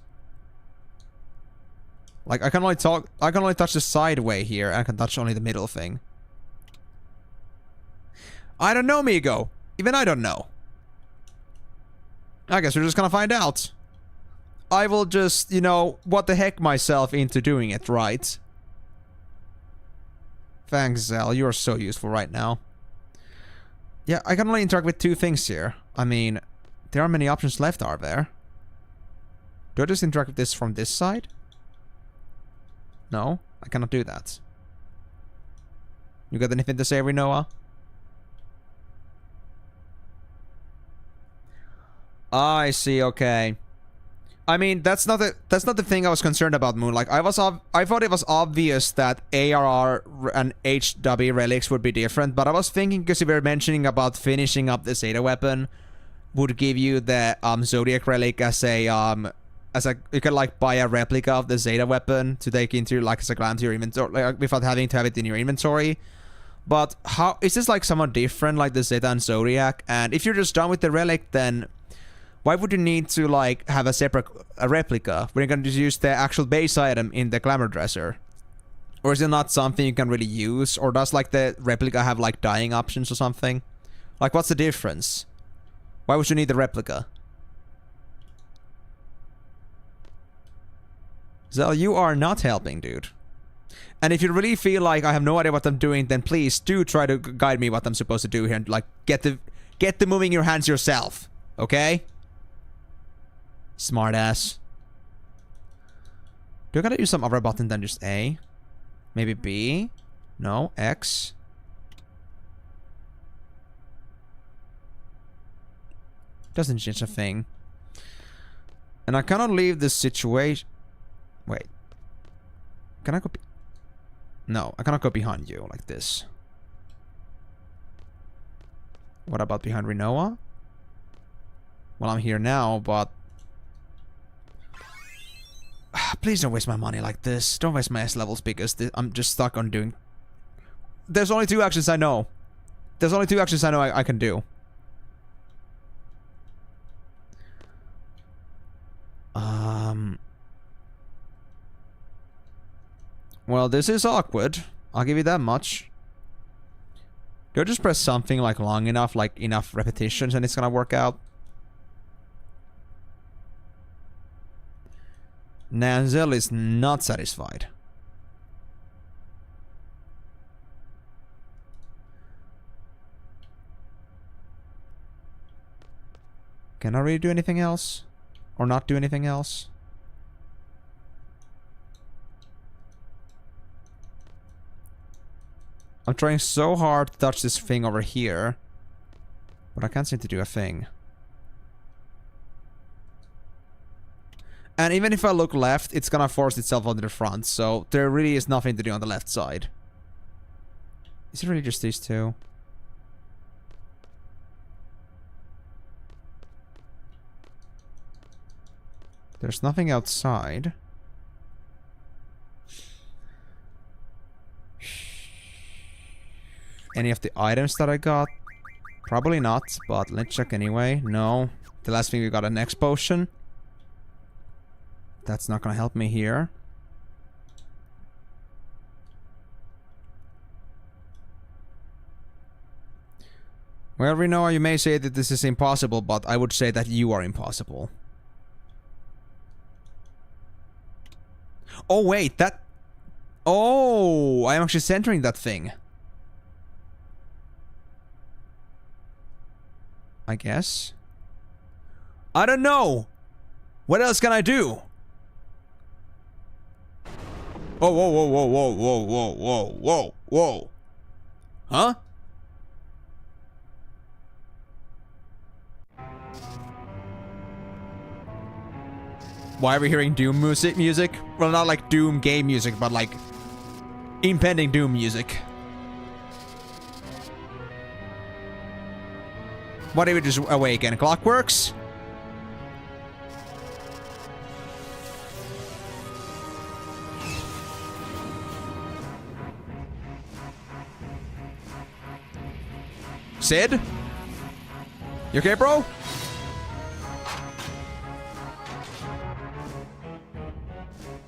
Like, I can only touch the sideway here, and I can touch only the middle thing. I don't know, Migo. Even I don't know. I guess we're just gonna find out. I will just, you know, what the heck myself into doing it, right? Thanks, Zell. You are so useful right now. Yeah, I can only interact with two things here. I mean, there aren't many options left, are there? Do I just interact with this from this side? No, I cannot do that. You got anything to say, Rinoa? I see, okay. I mean, that's not the thing I was concerned about, Moon. Like, I thought it was obvious that ARR and HW relics would be different, but I was thinking, because you were mentioning about finishing up the Zeta weapon would give you the Zodiac relic as a you can like buy a replica of the Zeta weapon to take into like as a glance to your inventory, like, without having to have it in your inventory. But how is this like somewhat different, like the Zeta and Zodiac? And if you're just done with the relic, then why would you need to like have a separate replica when you're going to use the actual base item in the glamour dresser? Or is it not something you can really use? Or does like the replica have like dying options or something? Like, what's the difference? Why would you need the replica? Zell, you are not helping, dude. And if you really feel like I have no idea what I'm doing, then please do try to guide me what I'm supposed to do here and like get the moving your hands yourself. Okay? Smartass. Do I gotta use some other button than just A? Maybe B? No? X? Doesn't change a thing. And I cannot leave this situation. Wait. Can I go? No, I cannot go behind you like this. What about behind Rinoa? Well, I'm here now, but please don't waste my money like this. Don't waste my S levels because I'm just stuck on doing. There's only two actions I know. There's only two actions I know I can do. Well, this is awkward. I'll give you that much. Do I just press something like long enough, like enough repetitions, and it's gonna work out? Nanzel is not satisfied. Can I really do anything else? Or not do anything else? I'm trying so hard to touch this thing over here, but I can't seem to do a thing. And even if I look left, it's gonna force itself onto the front, so there really is nothing to do on the left side. Is it really just these two? There's nothing outside. Any of the items that I got? Probably not, but let's check anyway. No. The last thing we got, a next potion. That's not gonna help me here. Well, Rinoa, you may say that this is impossible, but I would say that you are impossible. Oh wait, that... Oh, I'm actually centering that thing. I guess. I don't know. What else can I do? Whoa, whoa, whoa, whoa, whoa, whoa, whoa, whoa, whoa, whoa. Huh? Why are we hearing Doom music? Well, not like Doom game music, but like impending Doom music. What if we just awaken? Clockworks? Sid? You okay, bro?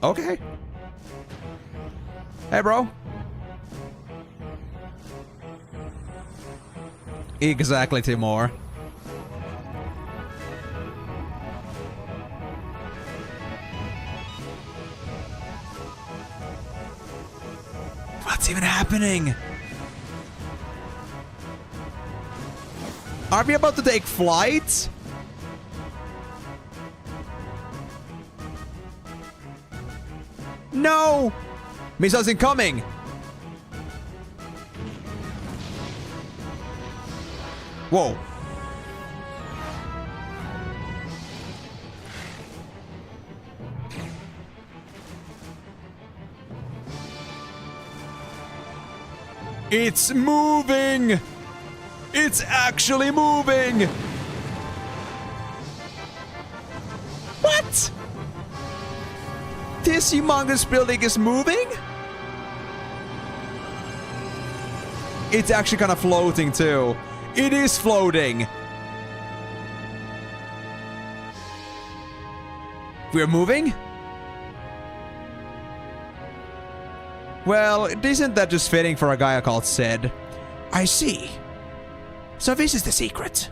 Okay. Hey, bro. Exactly, Timor. What's even happening? Are we about to take flight? No! Missiles incoming! Whoa. It's moving! It's actually moving! What? This humongous building is moving? It's actually kind of floating too. It is floating. We're moving? Well, isn't that just fitting for a guy called Sid? I see. So this is the secret.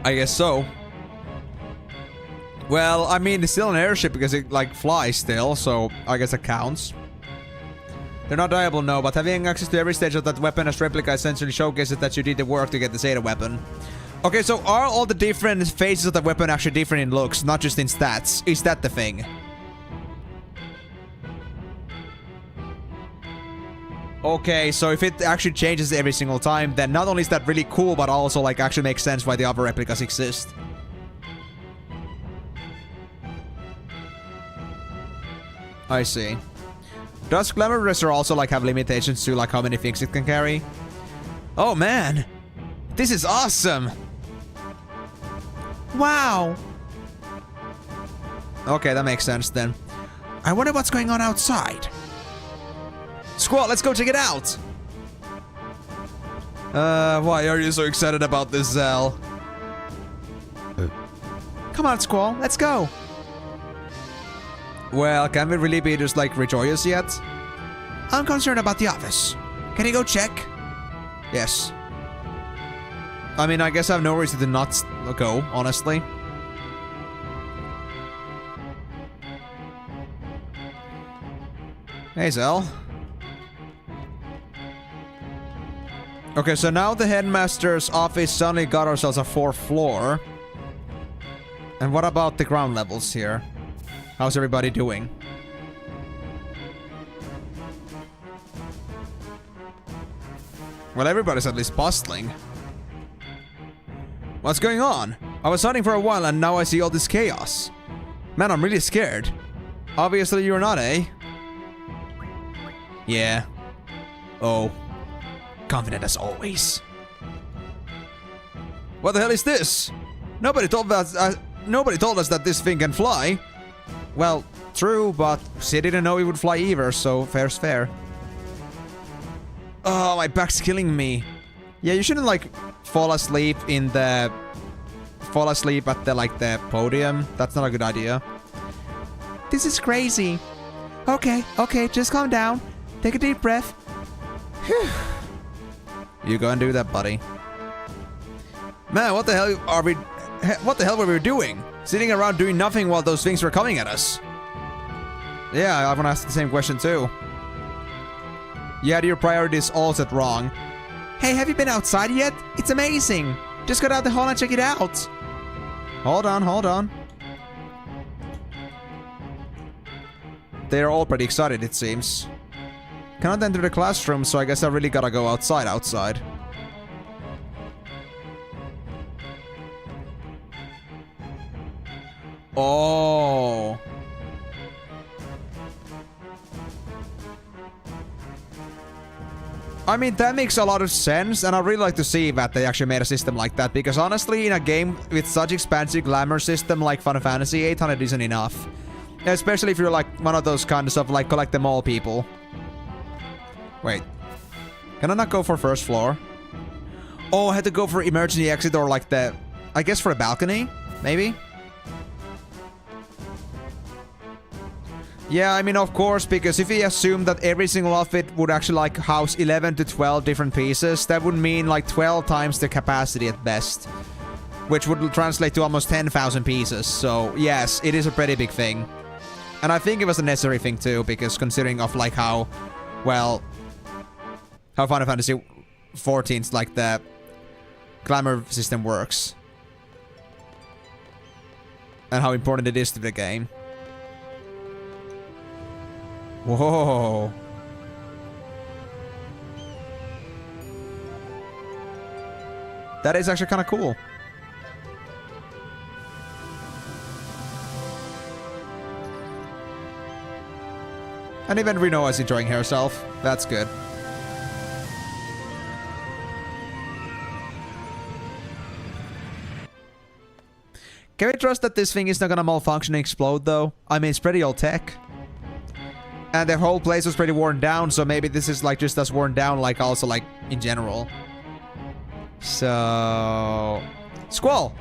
I guess so. Well, I mean, it's still an airship because it, like, flies still, so I guess it counts. They're not diable, no, but having access to every stage of that weapon as replica essentially showcases that you did the work to get the Zeta weapon. Okay, so are all the different phases of the weapon actually different in looks, not just in stats? Is that the thing? Okay, so if it actually changes every single time, then not only is that really cool, but also, like, actually makes sense why the other replicas exist. I see. Does Glamour Dresser also, like, have limitations to, like, how many things it can carry? Oh, man! This is awesome! Wow. Okay, that makes sense then. I wonder what's going on outside. Squall, let's go check it out! Why are you so excited about this, Zell? Come on, Squall, let's go. Well, can we really be just, like, rejoiced yet? I'm concerned about the office. Can you go check? Yes. I mean, I guess I have no reason to not go, honestly. Hey, Zell. Okay, so now the headmaster's office suddenly got ourselves a 4th floor. And what about the ground levels here? How's everybody doing? Well, everybody's at least bustling. What's going on? I was hiding for a while and now I see all this chaos. Man, I'm really scared. Obviously you're not, eh? Yeah. Oh. Confident as always. What the hell is this? Nobody told us that this thing can fly. Well, true, but she didn't know it would fly either, so fair's fair. Oh, my back's killing me. Yeah, you shouldn't, like, fall asleep at the, like, the podium. That's not a good idea. This is crazy. Okay, just calm down. Take a deep breath. You go and do that, buddy. Man, what the hell are we... What the hell were we doing? Sitting around doing nothing while those things were coming at us. Yeah, I wanna ask the same question too. You had your priorities all set wrong. Hey, have you been outside yet? It's amazing. Just got out the hall and check it out. Hold on, hold on. They're all pretty excited, it seems. Cannot enter the classroom, so I guess I really gotta go outside. Oh. I mean, that makes a lot of sense, and I'd really like to see that they actually made a system like that, because honestly, in a game with such expansive glamour system like Final Fantasy, 800 isn't enough. Especially if you're like one of those kinds of like collect them all people. Wait. Can I not go for first floor? Oh, I had to go for emergency exit or like the... I guess for a balcony? Maybe? Yeah, I mean, of course, because if we assume that every single outfit would actually like house 11 to 12 different pieces, that would mean like 12 times the capacity at best. Which would translate to almost 10,000 pieces, so yes, it is a pretty big thing. And I think it was a necessary thing too, because considering of like how, well, how Final Fantasy XIV's like the glamour system works. And how important it is to the game. Whoa. That is actually kind of cool. And even Reno is enjoying herself. That's good. Can we trust that this thing is not gonna malfunction and explode though? I mean, it's pretty old tech. And the whole place was pretty worn down, so maybe this is like just as worn down like also like in general. So... Squall!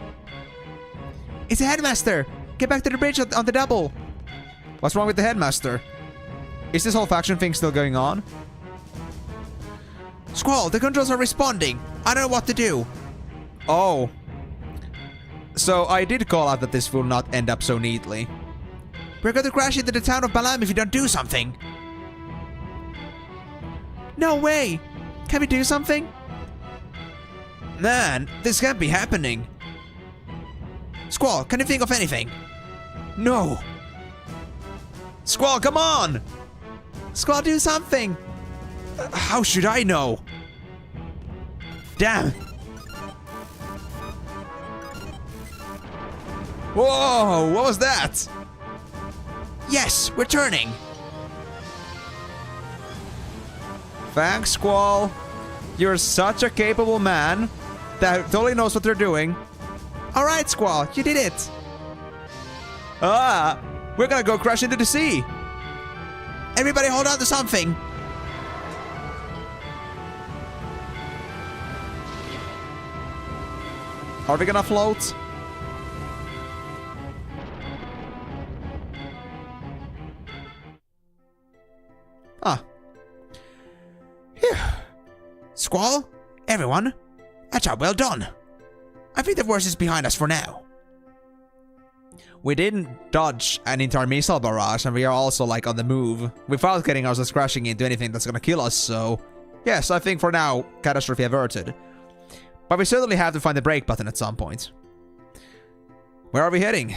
It's a headmaster! Get back to the bridge on the double! What's wrong with the headmaster? Is this whole faction thing still going on? Squall, the controls are responding! I don't know what to do! Oh. So I did call out that this will not end up so neatly. We're going to crash into the town of Balam if you don't do something! No way! Can we do something? Man, this can't be happening. Squall, can you think of anything? No. Squall, come on! Squall, do something! How should I know? Damn! Whoa, what was that? Yes, we're turning! Thanks, Squall. You're such a capable man that totally knows what they're doing. Alright, Squall, you did it! Ah! We're gonna go crash into the sea! Everybody hold on to something! Are we gonna float? Ah. Phew. Squall, everyone, a job well done. I think the worst is behind us for now. We didn't dodge an entire missile barrage, and we are also like on the move without getting ourselves crashing into anything that's gonna kill us, so yes, I think for now, catastrophe averted. But we certainly have to find the brake button at some point. Where are we heading?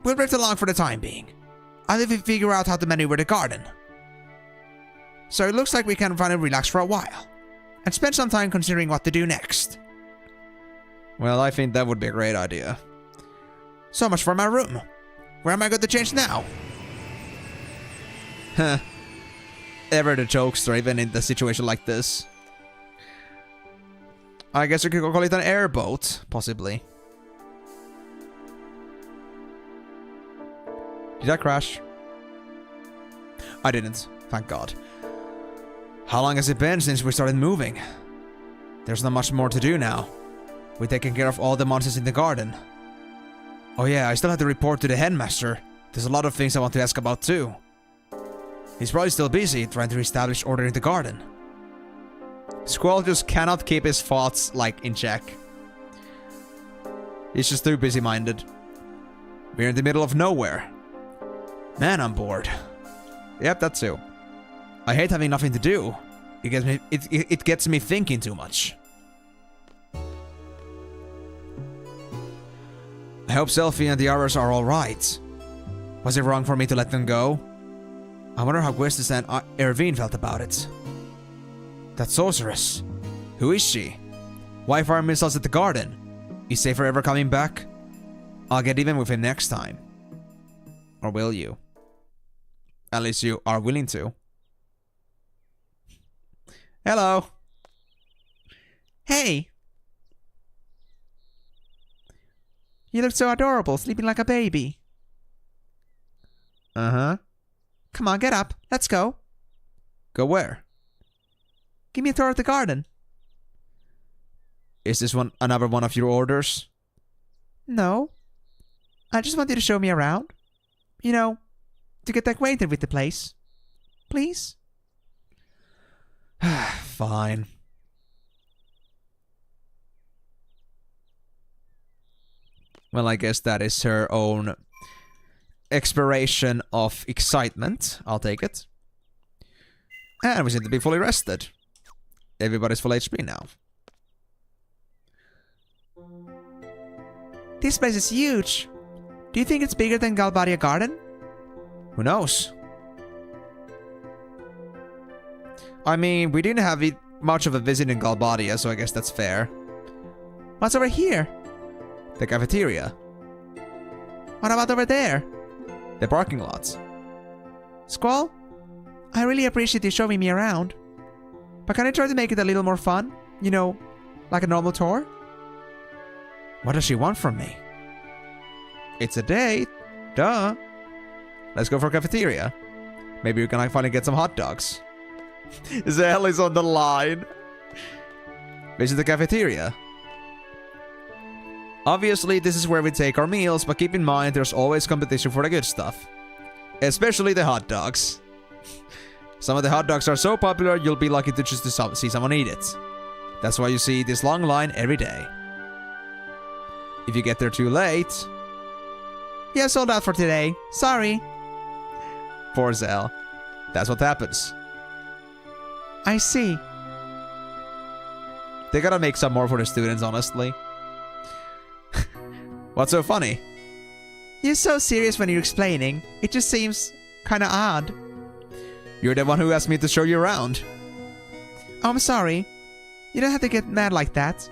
We'll drift along for the time being, until we figure out how to maneuver the garden. So it looks like we can finally relax for a while, and spend some time considering what to do next. Well, I think that would be a great idea. So much for my room. Where am I going to change now? Huh. Ever the jokester, even in a situation like this. I guess you could call it an airboat, possibly. Did I crash? I didn't, thank God. How long has it been since we started moving? There's not much more to do now. We've taken care of all the monsters in the garden. Oh yeah, I still have to report to the headmaster. There's a lot of things I want to ask about too. He's probably still busy trying to reestablish order in the garden. Squall just cannot keep his thoughts, like, in check. He's just too busy-minded. We're in the middle of nowhere. Man, I'm bored. Yep, that too. I hate having nothing to do. It gets me thinking too much. I hope Selphie and the others are alright. Was it wrong for me to let them go? I wonder how Gwistis and Ervine felt about it. That sorceress. Who is she? Why fire missiles at the garden? Is Safer ever coming back? I'll get even with him next time. Or will you? At least you are willing to. Hello. Hey! You look so adorable, sleeping like a baby. Uh-huh. Come on, get up. Let's go. Go where? Give me a tour of the garden. Is this another one of your orders? No. I just want you to show me around. You know, to get acquainted with the place. Please? Fine. Well, I guess that is her own expiration of excitement. I'll take it. And we seem to be fully rested. Everybody's full HP now. This place is huge. Do you think it's bigger than Galbadia Garden? Who knows? I mean, we didn't have much of a visit in Galbadia, so I guess that's fair. What's over here? The cafeteria. What about over there? The parking lots. Squall? I really appreciate you showing me around. But can I try to make it a little more fun? You know, like a normal tour? What does she want from me? It's a date. Duh. Let's go for cafeteria. Maybe we can finally get some hot dogs. Zell is on the line. Visit the cafeteria. Obviously, this is where we take our meals, but keep in mind there's always competition for the good stuff. Especially the hot dogs. Some of the hot dogs are so popular, you'll be lucky to just see someone eat it. That's why you see this long line every day. If you get there too late... Yeah, sold out for today. Sorry. Poor Zell. That's what happens. I see. They gotta make some more for the students, honestly. What's so funny? You're so serious when you're explaining. It just seems kinda odd. You're the one who asked me to show you around. Oh, I'm sorry. You don't have to get mad like that.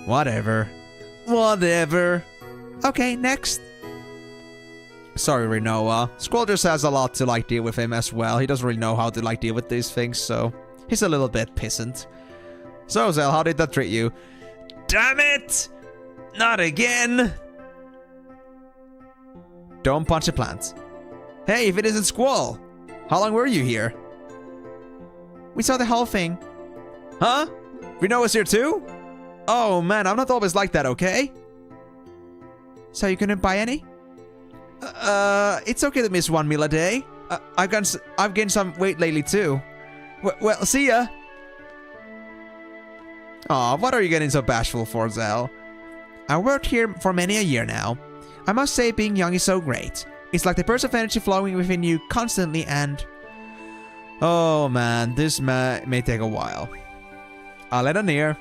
Whatever. Whatever. Okay, next. Sorry, Rinoa. Squall just has a lot to deal with him as well. He doesn't really know how to deal with these things, so he's a little bit pissant. So, Zell, how did that treat you? Damn it! Not again! Don't punch a plant. Hey, if it isn't Squall! How long were you here? We saw the whole thing. Huh? Rinoa's here too? Oh man, I'm not always like that, okay? So you couldn't buy any? It's okay to miss one meal a day. I've gained some weight lately too. Well, see ya. Aw, what are you getting so bashful for, Zell? I worked here for many a year now. I must say being young is so great. It's like the burst of energy flowing within you constantly and... Oh man, this may take a while. I'll let her near.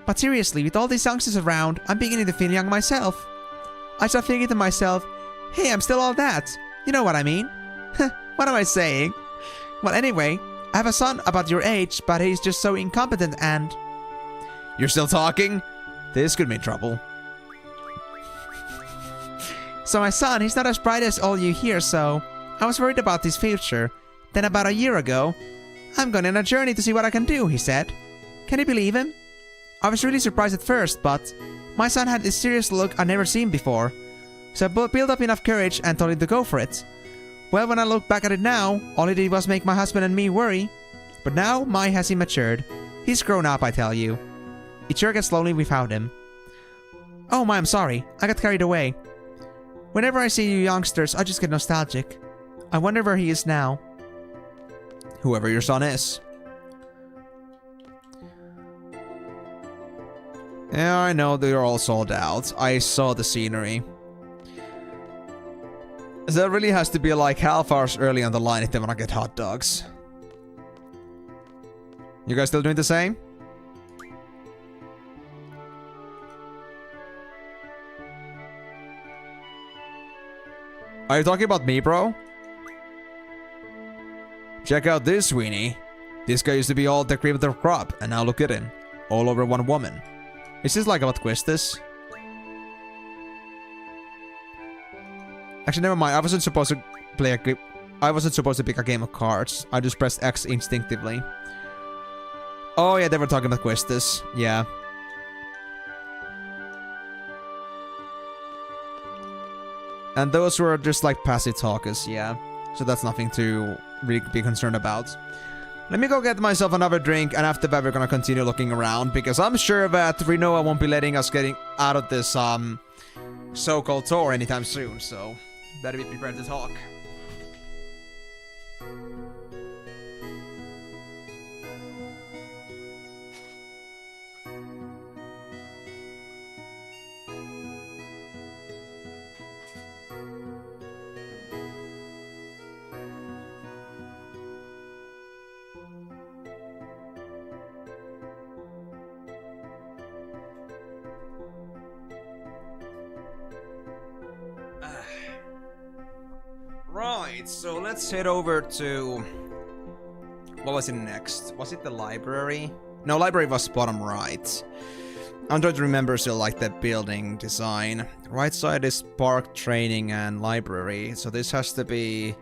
But seriously, with all these youngsters around, I'm beginning to feel young myself. I start thinking to myself, hey, I'm still all that. You know what I mean? What am I saying? Well, anyway, I have a son about your age, but he's just so incompetent and... You're still talking? This could mean trouble. So my son, he's not as bright as all you hear, so... I was worried about his future. Then about a year ago, I'm going on a journey to see what I can do, he said. Can you believe him? I was really surprised at first, but... My son had this serious look I'd never seen before. So I built up enough courage and told him to go for it. Well, when I look back at it now, all he did was make my husband and me worry. But now, my has he matured. He's grown up, I tell you. It sure gets lonely without him. Oh my, I'm sorry. I got carried away. Whenever I see you youngsters, I just get nostalgic. I wonder where he is now. Whoever your son is. Yeah, I know they're all sold out. I saw the scenery. So that really has to be like half hours early on the line if they wanna get hot dogs. You guys still doing the same? Are you talking about me, bro? Check out this, Sweeney. This guy used to be all the cream of the crop, and now look at him. All over one woman. Is this like about Quistis? Actually, never mind. I wasn't supposed to play a... I wasn't supposed to pick a game of cards. I just pressed X instinctively. Oh yeah, they were talking about Quistis. Yeah. And those were just like passive talkers, yeah. So that's nothing to really be concerned about. Let me go get myself another drink, and after that we're gonna continue looking around, because I'm sure that Rinoa won't be letting us getting out of this so-called tour anytime soon, so better be prepared to talk. Right, so let's head over to... What was it next? Was it the library? No, library was bottom right. I'm trying to remember still like the building design. Right side is park, training, and library. So this has to be...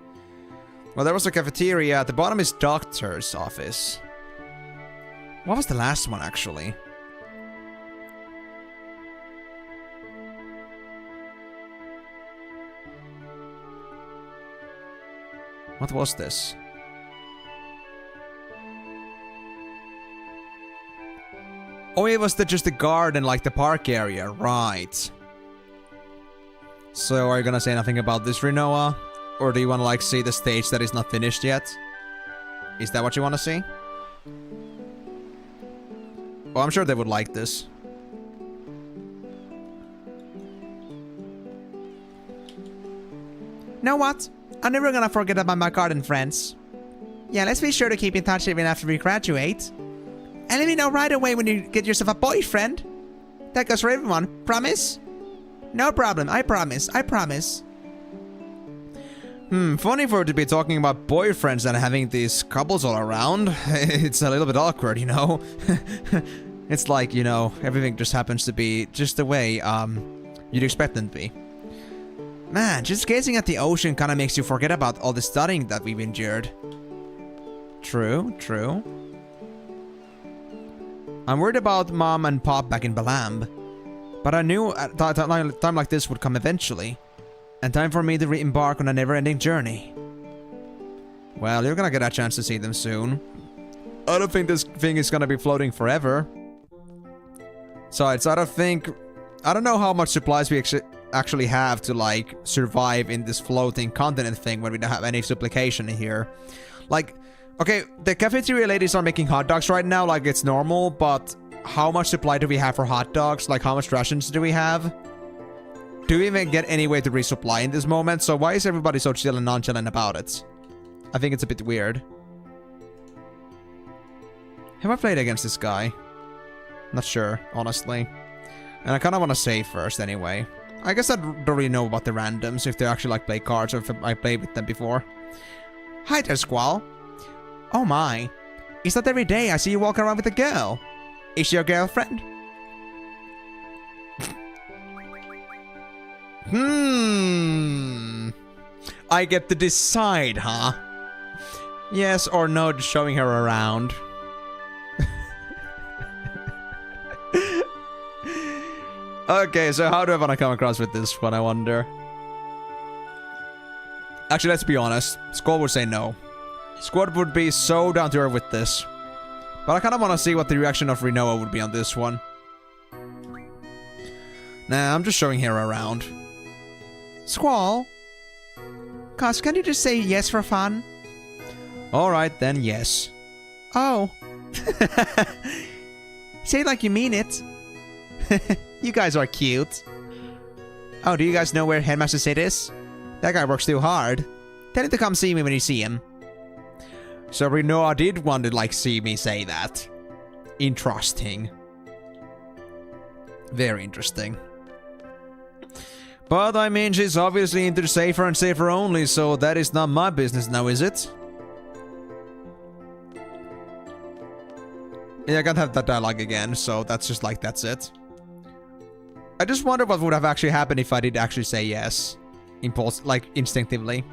Well, there was a cafeteria. At the bottom is doctor's office. What was the last one, actually? What was this? Oh, it was just the garden, like the park area, right. So are you gonna say nothing about this, Rinoa? Or do you wanna like see the stage that is not finished yet? Is that what you wanna see? Well, I'm sure they would like this. Know what? I'm never gonna forget about my garden friends. Yeah, let's be sure to keep in touch even after we graduate. And let me know right away when you get yourself a boyfriend. That goes for everyone. Promise? No problem. I promise. I promise. Funny for it to be talking about boyfriends and having these couples all around. It's a little bit awkward, you know? It's like, you know, everything just happens to be just the way, you'd expect them to be. Man, just gazing at the ocean kinda makes you forget about all the studying that we've endured. True, true. I'm worried about Mom and Pop back in Balamb. But I knew a time like this would come eventually. And time for me to re-embark on a never-ending journey. Well, you're gonna get a chance to see them soon. I don't think this thing is gonna be floating forever. So I don't know how much supplies we actually have to like survive in this floating continent thing when we don't have any duplication in here. Like, okay, the cafeteria ladies are making hot dogs right now like it's normal, but how much supply do we have for hot dogs? Like, how much rations do we have? Do we even get any way to resupply in this moment? So why is everybody so chill and nonchalant about it? I think it's a bit weird. Have I played against this guy? Not sure, honestly. And I kind of want to save first anyway. I guess I don't really know about the randoms, if they actually like play cards or if I played with them before. Hi there, Squall. Oh my. Is that every day I see you walk around with a girl? Is she your girlfriend? I get to decide, huh? Yes or no to showing her around. Okay, so how do I want to come across with this one, I wonder? Actually, let's be honest. Squall would say no. Squad would be so down to earth with this. But I kind of want to see what the reaction of Rinoa would be on this one. Nah, I'm just showing her around. Squall? Cuz, can you just say yes for fun? Alright, then yes. Oh. Say it like you mean it. You guys are cute. Oh, do you guys know where Headmaster Sid is? That guy works too hard. Tell him to come see me when you see him. So Rinoa did want to, like, see me say that. Interesting. Very interesting. But, I mean, she's obviously into the safer and safer only, so that is not my business now, is it? Yeah, I can't have that dialogue again, so that's just like, that's it. I just wonder what would have actually happened if I did actually say yes. Instinctively.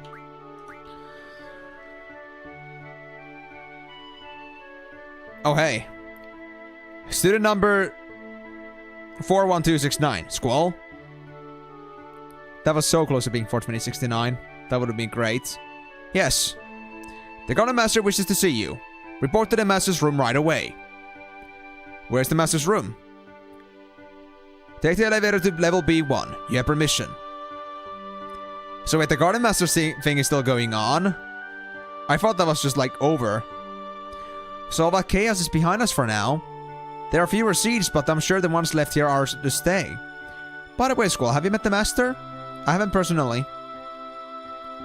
Oh, hey. Student number 41269. Squall? That was so close to being 42069. That would have been great. Yes. The Garden Master wishes to see you. Report to the Master's room right away. Where's the Master's room? Take the elevator to level B1. You have permission. So wait, the Garden Master thing is still going on? I thought that was just like over. So all that chaos is behind us for now. There are fewer seats, but I'm sure the ones left here are to stay. By the way, Squall, have you met the Master? I haven't personally.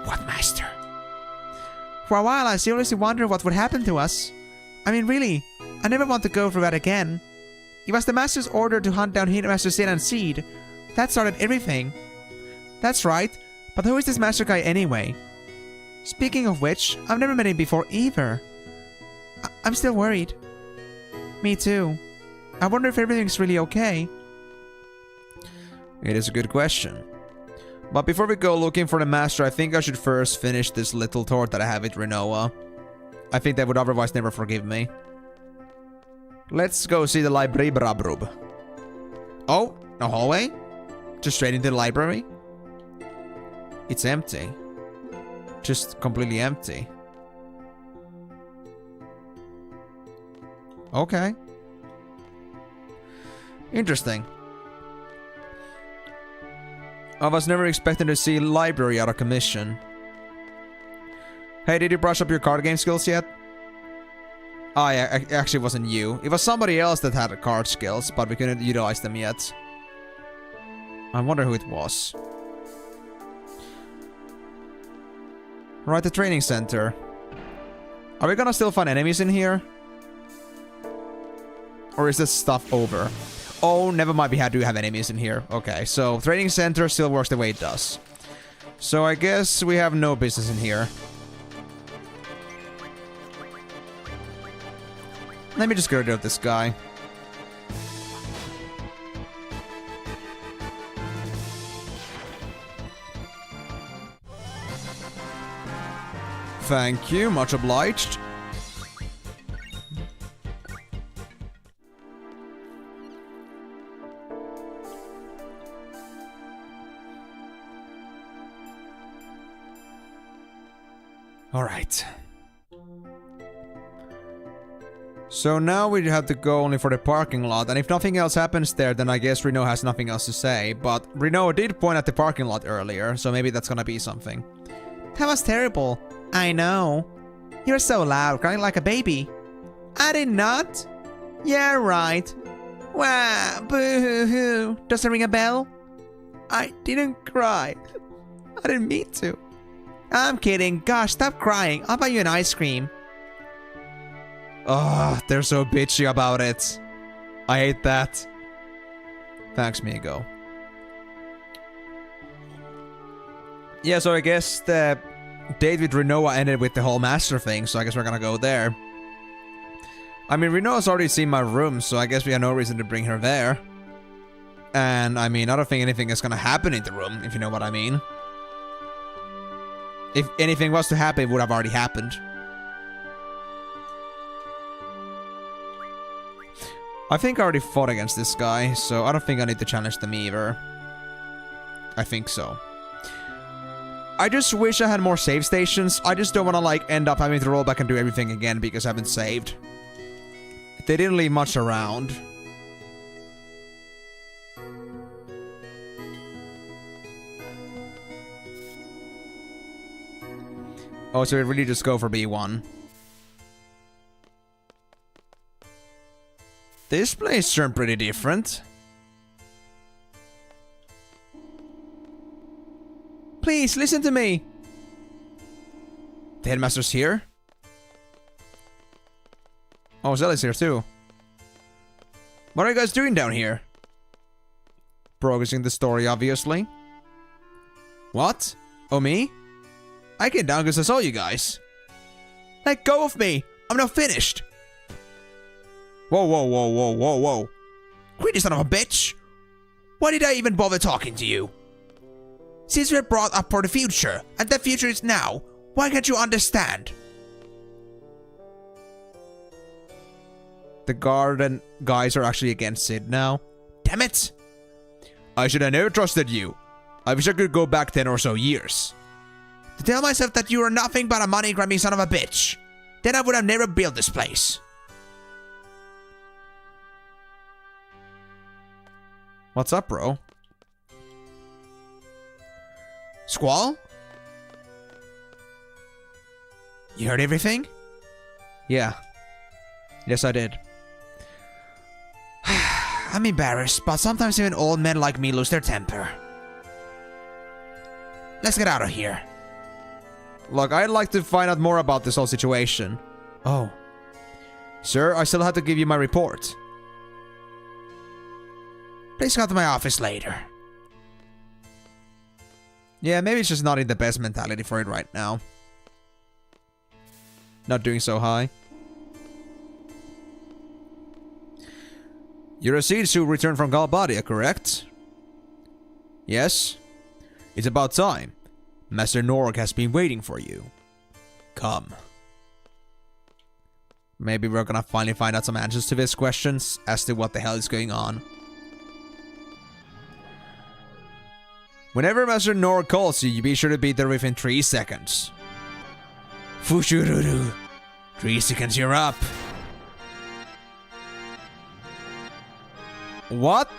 What Master? For a while I seriously wondered what would happen to us. I mean, really, I never want to go through that again. It was the Master's order to hunt down Headmaster Sid and Seed. That started everything. That's right, but who is this Master guy anyway? Speaking of which, I've never met him before either. I'm still worried. Me too. I wonder if everything's really okay. It is a good question. But before we go looking for the Master, I think I should first finish this little tour that I have with Rinoa. I think they would otherwise never forgive me. Let's go see the library, Brabrub. Oh, a hallway? Just straight into the library? It's empty. Just completely empty. Okay. Interesting. I was never expecting to see library out of commission. Hey, did you brush up your card game skills yet? Oh yeah, it actually wasn't you. It was somebody else that had card skills, but we couldn't utilize them yet. I wonder who it was. Right, the training center. Are we gonna still find enemies in here? Or is this stuff over? Oh, never mind, we do have enemies in here. Okay, so training center still works the way it does. So I guess we have no business in here. Let me just get rid of this guy. Thank you, much obliged. Alright. So now we have to go only for the parking lot, and if nothing else happens there, then I guess Reno has nothing else to say. But Reno did point at the parking lot earlier, so maybe that's gonna be something. That was terrible. I know. You're so loud, crying like a baby. I did not. Yeah, right. Wow, boo-hoo-hoo. Does it ring a bell? I didn't cry. I didn't mean to. I'm kidding. Gosh, stop crying. I'll buy you an ice cream. Oh, they're so bitchy about it. I hate that. Thanks, Migo. Yeah, so I guess the date with Rinoa ended with the whole master thing, so I guess we're gonna go there. I mean, Rinoa's already seen my room, so I guess we have no reason to bring her there. And, I mean, I don't think anything is gonna happen in the room, if you know what I mean. If anything was to happen, it would have already happened. I think I already fought against this guy, so I don't think I need to challenge them either. I think so. I just wish I had more save stations. I just don't want to, like, end up having to roll back and do everything again because I haven't saved. They didn't leave much around. Oh, so we really just go for B1. This place turned pretty different. Please, listen to me. The headmaster's here? Oh, Zelly's here too. What are you guys doing down here? Progressing the story, obviously. What? Oh, me? I came down because I saw you guys. Let go of me! I'm not finished! Whoa, whoa, whoa, whoa, whoa, whoa. Greedy son of a bitch! Why did I even bother talking to you? Since we're brought up for the future, and the future is now, why can't you understand? The garden guys are actually against Sid now. Damn it! I should have never trusted you. I wish I could go back 10 or so years. To tell myself that you are nothing but a money-grabbing son of a bitch. Then I would have never built this place. What's up, bro? Squall? You heard everything? Yeah. Yes, I did. I'm embarrassed, but sometimes even old men like me lose their temper. Let's get out of here. Look, I'd like to find out more about this whole situation. Oh. Sir, I still have to give you my report. Please come to my office later. Yeah, maybe it's just not in the best mentality for it right now. Not doing so high. You're a seed who returned from Galbadia, correct? Yes. It's about time. Master Norg has been waiting for you. Come. Maybe we're gonna finally find out some answers to these questions as to what the hell is going on. Whenever Master Norg calls you, be sure to be there within 3 seconds. Fushururu. 3 seconds, you're up. What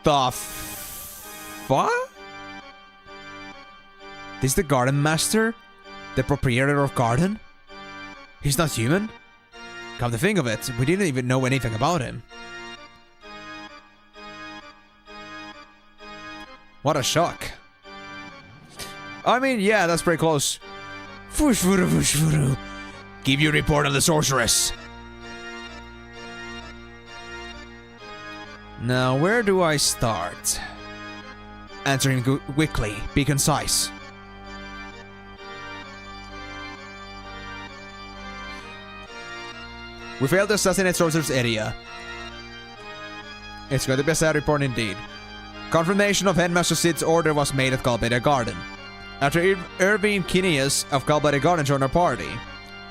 the fuck? This is the Garden Master? The proprietor of Garden? He's not human? Come to think of it, we didn't even know anything about him. What a shock. I mean, yeah, that's pretty close. Fushfuru, fushfuru. Give your report on the sorceress. Now, where do I start? Answering quickly, be concise. We failed to assassinate Sorcerer's area. It's going to be a sad report indeed. Confirmation of Headmaster Sid's order was made at Galbadia Garden. After Irvine Kineas of Galbadia Garden joined our party,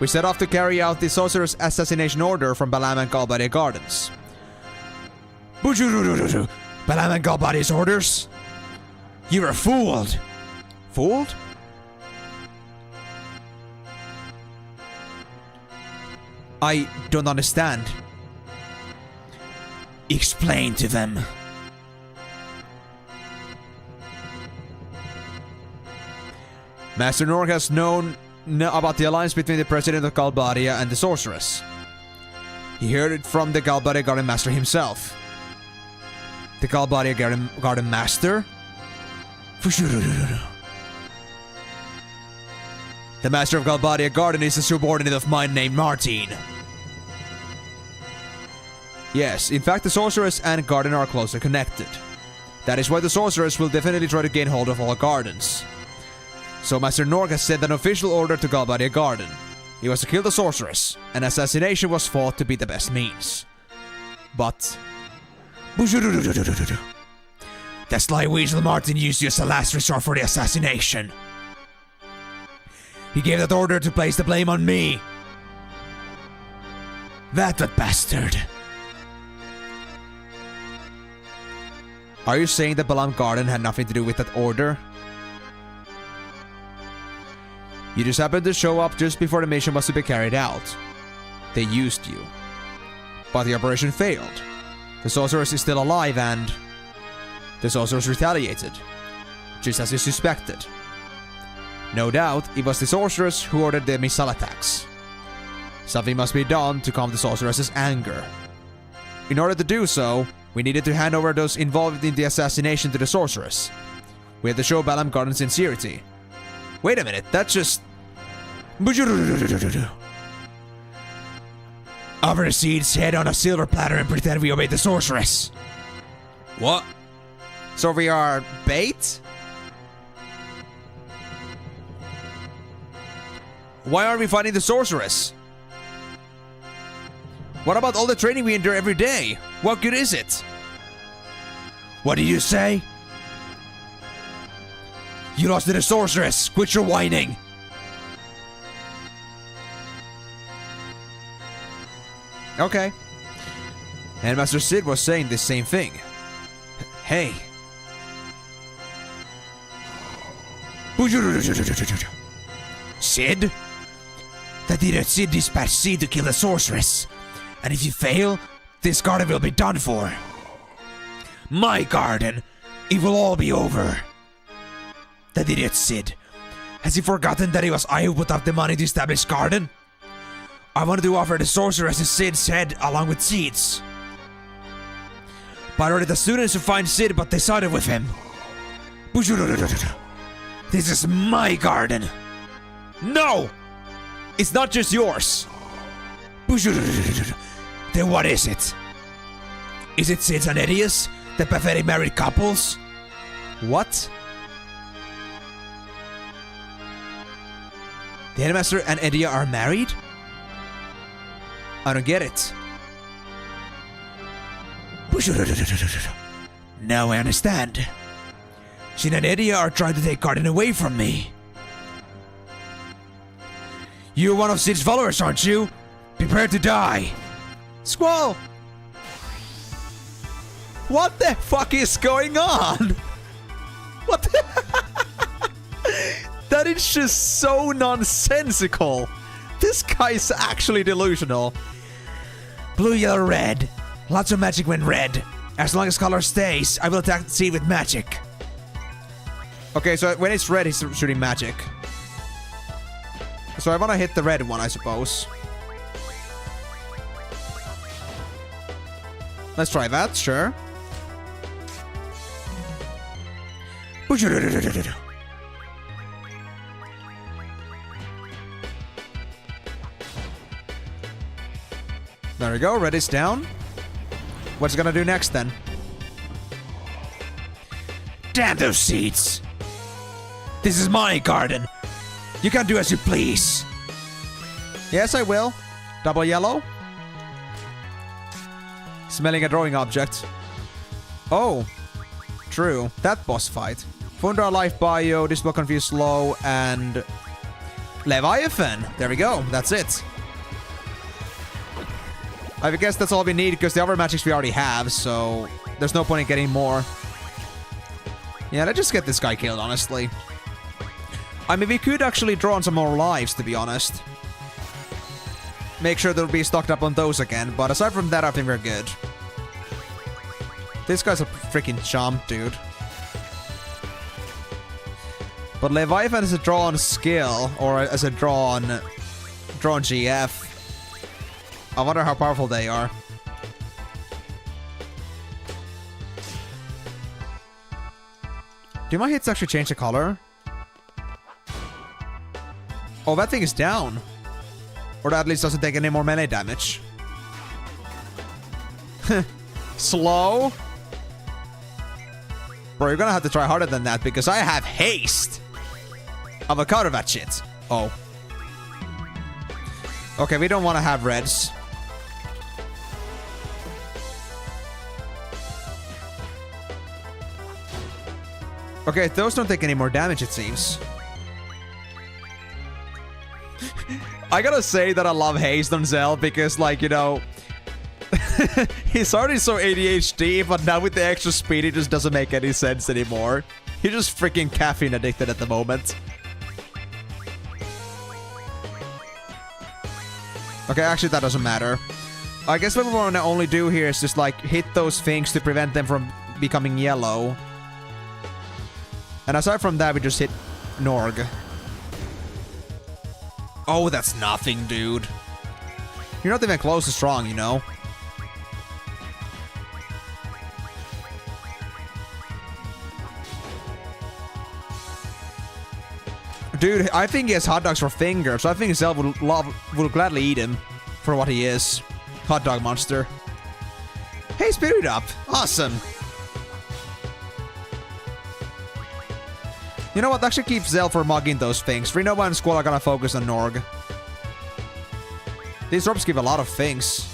we set off to carry out the Sorcerer's assassination order from Balam and Galbadia Gardens. Balam and Galbadia's orders? You were fooled! Fooled? I don't understand. Explain to them. Master Norg has known about the alliance between the President of Galbadia and the Sorceress. He heard it from the Galbadia Garden Master himself. The Galbadia Garden Master? The Master of Galbadia Garden is a subordinate of mine named Martin. Yes, in fact the Sorceress and Garden are closely connected. That is why the Sorceress will definitely try to gain hold of all gardens. So Master Norg has sent an official order to Galbadia Garden. He was to kill the Sorceress, and assassination was thought to be the best means. But... the sly weasel Martin used you as a last resort for the assassination. He gave that order to place the blame on me. That bastard. Are you saying that Balam Garden had nothing to do with that order? You just happened to show up just before the mission was to be carried out. They used you. But the operation failed. The Sorceress is still alive and... the Sorceress retaliated. Just as you suspected. No doubt, it was the Sorceress who ordered the missile attacks. Something must be done to calm the Sorceress's anger. In order to do so, we needed to hand over those involved in the assassination to the Sorceress. We had to show Balam Garden's sincerity, Wait a minute, that's just... Offer the seeds, head on a silver platter, and pretend we obey the sorceress. What? So we are bait? Why aren't we fighting the sorceress? What about all the training we endure every day? What good is it? What did you say? You lost to the sorceress. Quit your whining. Okay. And Master Sid was saying the same thing. Hey. Sid? That idiot Sid dispatched Sid to kill the sorceress. And if you fail, this garden will be done for. My garden. It will all be over. That idiot Sid. Has he forgotten that it was I who put up the money to establish garden? I wanted to offer the sorceress Sid's head along with seeds. But I ordered the students to find Sid, but they sided with him. This is my garden. No! It's not just yours. Then what is it? Is it Sid's and Edia's? The pathetic married couples? What? The Headmaster and Edia are married? I don't get it. Now I understand. Sid and Edia are trying to take garden away from me. You're one of Sid's followers, aren't you? Prepare to die. Squall! What the fuck is going on? What the That is just so nonsensical. This guy's actually delusional. Blue, yellow, red. Lots of magic when red. As long as color stays, I will attack the seed with magic. Okay, so when it's red, he's shooting magic. So I want to hit the red one, I suppose. Let's try that, sure. There we go, red is down. What's it gonna do next then? Damn those seeds! This is my garden. You can do as you please. Yes, I will. Double yellow. Smelling a drawing object. Oh. True. That boss fight. Fundra Life Bio, this will confuse Slow, and... Leviathan! There we go. That's it. I guess that's all we need, because the other magics we already have, so... There's no point in getting more. Yeah, let's just get this guy killed, honestly. I mean, we could actually draw on some more lives, to be honest. Make sure they'll be stocked up on those again, but aside from that, I think we're good. This guy's a freaking chump, dude. But Leviathan is a draw-on skill, or as a draw-on GF. I wonder how powerful they are. Do my hits actually change the color? Oh, that thing is down. Or that at least doesn't take any more melee damage. Slow? Bro, you're gonna have to try harder than that because I have haste. I'm a counter that shit. Oh. Okay, we don't want to have reds. Okay, those don't take any more damage, it seems. I gotta say that I love haste on Zell because, like, you know... he's already so ADHD, but now with the extra speed, it just doesn't make any sense anymore. He's just freaking caffeine addicted at the moment. Okay, actually that doesn't matter. I guess what we want to only do here is just, like, hit those things to prevent them from becoming yellow. And aside from that, we just hit Norg. Oh, that's nothing, dude. You're not even close to strong, you know? dude, I think he has hot dogs for fingers. So I think Zell would gladly eat him for what he is. Hot dog monster. Hey, Spirit Up. Awesome. You know what? Actually keep Zell for mugging those things. Renova and Squall are gonna focus on Norg. These orbs give a lot of things.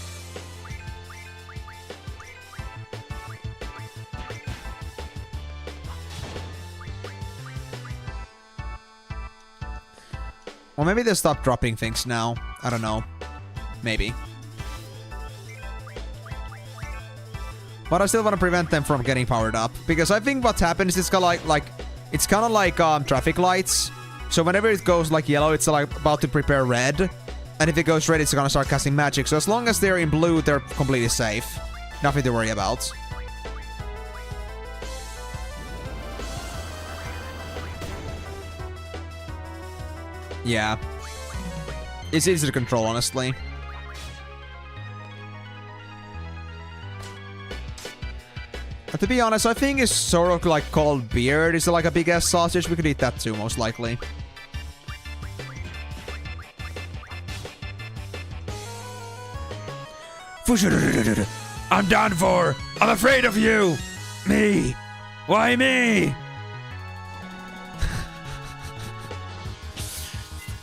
Well, maybe they'll stop dropping things now. I don't know. Maybe. But I still want to prevent them from getting powered up. Because I think what happens is kind of like it's kind of like traffic lights. So whenever it goes like yellow, it's like about to prepare red. And if it goes red, it's gonna start casting magic. So as long as they're in blue, they're completely safe. Nothing to worry about. Yeah. It's easy to control, honestly. But to be honest, I think it's sort of like called beard. Is like a big ass sausage? We could eat that too, most likely. I'm done for. I'm afraid of you. Me. Why me?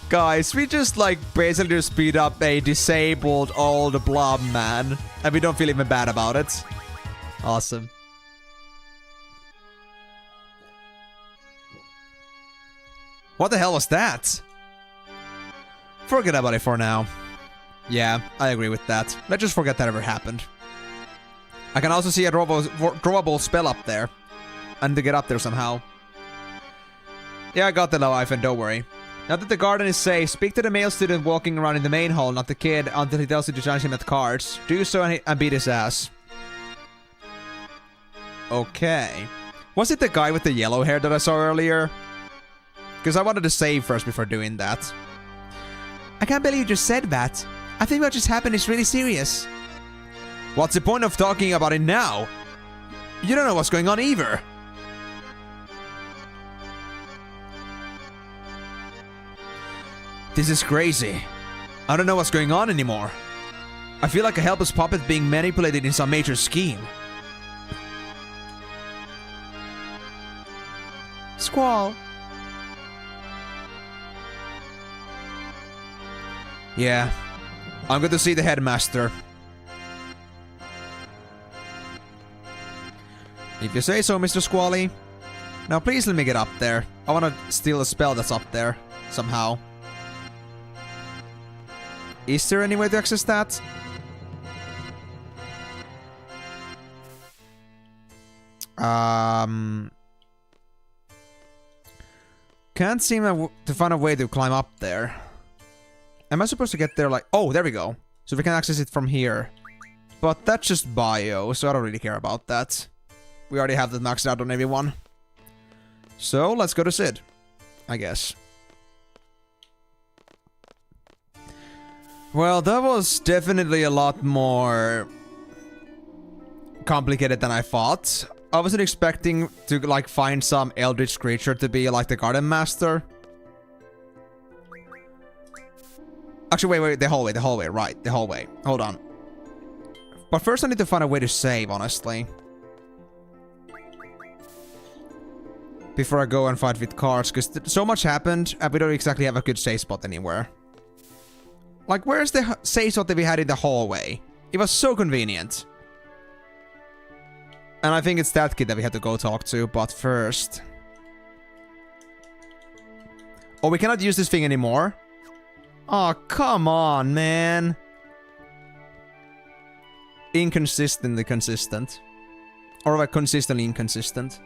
Guys, we just like basically just beat up a disabled old blob man. And we don't feel even bad about it. Awesome. What the hell was that? Forget about it for now. Yeah, I agree with that. Let's just forget that ever happened. I can also see a drawable spell up there. I need to get up there somehow. Yeah, I got the Leviathan, don't worry. Now that the garden is safe, speak to the male student walking around in the main hall, not the kid, until he tells you to challenge him at cards. Do so and beat his ass. Okay. Was it the guy with the yellow hair that I saw earlier? Because I wanted to save first before doing that. I can't believe you just said that. I think what just happened is really serious. What's the point of talking about it now? You don't know what's going on either. This is crazy. I don't know what's going on anymore. I feel like a helpless puppet being manipulated in some major scheme. Squall. Yeah. I'm going to see the headmaster. If you say so, Mr. Squally. Now please let me get up there. I want to steal a spell that's up there. Somehow. Is there any way to access that? Can't seem to find a way to climb up there. Am I supposed to get there like... Oh, there we go. So we can access it from here. But that's just bio, so I don't really care about that. We already have that maxed out on everyone. So, let's go to Sid. I guess. Well, that was definitely a lot more complicated than I thought. I wasn't expecting to, like, find some eldritch creature to be, like, the garden master. Actually, wait, the hallway, right, the hallway. Hold on. But first I need to find a way to save, honestly. Before I go and fight with cards, because so much happened, and we don't exactly have a good save spot anywhere. Like, where's the save spot that we had in the hallway? It was so convenient. And I think it's that kid that we had to go talk to, but first... Oh, we cannot use this thing anymore? Oh, come on, man. Inconsistently consistent. Or like consistently inconsistent.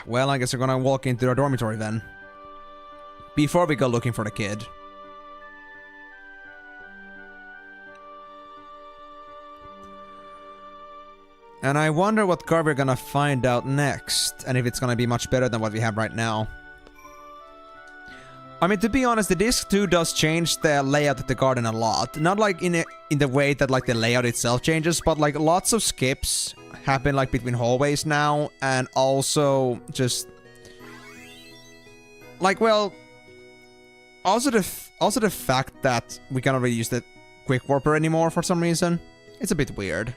Well, I guess we're gonna walk into our dormitory then. Before we go looking for the kid. And I wonder what card we're gonna find out next. And if it's gonna be much better than what we have right now. I mean, to be honest, the disc 2 does change the layout of the garden a lot. Not like in the way that like the layout itself changes, but like lots of skips happen like between hallways now, and also just like, well, also the fact that we cannot really use the quick warper anymore for some reason. It's a bit weird.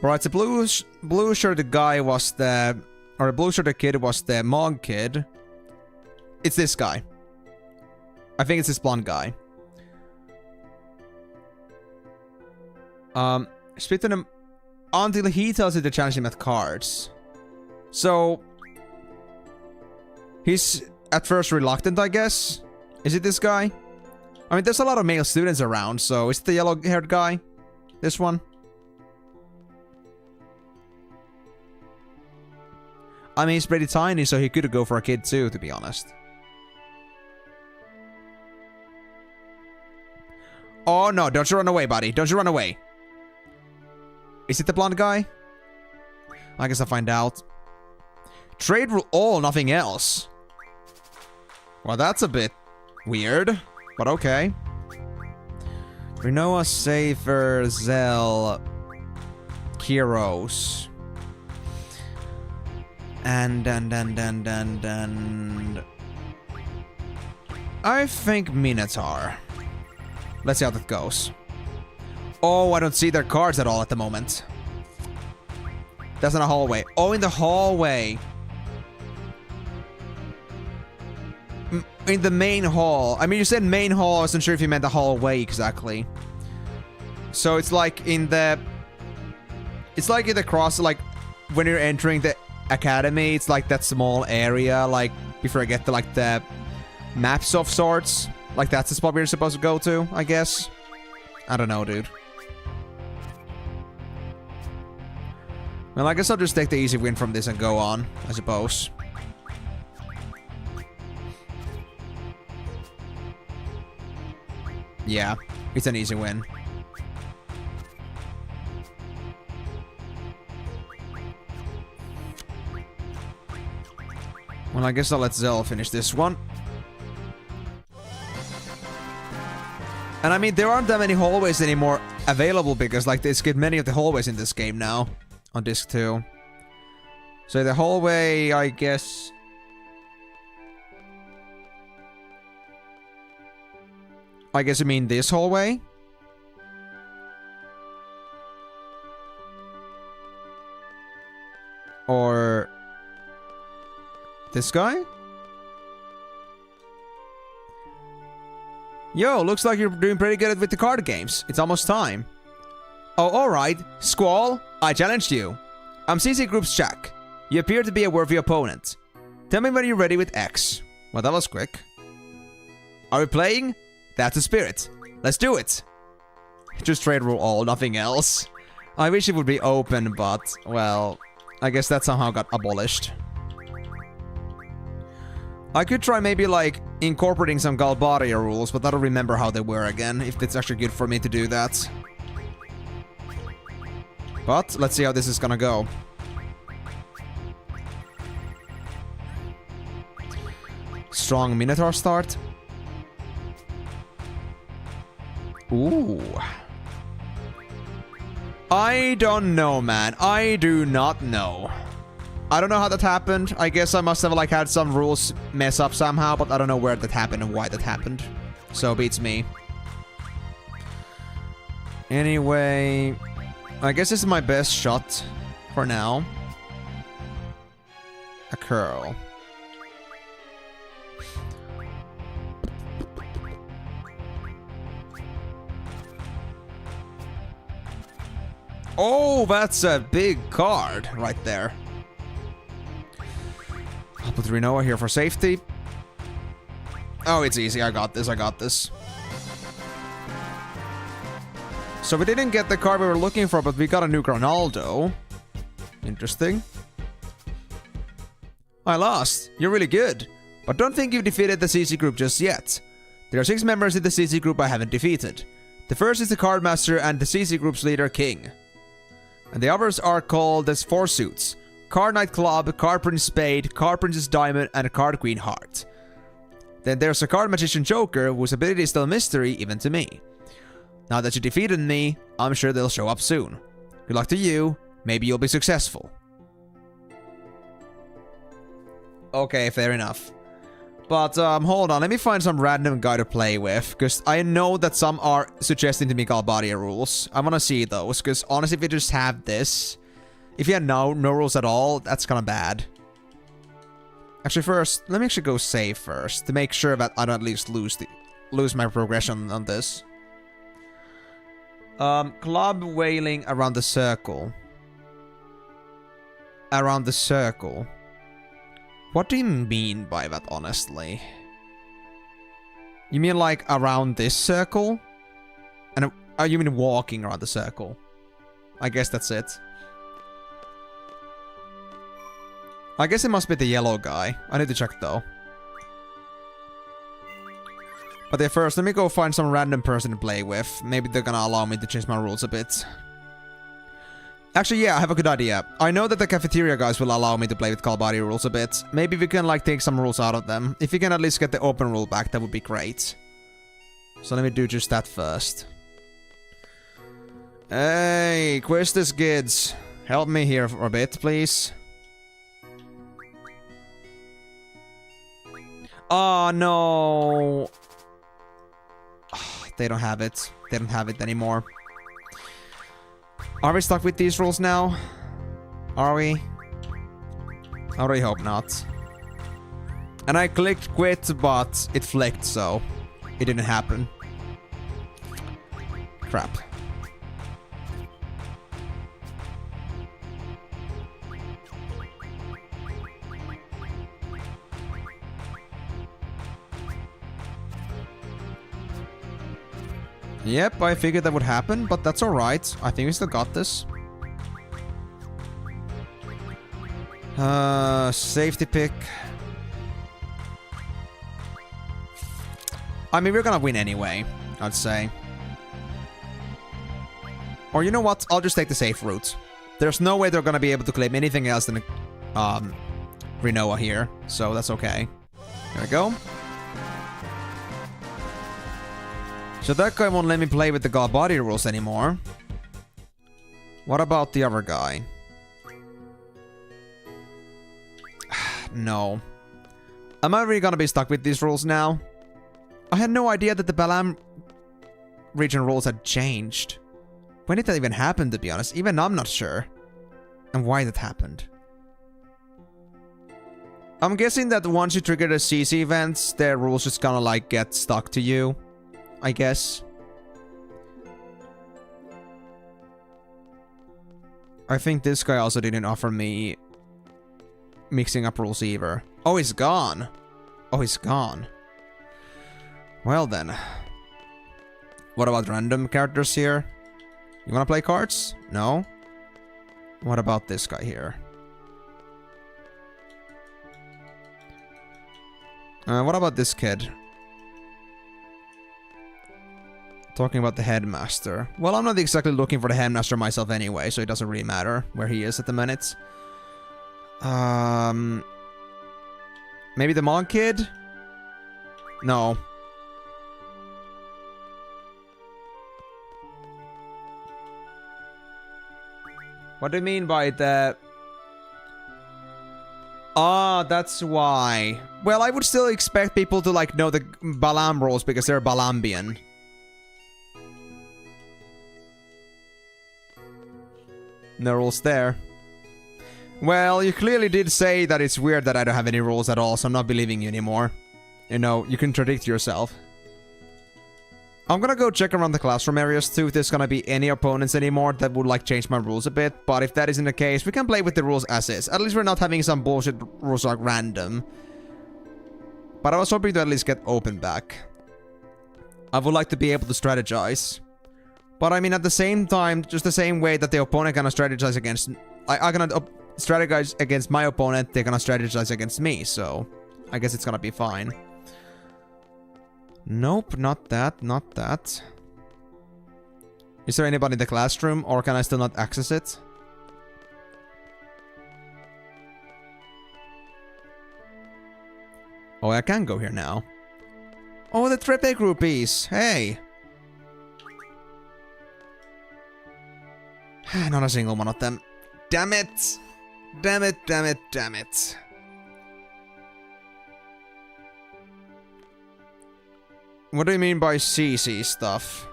Right, the blue shirted guy was the, or the blue shirted kid was the Mog kid. It's this guy. I think it's this blonde guy. Speak to him until he tells you to challenge him at cards. So he's at first reluctant, I guess. Is it this guy? I mean, there's a lot of male students around, so is it the yellow-haired guy? This one? I mean, he's pretty tiny, so he could go for a kid too, to be honest. Oh no, don't you run away, buddy. Don't you run away. Is it the blonde guy? I guess I'll find out. Trade rule all, nothing else. Well, that's a bit weird, but okay. Renoa, Safer, Zell, Kiros. And I think Minotaur. Let's see how that goes. Oh, I don't see their cards at all at the moment. That's in a hallway. Oh, in the hallway. In the main hall. I mean, you said main hall. I wasn't sure if you meant the hallway exactly. So it's like in the... It's like in the cross, like when you're entering the academy, it's like that small area, like before I get to like the maps of sorts. Like that's the spot we're supposed to go to, I guess. I don't know, dude. Well, I guess I'll just take the easy win from this and go on, I suppose. Yeah, it's an easy win. Well, I guess I'll let Zell finish this one. And I mean, there aren't that many hallways anymore available because, like, they skipped many of the hallways in this game now on disc 2. So the hallway, I guess... I guess you mean this hallway? Or... this guy? Yo, looks like you're doing pretty good with the card games. It's almost time. Oh, alright. Squall, I challenged you. I'm CC Group's Jack. You appear to be a worthy opponent. Tell me when you're ready with X. Well, that was quick. Are we playing? That's the spirit. Let's do it. Just trade rule all, nothing else. I wish it would be open, but, well, I guess that somehow got abolished. I could try maybe like incorporating some Galbadia rules, but I don't remember how they were again, if it's actually good for me to do that. But let's see how this is gonna go. Strong Minotaur start. Ooh. I don't know, man. I do not know. I don't know how that happened. I guess I must have like had some rules mess up somehow, but I don't know where that happened and why that happened. So beats me. Anyway, I guess this is my best shot for now. A curl. Oh, that's a big card right there. I'll put Renoa here for safety. Oh, it's easy. I got this. I got this. So we didn't get the card we were looking for, but we got a new Ronaldo. Interesting. I lost. You're really good. But don't think you've defeated the CC group just yet. There are 6 members in the CC group I haven't defeated. The first is the Card Master and the CC group's leader, King. And the others are called as 4 suits. Card Knight Club, Card Prince Spade, Card Princess Diamond, and Card Queen Heart. Then there's a card magician Joker whose ability is still a mystery even to me. Now that you defeated me, I'm sure they'll show up soon. Good luck to you. Maybe you'll be successful. Okay, fair enough. But hold on, let me find some random guy to play with, because I know that some are suggesting to me Galbadia rules. I want to see those, because honestly, if you just have this, if you had no rules at all, that's kind of bad. Actually, first, let me actually go save first, to make sure that I don't at least lose my progression on this. Club wailing around the circle. Around the circle. What do you mean by that, honestly? You mean like around this circle? And you mean walking around the circle? I guess that's it. I guess it must be the yellow guy. I need to check though. But yeah, first, let me go find some random person to play with. Maybe they're gonna allow me to change my rules a bit. Actually, yeah, I have a good idea. I know that the cafeteria guys will allow me to play with Galbadia rules a bit. Maybe we can, like, take some rules out of them. If you can at least get the open rule back, that would be great. So let me do just that first. Hey, Quistis kids. Help me here for a bit, please. Oh, no. They don't have it. They don't have it anymore. Are we stuck with these rules now? Are we? I really hope not. And I clicked quit, but it flicked, so it didn't happen. Crap. Yep, I figured that would happen, but that's alright. I think we still got this. Safety pick. I mean, we're gonna win anyway, I'd say. Or you know what? I'll just take the safe route. There's no way they're gonna be able to claim anything else than Rinoa here, so that's okay. There we go. So that guy won't let me play with the Galbadia rules anymore. What about the other guy? No. Am I really gonna be stuck with these rules now? I had no idea that the Balam region rules had changed. When did that even happen, to be honest? Even I'm not sure. And why that happened. I'm guessing that once you trigger the CC events, their rules just kinda like get stuck to you. I guess. I think this guy also didn't offer me mixing up rules either. Oh, he's gone. Oh, he's gone. Well then. What about random characters here? You wanna play cards? No? What about this guy here? What about this kid? Talking about the headmaster. Well, I'm not exactly looking for the headmaster myself anyway, so it doesn't really matter where he is at the minute. Maybe the monk kid? No. What do you mean by the... Ah, that's why. Well, I would still expect people to, like, know the Balam rules because they're Balambian. No rules there. Well, you clearly did say that it's weird that I don't have any rules at all, so I'm not believing you anymore. You know, you contradict yourself. I'm gonna go check around the classroom areas too if there's gonna be any opponents anymore that would like change my rules a bit, but if that isn't the case, we can play with the rules as is. At least we're not having some bullshit rules like random. But I was hoping to at least get open back. I would like to be able to strategize. But I mean, at the same time, just the same way that the opponent gonna strategize against... I'm gonna strategize against my opponent, they're gonna strategize against me, so... I guess it's gonna be fine. Nope, not that, not that. Is there anybody in the classroom, or can I still not access it? Oh, I can go here now. Oh, the Trepe groupies. Hey. Not a single one of them. Damn it. Damn it, damn it, damn it. What do you mean by CC stuff?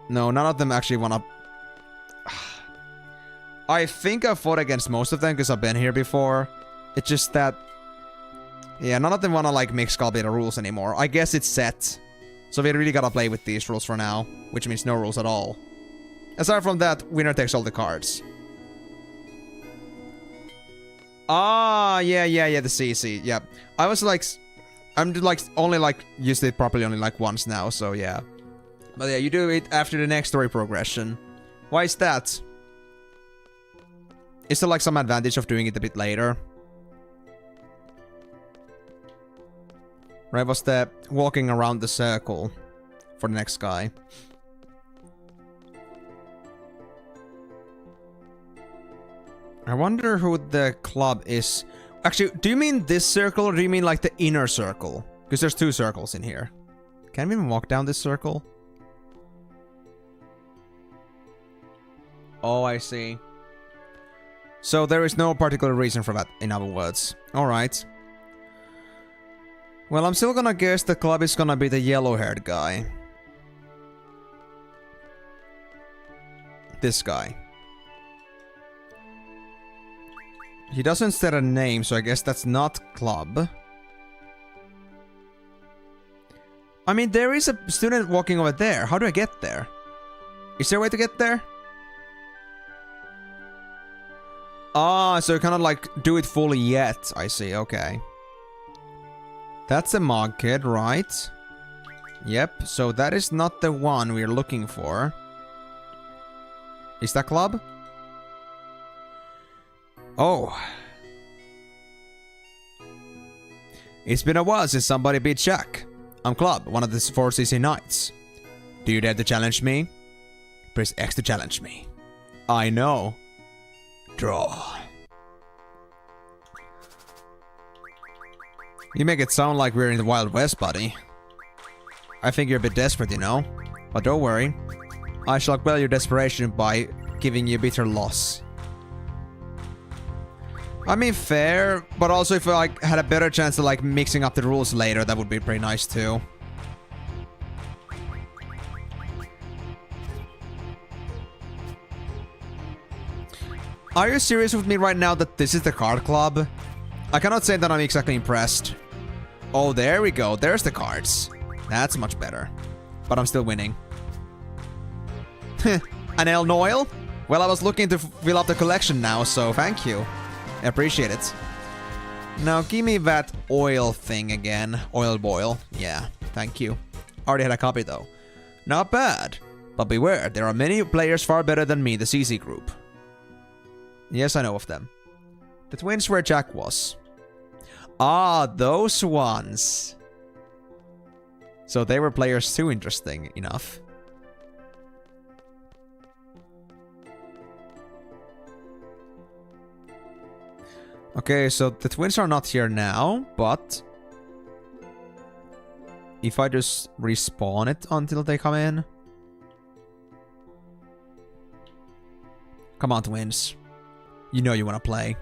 No, none of them actually wanna... I think I fought against most of them because I've been here before. It's just that... Yeah, none of them wanna like make Squall the rules anymore. I guess it's set. So we really gotta play with these rules for now. Which means no rules at all. Aside from that, winner takes all the cards. Ah, yeah, the CC, yeah. I was like... I'm like only like used it properly only like once now, so yeah. But yeah, you do it after the next story progression. Why is that? Is there like some advantage of doing it a bit later? Right, was the walking around the circle for the next guy. I wonder who the club is. Actually, do you mean this circle or do you mean like the inner circle? Because there's two circles in here. Can we even walk down this circle? Oh, I see. So there is no particular reason for that, in other words. Alright. Well, I'm still gonna guess the club is gonna be the yellow-haired guy. This guy. He doesn't set a name, so I guess that's not club. I mean, there is a student walking over there. How do I get there? Is there a way to get there? Ah, so you cannot like do it fully yet. I see, okay. That's a Mog Kid, right? Yep, so that is not the one we're looking for. Is that club? Oh. It's been a while since somebody beat Jack. I'm Club, one of the 4 CC Knights. Do you dare to challenge me? Press X to challenge me. I know. Draw. You make it sound like we're in the Wild West, buddy. I think you're a bit desperate, you know. But don't worry. I shall quell your desperation by giving you a bitter loss. I mean, fair, but also if I like, had a better chance of like mixing up the rules later, that would be pretty nice too. Are you serious with me right now that this is the card club? I cannot say that I'm exactly impressed. Oh, there we go. There's the cards. That's much better. But I'm still winning. An El Noil? Well, I was looking to fill up the collection now, so thank you. I appreciate it. Now, give me that oil thing again. Oil boil. Yeah, thank you. Already had a copy, though. Not bad. But beware, there are many players far better than me, the CC group. Yes, I know of them. The twins where Jack was. Ah, those ones. So they were players too, interesting enough. Okay, so the twins are not here now, but... if I just respawn it until they come in... Come on, twins. You know you want to play.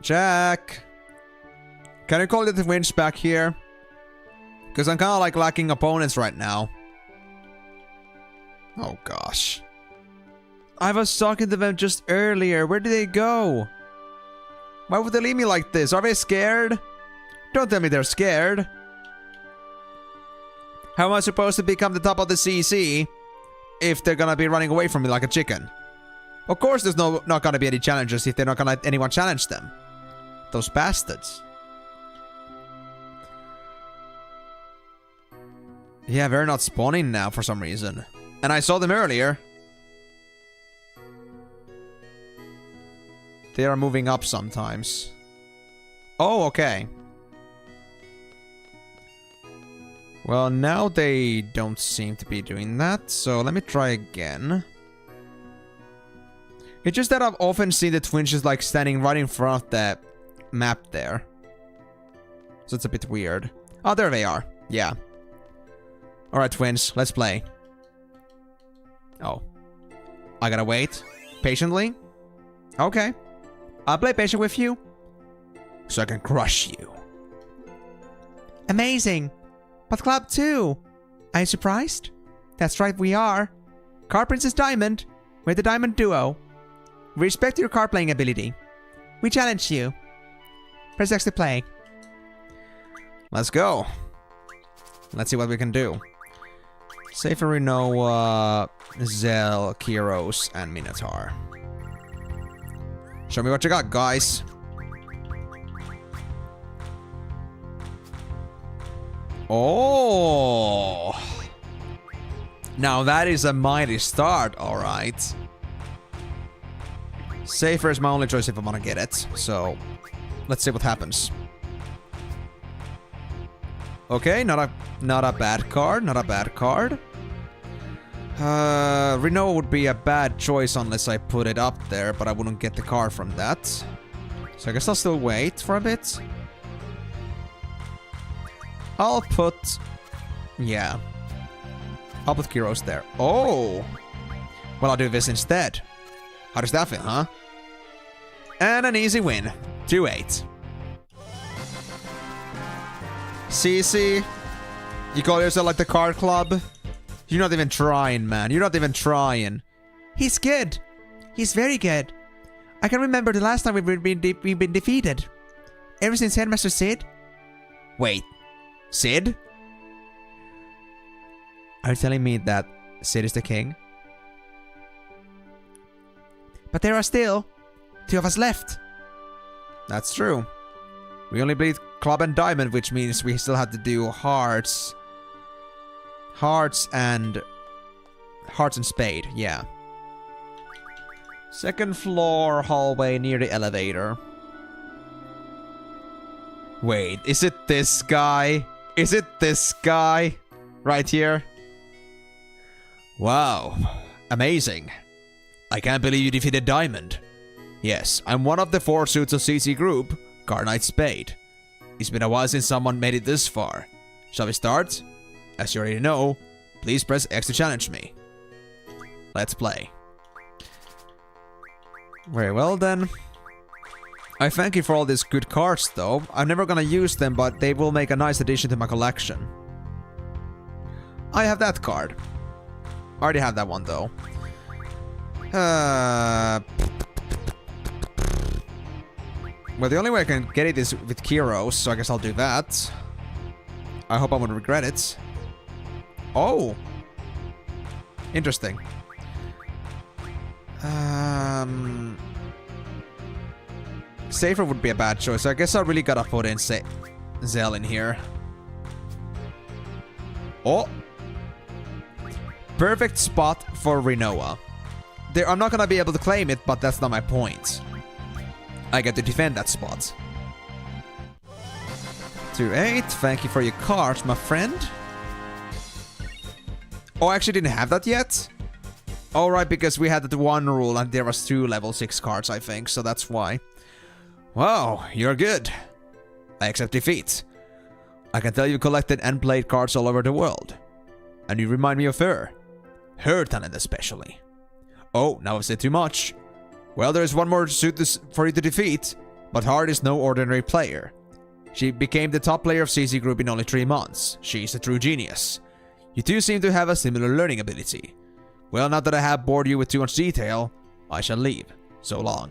Jack! Can you call the twins back here? Because I'm kind of like lacking opponents right now. Oh gosh. I was talking to them just earlier. Where did they go? Why would they leave me like this? Are they scared? Don't tell me they're scared. How am I supposed to become the top of the CC if they're gonna be running away from me like a chicken? Of course there's not gonna be any challenges if they're not gonna let anyone challenge them. Those bastards. Yeah, they're not spawning now for some reason. And I saw them earlier. They are moving up sometimes. Oh, okay. Well, now they don't seem to be doing that, so let me try again. It's just that I've often seen the twins just like standing right in front of the map there. So it's a bit weird. Oh, there they are. Yeah. Alright, twins, let's play. Oh. I gotta wait. Patiently? Okay. I'll play patient with you. So I can crush you. Amazing. But Club 2. Are you surprised? That's right, we are. Card Princess Diamond. We're the Diamond Duo. We respect your card playing ability. We challenge you. Press X to play. Let's go. Let's see what we can do. Say for Rinoa, Zell, Kyros, and Minotaur. Show me what you got, guys. Oh! Now that is a mighty start, alright. Safer is my only choice if I want to get it, so let's see what happens. Okay, not a bad card, not a bad card. Renoa would be a bad choice unless I put it up there, but I wouldn't get the card from that. So I guess I'll still wait for a bit. I'll put... yeah. I'll put Kyros there. Oh! Well, I'll do this instead. How does that feel, huh? And an easy win. 2-8. CC, you call yourself like the card club? You're not even trying, man. You're not even trying. He's good. He's very good. I can remember the last time we've been defeated. Ever since Headmaster Sid. Wait. Sid? Are you telling me that Sid is the king? But there are still 2 of us left. That's true. We only played Club and Diamond, which means we still had to do Hearts. Hearts and Spade, yeah. Second floor hallway near the elevator. Wait, is it this guy? Is it this guy? Right here? Wow. Amazing. I can't believe you defeated Diamond. Yes, I'm one of the 4 suits of CC Group, Carnite Spade. It's been a while since someone made it this far. Shall we start? As you already know, please press X to challenge me. Let's play. Very well then. I thank you for all these good cards though. I'm never gonna use them, but they will make a nice addition to my collection. I have that card. I already have that one though. Well, the only way I can get it is with Kyros, so I guess I'll do that. I hope I won't regret it. Oh! Interesting. Safer would be a bad choice, so I guess I really gotta put in Zell in here. Oh! Perfect spot for Rinoa. I'm not gonna be able to claim it, but that's not my point. I get to defend that spot. 2-8. Thank you for your cards, my friend. Oh, I actually didn't have that yet? Alright, because we had the 1 rule and there was 2 level 6 cards, I think, so that's why. Wow, you're good. I accept defeat. I can tell you collected and played cards all over the world. And you remind me of her. Her talent especially. Oh, now I've said too much. Well, there's one more suit for you to defeat, but Heart is no ordinary player. She became the top player of CC Group in only 3 months. She's a true genius. You two seem to have a similar learning ability. Well, now that I have bored you with too much detail, I shall leave. So long.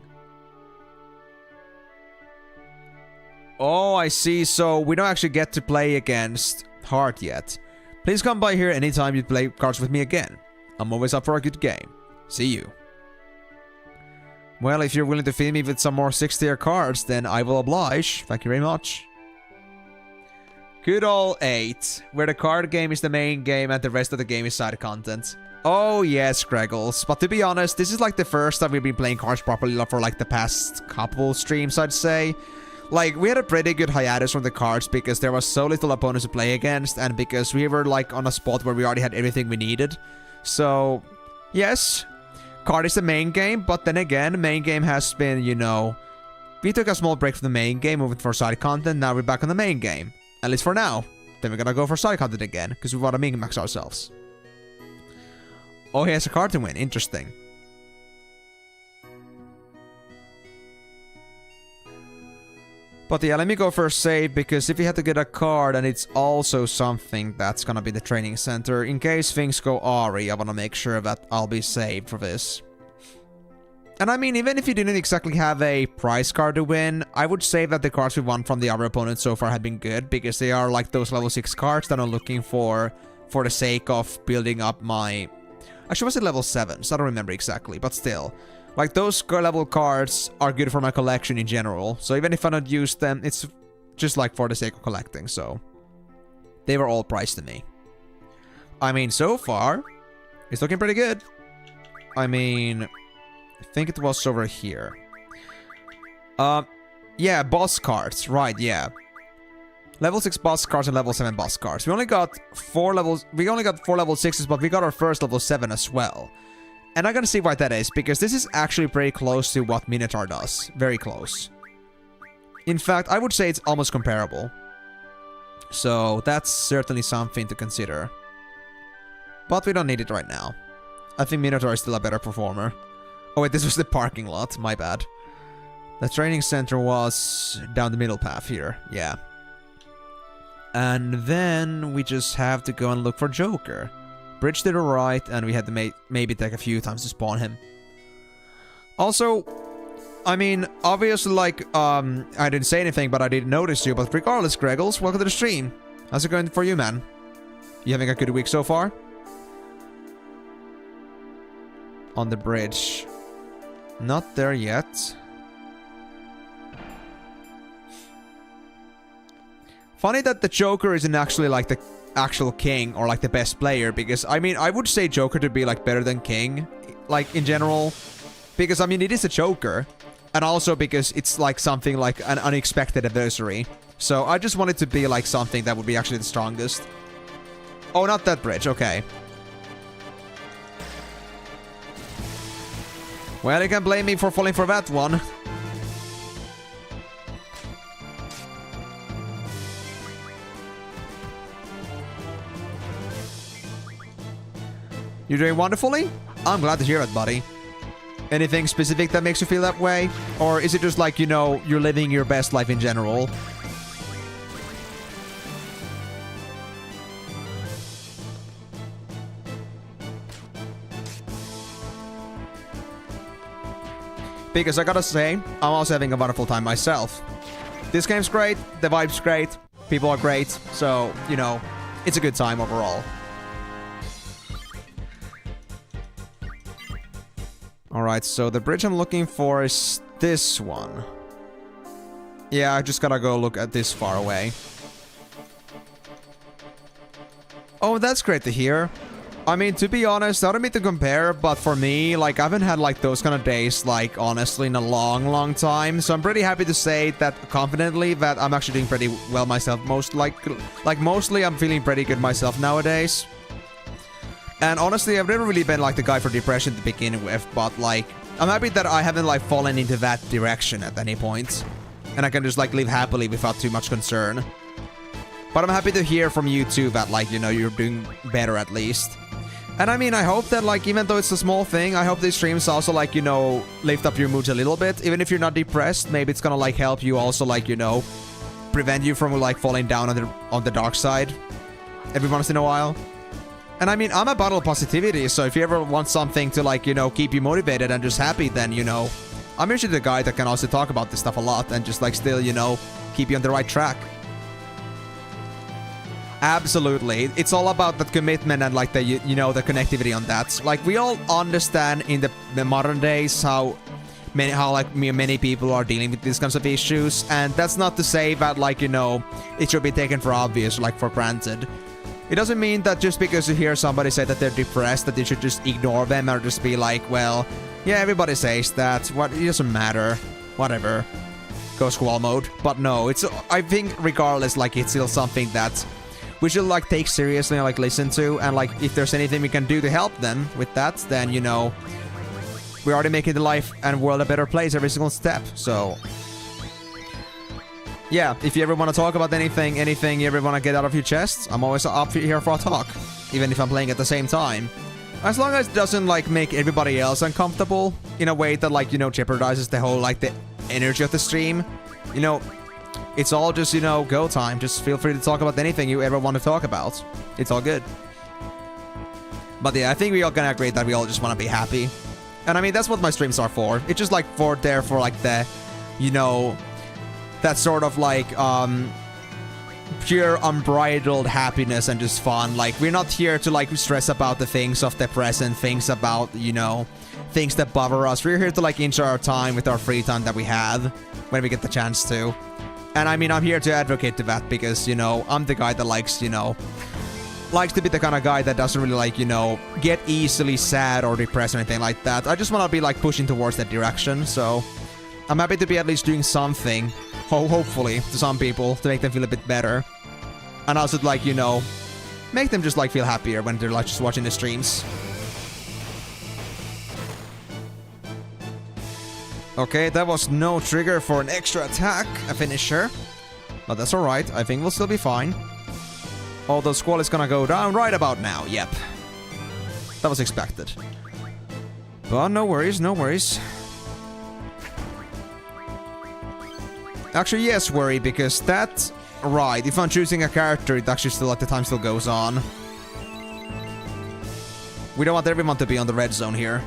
Oh, I see. So we don't actually get to play against Heart yet. Please come by here anytime you play cards with me again. I'm always up for a good game. See you. Well, if you're willing to feed me with some more 6-tier cards, then I will oblige. Thank you very much. Good old 8, where the card game is the main game and the rest of the game is side content. Oh yes, Greggles. But to be honest, this is like the first time we've been playing cards properly for like the past couple streams, I'd say. Like, we had a pretty good hiatus from the cards because there was so little opponents to play against and because we were, like, on a spot where we already had everything we needed. So, yes, card is the main game, but then again, main game has been, you know... We took a small break from the main game, moving for side content, now we're back on the main game. At least for now. Then we're gonna go for side content again, because we want to min-max ourselves. Oh, he has a card to win. Interesting. But yeah, let me go for a save, because if you have to get a card and it's also something that's gonna be the training center, in case things go awry, I wanna make sure that I'll be saved for this. And I mean, even if you didn't exactly have a prize card to win, I would say that the cards we won from the other opponents so far have been good, because they are like those level 6 cards that I'm looking for the sake of building up my... Actually, was it level 7? So I don't remember exactly, but still. Like, those level cards are good for my collection in general, so even if I don't use them, it's just like for the sake of collecting, so... They were all priced to me. I mean, so far, it's looking pretty good. I mean... I think it was over here. Yeah, boss cards. Right, yeah. Level 6 boss cards and level 7 boss cards. We only got 4 level 6s, but we got our first level 7 as well. And I'm gonna see why that is, because this is actually pretty close to what Minotaur does. Very close. In fact, I would say it's almost comparable. So, that's certainly something to consider. But we don't need it right now. I think Minotaur is still a better performer. Oh wait, this was the parking lot, my bad. The training center was down the middle path here, yeah. And then we just have to go and look for Joker. Bridge to the right, and we had to maybe take a few times to spawn him. Also, I mean, obviously, like, I didn't say anything, but I didn't notice you. But regardless, Greggles, welcome to the stream. How's it going for you, man? You having a good week so far? On the bridge. Not there yet. Funny that the Joker isn't actually like the actual king or like the best player, because I mean, I would say Joker to be like better than king, like in general, because I mean it is a Joker, and also because it's like something like an unexpected adversary. So I just want it to be like something that would be actually the strongest. Oh, not that bridge, okay. Well, you can blame me for falling for that one. You're doing wonderfully? I'm glad to hear it, buddy. Anything specific that makes you feel that way? Or is it just like, you know, you're living your best life in general? Because I gotta say, I'm also having a wonderful time myself. This game's great, the vibe's great, people are great, so, you know, it's a good time overall. Alright, so the bridge I'm looking for is this one. Yeah, I just gotta go look at this far away. Oh, that's great to hear. I mean, to be honest, I don't mean to compare, but for me, like, I haven't had, like, those kind of days, like, honestly, in a long, long time. So I'm pretty happy to say that, confidently, that I'm actually doing pretty well myself. Mostly, I'm feeling pretty good myself nowadays. And honestly, I've never really been, like, the guy for depression to begin with, but, like, I'm happy that I haven't, like, fallen into that direction at any point. And I can just, like, live happily without too much concern. But I'm happy to hear from you, too, that, like, you know, you're doing better at least. And I mean, I hope that, like, even though it's a small thing, I hope these streams also, like, you know, lift up your moods a little bit. Even if you're not depressed, maybe it's gonna, like, help you also, like, you know, prevent you from, like, falling down on the dark side every once in a while. And I mean, I'm a bottle of positivity, so if you ever want something to, like, you know, keep you motivated and just happy, then, you know, I'm usually the guy that can also talk about this stuff a lot and just, like, still, you know, keep you on the right track. Absolutely. It's all about that commitment and, like, the, you know, the connectivity on that. Like, we all understand in the modern days how many people are dealing with these kinds of issues, and that's not to say that, like, you know, it should be taken for obvious, like, for granted. It doesn't mean that just because you hear somebody say that they're depressed that you should just ignore them or just be like, well, yeah, everybody says that. What? It doesn't matter. Whatever. go Squall mode. But no, it's, I think regardless, like, it's still something that we should, like, take seriously and, like, listen to. And, like, if there's anything we can do to help them with that, then, you know, we're already making the life and world a better place every single step. So, yeah, if you ever want to talk about anything you ever want to get out of your chest, I'm always up here for a talk. Even if I'm playing at the same time. As long as it doesn't, like, make everybody else uncomfortable in a way that, like, you know, jeopardizes the whole, like, the energy of the stream. You know, it's all just, you know, go time. Just feel free to talk about anything you ever want to talk about. It's all good. But yeah, I think we all can agree that we all just want to be happy. And I mean, that's what my streams are for. It's just, like, for like, the, you know, that sort of, like, pure unbridled happiness and just fun. Like, we're not here to, like, stress about the things of the present, things about, you know, things that bother us. We're here to, like, enjoy our time with our free time that we have when we get the chance to. And I mean, I'm here to advocate to that because, you know, I'm the guy that likes, you know, likes to be the kind of guy that doesn't really, like, you know, get easily sad or depressed or anything like that. I just want to be, like, pushing towards that direction. So I'm happy to be at least doing something, hopefully, to some people to make them feel a bit better. And also, like, you know, make them just, like, feel happier when they're, like, just watching the streams. Okay, that was no trigger for an extra attack, a finisher. But that's alright, I think we'll still be fine. Although Squall is gonna go down right about now, yep. That was expected. But no worries, no worries. Actually, yes, worry, because that... Right, if I'm choosing a character, it actually still, like, the time still goes on. We don't want everyone to be on the red zone here.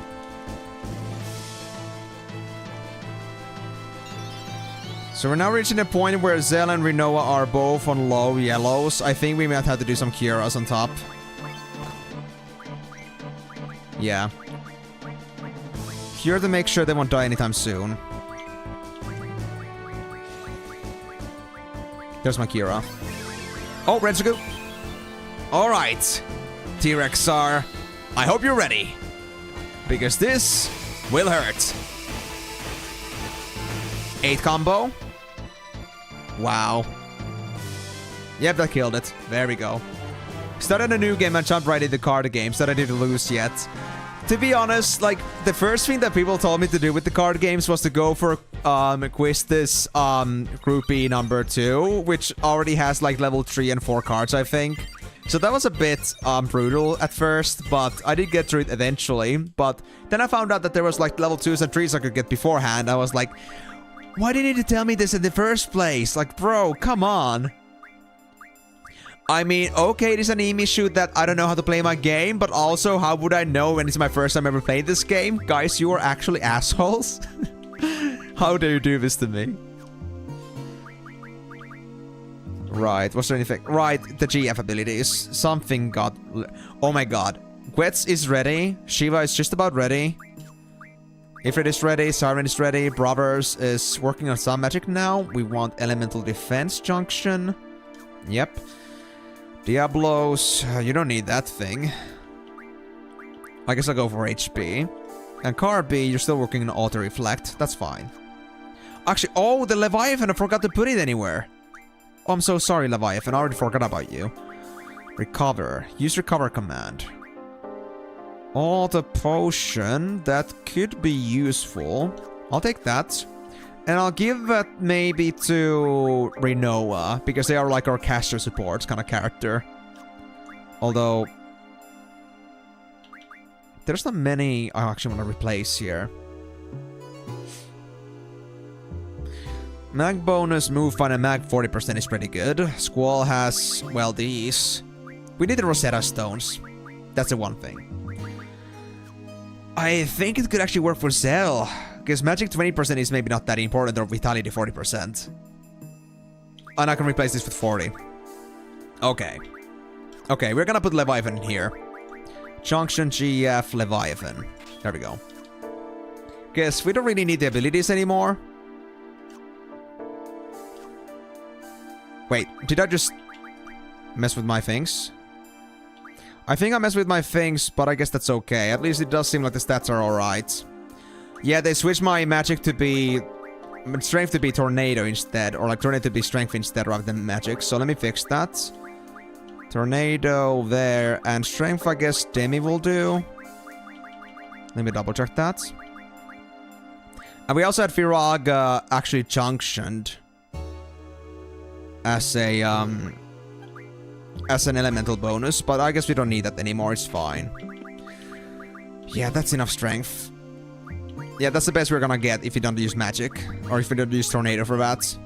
So we're now reaching a point where Zell and Rinoa are both on low yellows. I think we might have to do some Kiras on top. Yeah. Here to make sure they won't die anytime soon. There's my Kira. Oh, Retsugu. Alright. T-Rexar. I hope you're ready. Because this will hurt. 8 combo. Wow. Yep, that killed it. There we go. Started a new game and jumped right into card games that I didn't lose yet. To be honest, like, the first thing that people told me to do with the card games was to go for Quistis groupie number 2, which already has, like, level 3 and 4 cards, I think. So that was a bit brutal at first, but I did get through it eventually. But then I found out that there was, like, level 2s and 3s I could get beforehand. I was like, why did you need to tell me this in the first place? Like, bro, come on. I mean, okay, it is an issue that I don't know how to play my game, but also, how would I know when it's my first time ever playing this game? Guys, you are actually assholes. How dare you do this to me? Right, was there anything? Right, the GF abilities. Something got... Oh my god. Gwetz is ready. Shiva is just about ready. Ifrit is ready, Siren is ready, Brothers is working on some magic now. We want Elemental Defense Junction. Yep. Diablos, you don't need that thing. I guess I'll go for HP. And Carby, you're still working on Auto Reflect. That's fine. Actually, oh, the Leviathan, I forgot to put it anywhere. Oh, I'm so sorry, Leviathan, I already forgot about you. Recover. Use Recover command. Oh, the potion. That could be useful. I'll take that. And I'll give that maybe to Rinoa, because they are like our caster support kind of character. Although... there's not many I actually want to replace here. Mag bonus, move fun, and mag 40% is pretty good. Squall has, well, these. We need the Rosetta Stones. That's the one thing. I think it could actually work for Zell, because magic 20% is maybe not that important, or vitality 40%. And I can replace this with 40. Okay. Okay, we're gonna put Leviathan in here. Junction GF Leviathan. There we go. Guess we don't really need the abilities anymore. Wait, did I just mess with my things? I think I messed with my things, but I guess that's okay. At least it does seem like the stats are alright. Yeah, they switched my magic to be strength to be tornado instead, or like tornado to be strength instead rather than magic. So let me fix that. Tornado there, and strength I guess Demi will do. Let me double check that. And we also had Firaga actually junctioned as a as an elemental bonus, but I guess we don't need that anymore, it's fine. Yeah, that's enough strength. Yeah, that's the best we're gonna get if you don't use magic, or if you don't use tornado for that.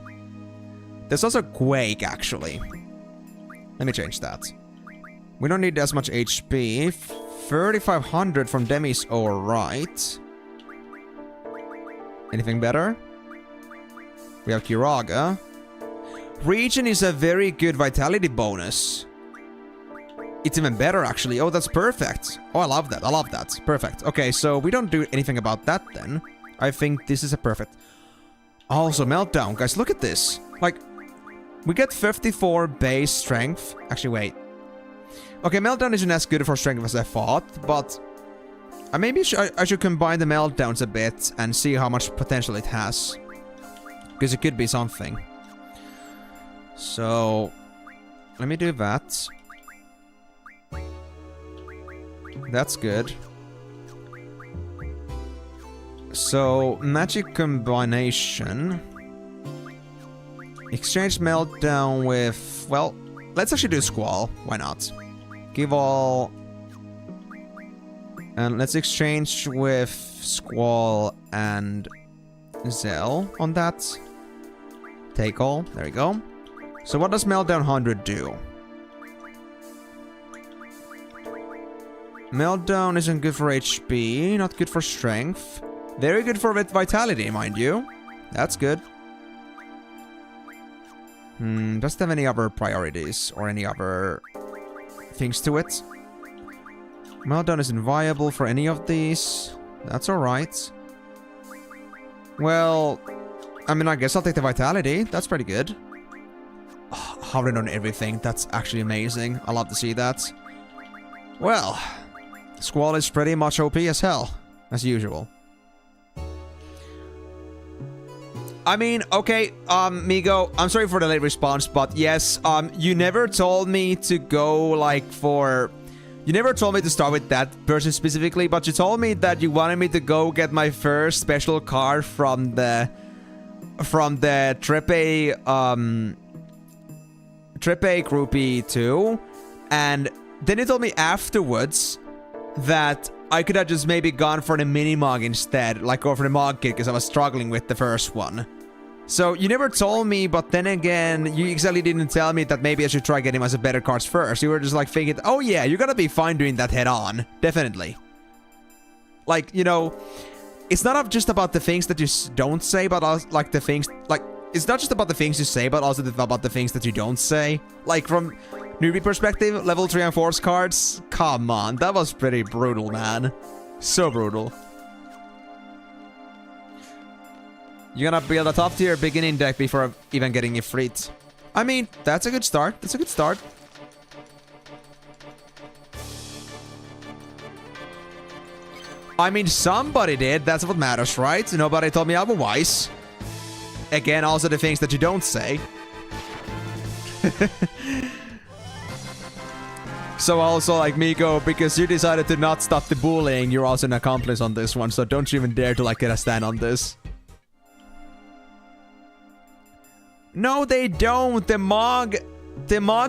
There's also Quake, actually. Let me change that. We don't need as much HP. 3,500 from Demi's alright. Anything better? We have Kiraga. Region is a very good vitality bonus. It's even better, actually. Oh, that's perfect. Oh, I love that. I love that. Perfect. Okay, so we don't do anything about that then. I think this is a perfect... Also, Meltdown. Guys, look at this. Like, we get 54 base strength. Actually, wait. Okay, Meltdown isn't as good for strength as I thought, but... maybe I should combine the Meltdowns a bit and see how much potential it has. Because it could be something. So... let me do that. That's good. So, magic combination. Exchange Meltdown with... well, let's actually do Squall. Why not? Give all... and let's exchange with Squall and Zell on that. Take all. There we go. So what does Meltdown 100 do? Meltdown isn't good for HP, not good for strength. Very good for vitality, mind you. That's good. Does it have any other priorities or any other things to it? Meltdown isn't viable for any of these. That's alright. Well, I mean, I guess I'll take the vitality. That's pretty good. Oh, 100 on everything. That's actually amazing. I love to see that. Well, Squall is pretty much OP as hell, as usual. I mean, okay, Migo, I'm sorry for the late response, but yes, you never told me to go, like, for... you never told me to start with that person specifically, but you told me that you wanted me to go get my first special card from the Trepe groupie too, and then you told me afterwards that I could have just maybe gone for the mini-mog instead, like go for the mog kit, because I was struggling with the first one. So you never told me, but then again, you exactly didn't tell me that maybe I should try getting myself better cards first. You were just like thinking, oh yeah, you're gonna be fine doing that head on. Definitely. Like, you know, it's not just about the things that you don't say, but also, like, the things, like, it's not just about the things you say, but also about the things that you don't say. Like, from newbie perspective, level 3 and 4 cards, come on, that was pretty brutal, man. So brutal. You're gonna build a top tier beginning deck before even getting Ifrit. I mean, that's a good start. That's a good start. I mean, somebody did. That's what matters, right? Nobody told me otherwise. Again, also the things that you don't say. So also, like, Miko, because you decided to not stop the bullying, you're also an accomplice on this one, so don't you even dare to, like, get a stand on this. No, they don't. The Mog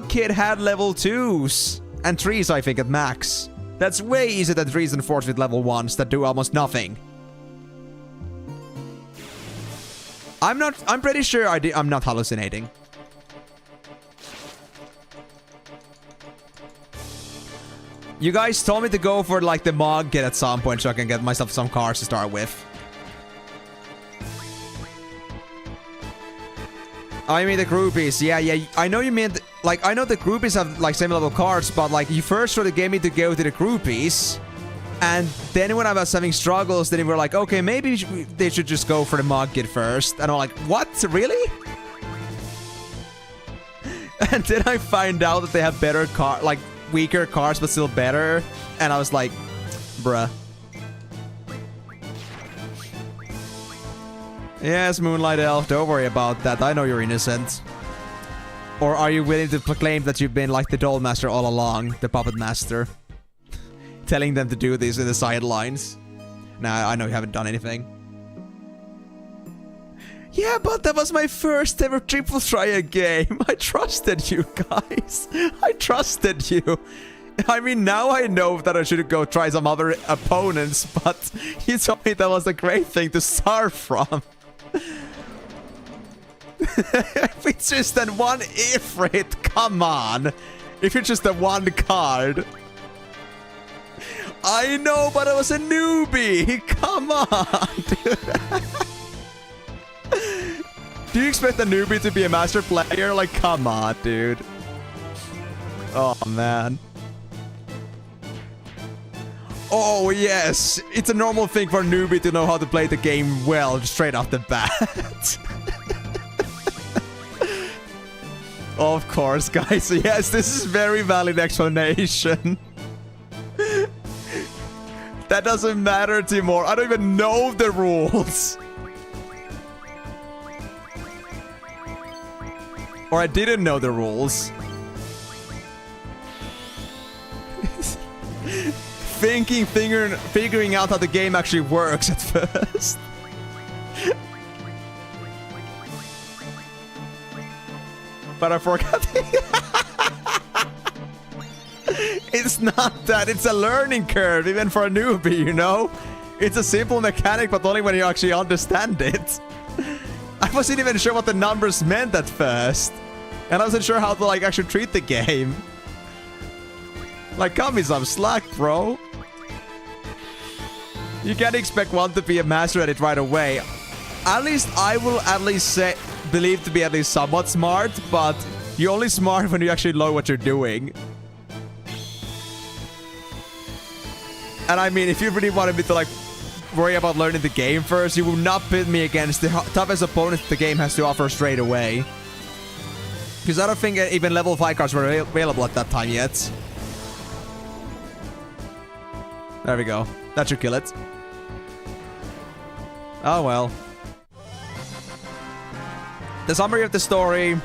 kid had level 2s and 3s, I think, at max. That's way easier than 3s and 4s with level 1s that do almost nothing. I'm pretty sure I'm not hallucinating. You guys told me to go for, like, the Mog kit at some point so I can get myself some cards to start with. I mean the groupies, yeah, I know you meant, like, I know the groupies have, like, same level cards, but, like, you first sort of gave me to go to the groupies, and then when I was having struggles, then you were like, okay, maybe they should just go for the Mog kit first, and I'm like, what, really? And then I find out that they have better like, weaker cards, but still better, and I was like, bruh. Yes, Moonlight Elf, don't worry about that. I know you're innocent. Or are you willing to proclaim that you've been like the doll master all along, the puppet master? Telling them to do this in the sidelines. Nah, I know you haven't done anything. Yeah, but that was my first ever triple trial game. I trusted you guys. I trusted you. I mean, now I know that I should go try some other opponents, but you told me that was a great thing to start from. If it's just that one Ifrit, come on. If it's just the one card. I know, but I was a newbie. Come on, dude. Do you expect a newbie to be a master player? Like, come on, dude. Oh, man. Oh, yes. It's a normal thing for a newbie to know how to play the game well, straight off the bat. Of course, guys. Yes, this is very valid explanation. That doesn't matter, Timur. I don't even know the rules. Or I didn't know the rules. Figuring out how the game actually works at first. But I forgot. It's not that. It's a learning curve, even for a newbie, you know? It's a simple mechanic, but only when you actually understand it. I wasn't even sure what the numbers meant at first. And I wasn't sure how to, like, actually treat the game. Like, cut me some slack, bro. You can't expect one to be a master at it right away. At least I will at least say, believe to be at least somewhat smart, but you're only smart when you actually know what you're doing. And I mean, if you really wanted me to, like, worry about learning the game first, you will not pit me against the toughest opponent the game has to offer straight away. Because I don't think even level 5 cards were available at that time yet. There we go. That should kill it. Oh well. The summary of the story.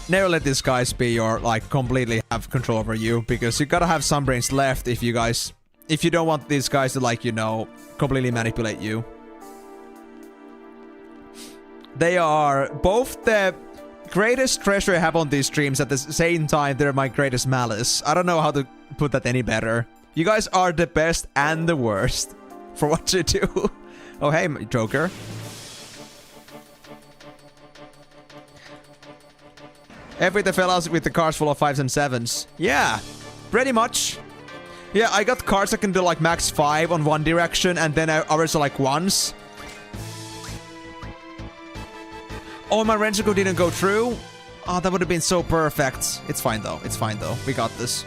Never let these guys be your, like, completely have control over you. Because you gotta have some brains left if you guys... If you don't want these guys to, like, you know, completely manipulate you. They are both the greatest treasure I have on these streams. At the same time, they're my greatest malice. I don't know how to put that any better. You guys are the best and the worst for what you do. Oh, hey, Joker. Every the fellas with the cards full of 5s and 7s. Yeah, pretty much. Yeah, I got cards that can do like max 5 on one direction and then others are like 1s. Oh, my Renjiku didn't go through? Oh, that would have been so perfect. It's fine though. It's fine though. We got this.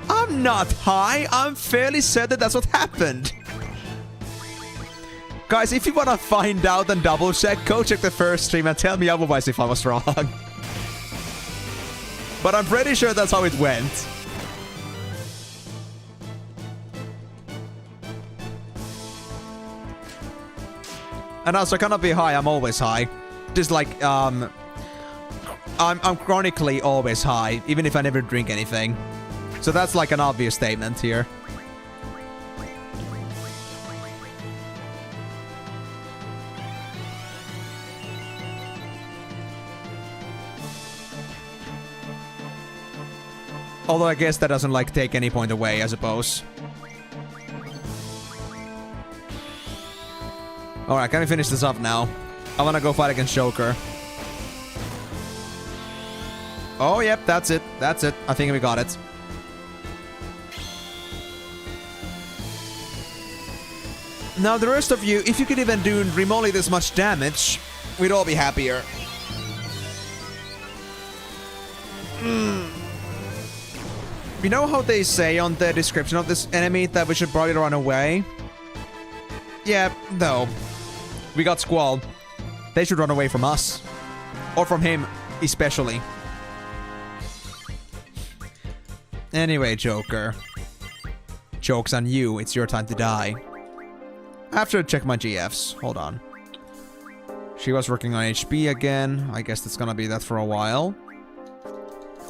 I'm not high. I'm fairly certain that's what happened. Guys, if you want to find out and double check, go check the first stream and tell me otherwise if I was wrong. But I'm pretty sure that's how it went. And also, I cannot be high. I'm always high. Just like, I'm chronically always high, even if I never drink anything. So that's like an obvious statement here. Although I guess that doesn't like take any point away, I suppose. Alright, can we finish this up now? I wanna go fight against Joker. Oh, yep, that's it. That's it. I think we got it. Now, the rest of you, if you could even do remotely this much damage, we'd all be happier. You know how they say on the description of this enemy that we should probably run away? Yeah, no. We got Squall. They should run away from us. Or from him, especially. Anyway, Joker. Joke's on you, it's your time to die. I have to check my GFs. Hold on. She was working on HP again. I guess that's gonna be that for a while.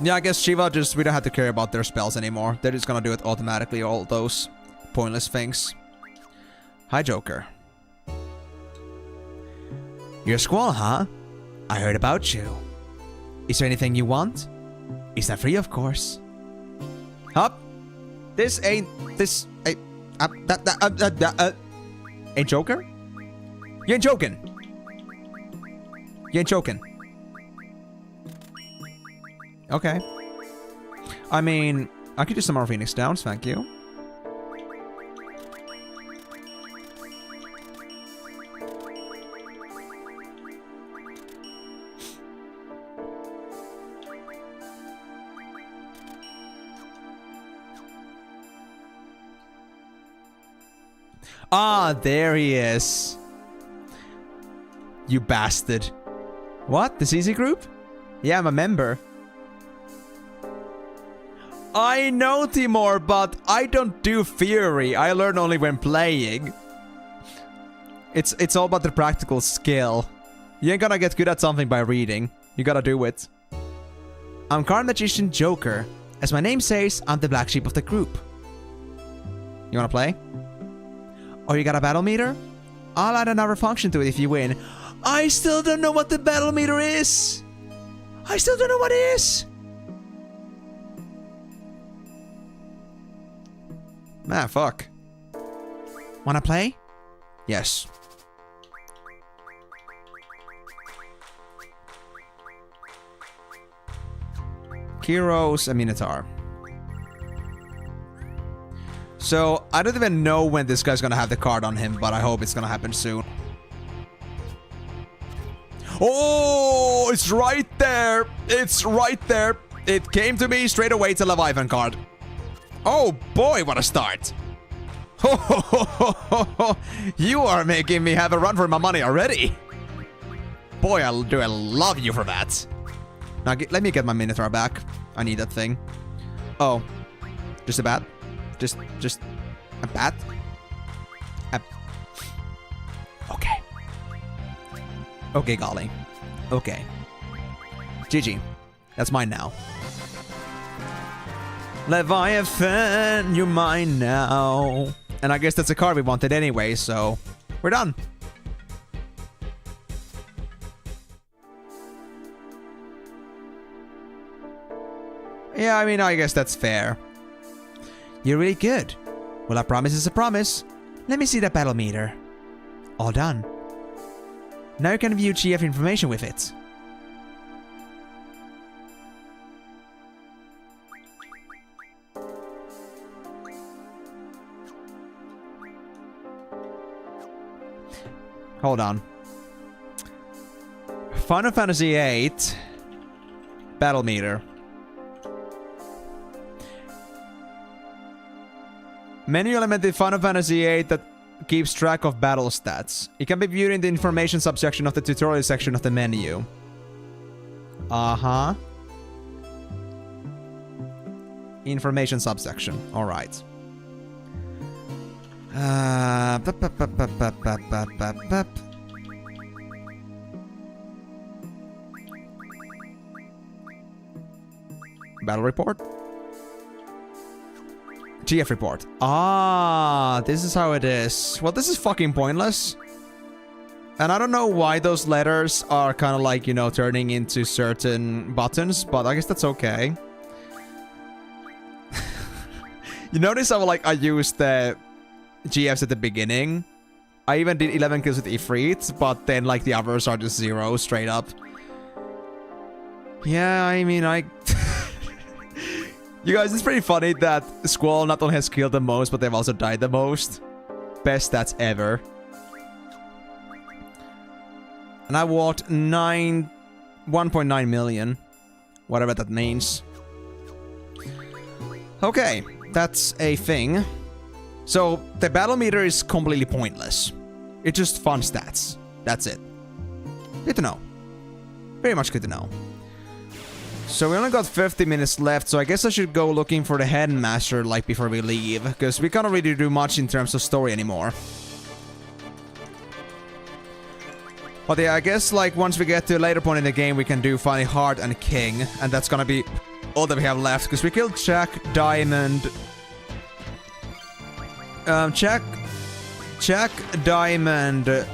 Yeah, I guess Shiva just... We don't have to care about their spells anymore. They're just gonna do it automatically, all those pointless things. Hi, Joker. You're Squall, huh? I heard about you. Is there anything you want? It's not free, of course. Hup. This ain't... This... Ain't Joker? You ain't joking. You ain't joking. Okay. I mean, I could do some more Phoenix Downs, thank you. Ah, there he is. You bastard. What? The CC group? Yeah, I'm a member. I know, Timor, but I don't do theory. I learn only when playing. It's all about the practical skill. You ain't gonna get good at something by reading. You gotta do it. I'm Card Magician Joker. As my name says, I'm the black sheep of the group. You wanna play? Oh, you got a battle meter? I'll add another function to it if you win. I still don't know what the battle meter is. I still don't know what it is. Man, fuck. Wanna play? Yes. Heroes, a Minotaur. So, I don't even know when this guy's gonna have the card on him, but I hope it's gonna happen soon. Oh, it's right there. It's right there. It came to me straight away. It's a Leviathan card. Oh boy, what a start. You are making me have a run for my money already. Boy, I love you for that. Now, let me get my Minotaur back. I need that thing. Oh, just a bat? Just a bat? Okay. Okay, golly. Okay. GG. That's mine now. Leviathan, you're mine now. And I guess that's a card we wanted anyway, so we're done. Yeah, I mean, I guess that's fair. You're really good. Well, a promise is a promise. Let me see that battle meter. All done. Now you can view GF information with it. Hold on. Final Fantasy VIII battle meter. Menu element in Final Fantasy VIII that keeps track of battle stats. It can be viewed in the information subsection of the tutorial section of the menu. Uh-huh. Information subsection. Alright. Battle report? GF report. Ah, this is how it is. Well, this is fucking pointless. And I don't know why those letters are kind of like, you know, turning into certain buttons, but I guess that's okay. You notice how, like, I used the GFs at the beginning? I even did 11 kills with Ifrit, but then, like, the others are just 0 straight up. Yeah, I mean, You guys, it's pretty funny that Squall not only has killed the most, but they've also died the most. Best stats ever. And I walked 1.9 million. Whatever that means. Okay, that's a thing. So, the battle meter is completely pointless. It's just fun stats. That's it. Good to know. Very much good to know. So we only got 50 minutes left, so I guess I should go looking for the Headmaster, like, before we leave. Because we can't really do much in terms of story anymore. But yeah, I guess like once we get to a later point in the game, we can do finally Heart and King, and that's gonna be all that we have left, because we killed Jack, Diamond, Jack, Diamond,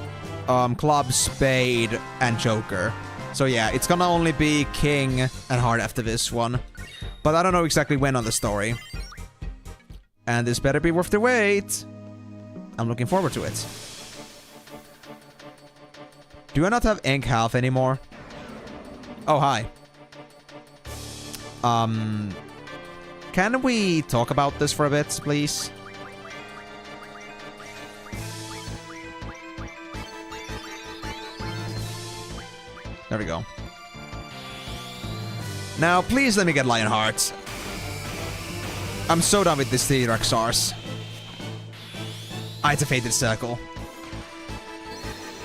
Club, Spade, and Joker. So yeah, it's gonna only be King and Heart after this one. But I don't know exactly when on the story. And this better be worth the wait. I'm looking forward to it. Do I not have ink health anymore? Oh, hi. Can we talk about this for a bit, please? There we go. Now, please let me get Lionheart. I'm so done with this T-Rex SARS. It's a Fated Circle.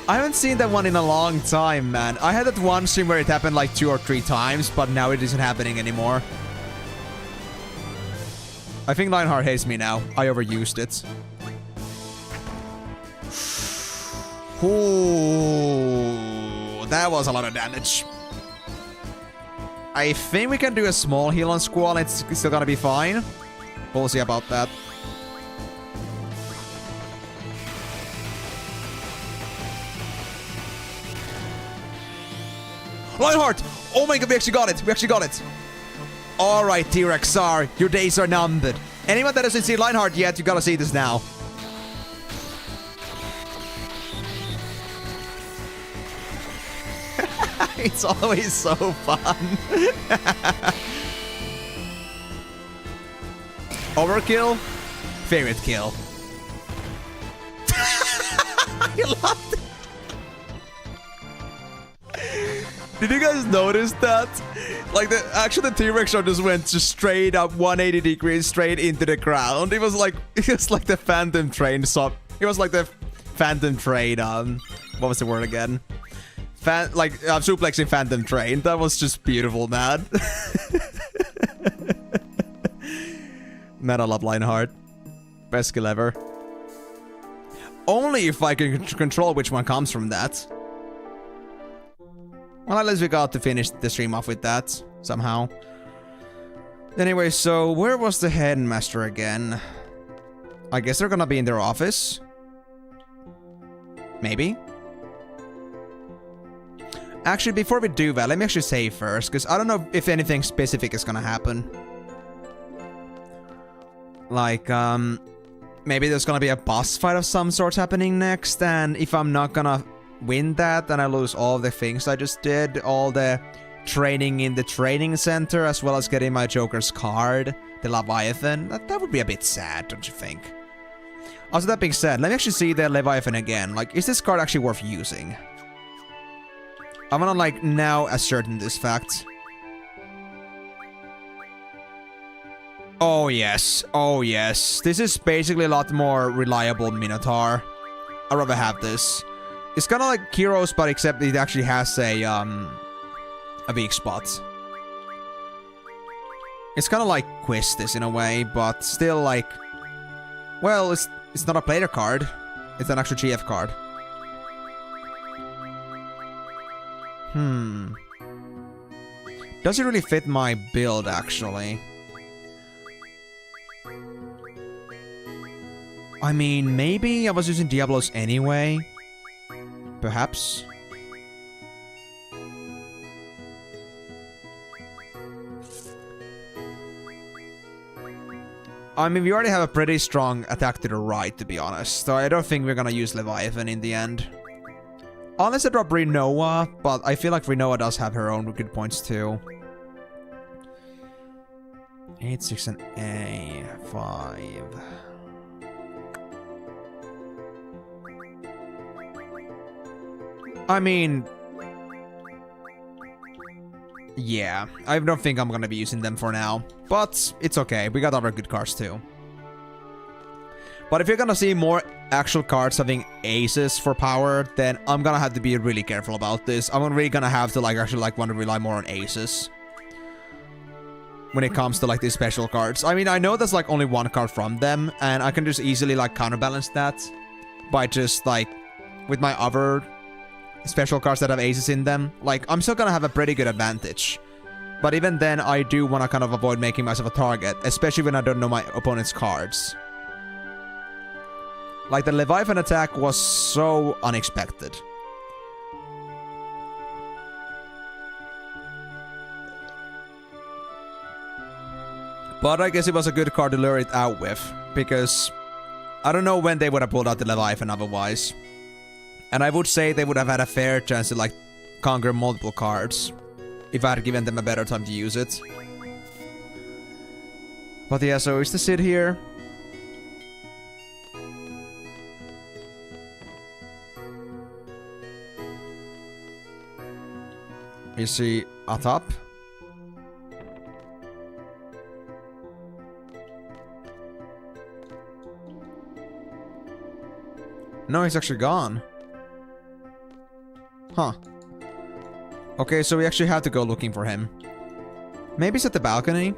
I haven't seen that one in a long time, man. I had that one stream where it happened like 2 or 3 times, but now it isn't happening anymore. I think Lionheart hates me now. I overused it. Ooh, that was a lot of damage. I think we can do a small heal on Squall. It's still gonna be fine. We'll see about that. Lionheart! Oh my god, we actually got it! We actually got it! Alright, T-Rexar, your days are numbered. Anyone that hasn't seen Lionheart yet, you gotta see this now. It's always so fun. Overkill? Favorite kill. I loved it. Did you guys notice that? Like, the T-Rex just went straight up 180 degrees straight into the ground. It was like the Phantom Train. So it was like the Phantom Train. What was the word again? Suplexing Phantom Train. That was just beautiful, man. Man, I love Lionheart. Best skill ever. Only if I can control which one comes from that. Well, at least we got to finish the stream off with that, somehow. Anyway, so where was the headmaster again? I guess they're gonna be in their office. Maybe? Actually, before we do that, let me actually save first, because I don't know if anything specific is gonna happen. Like, maybe there's gonna be a boss fight of some sort happening next, and if I'm not gonna win that, then I lose all the things I just did, all the training in the training center, as well as getting my Joker's card, the Leviathan. That would be a bit sad, don't you think? Also, that being said, let me actually see the Leviathan again. Like, is this card actually worth using? I wanna, like, now ascertain this fact. Oh yes, oh yes. This is basically a lot more reliable Minotaur. I'd rather have this. It's kind of like Kiros, but except it actually has a weak spot. It's kind of like Quistis in a way, but still like... Well, it's not a player card. It's an actual GF card. Does it really fit my build, actually? I mean, maybe I was using Diablos anyway. Perhaps. I mean, we already have a pretty strong attack to the right, to be honest. So I don't think we're gonna use Leviathan in the end. Unless I drop Rinoa, but I feel like Rinoa does have her own good points too. 8, 6, and A. 5. I mean... Yeah, I don't think I'm gonna be using them for now. But it's okay, we got other good cards too. But if you're gonna see more actual cards having aces for power, then I'm gonna have to be really careful about this. I'm really gonna have to actually want to rely more on aces. When it comes to these special cards. I mean, I know there's only one card from them, and I can just easily counterbalance that by just with my other special cards that have aces in them, like, I'm still gonna have a pretty good advantage. But even then, I do want to kind of avoid making myself a target, especially when I don't know my opponent's cards. Like, the Leviathan attack was so unexpected. But I guess it was a good card to lure it out with, because I don't know when they would have pulled out the Leviathan otherwise. And I would say they would have had a fair chance to, like, conquer multiple cards if I had given them a better time to use it. But yeah, so is the Cid here? Is he atop? No, he's actually gone. Huh. Okay, so we actually have to go looking for him. Maybe he's at the balcony?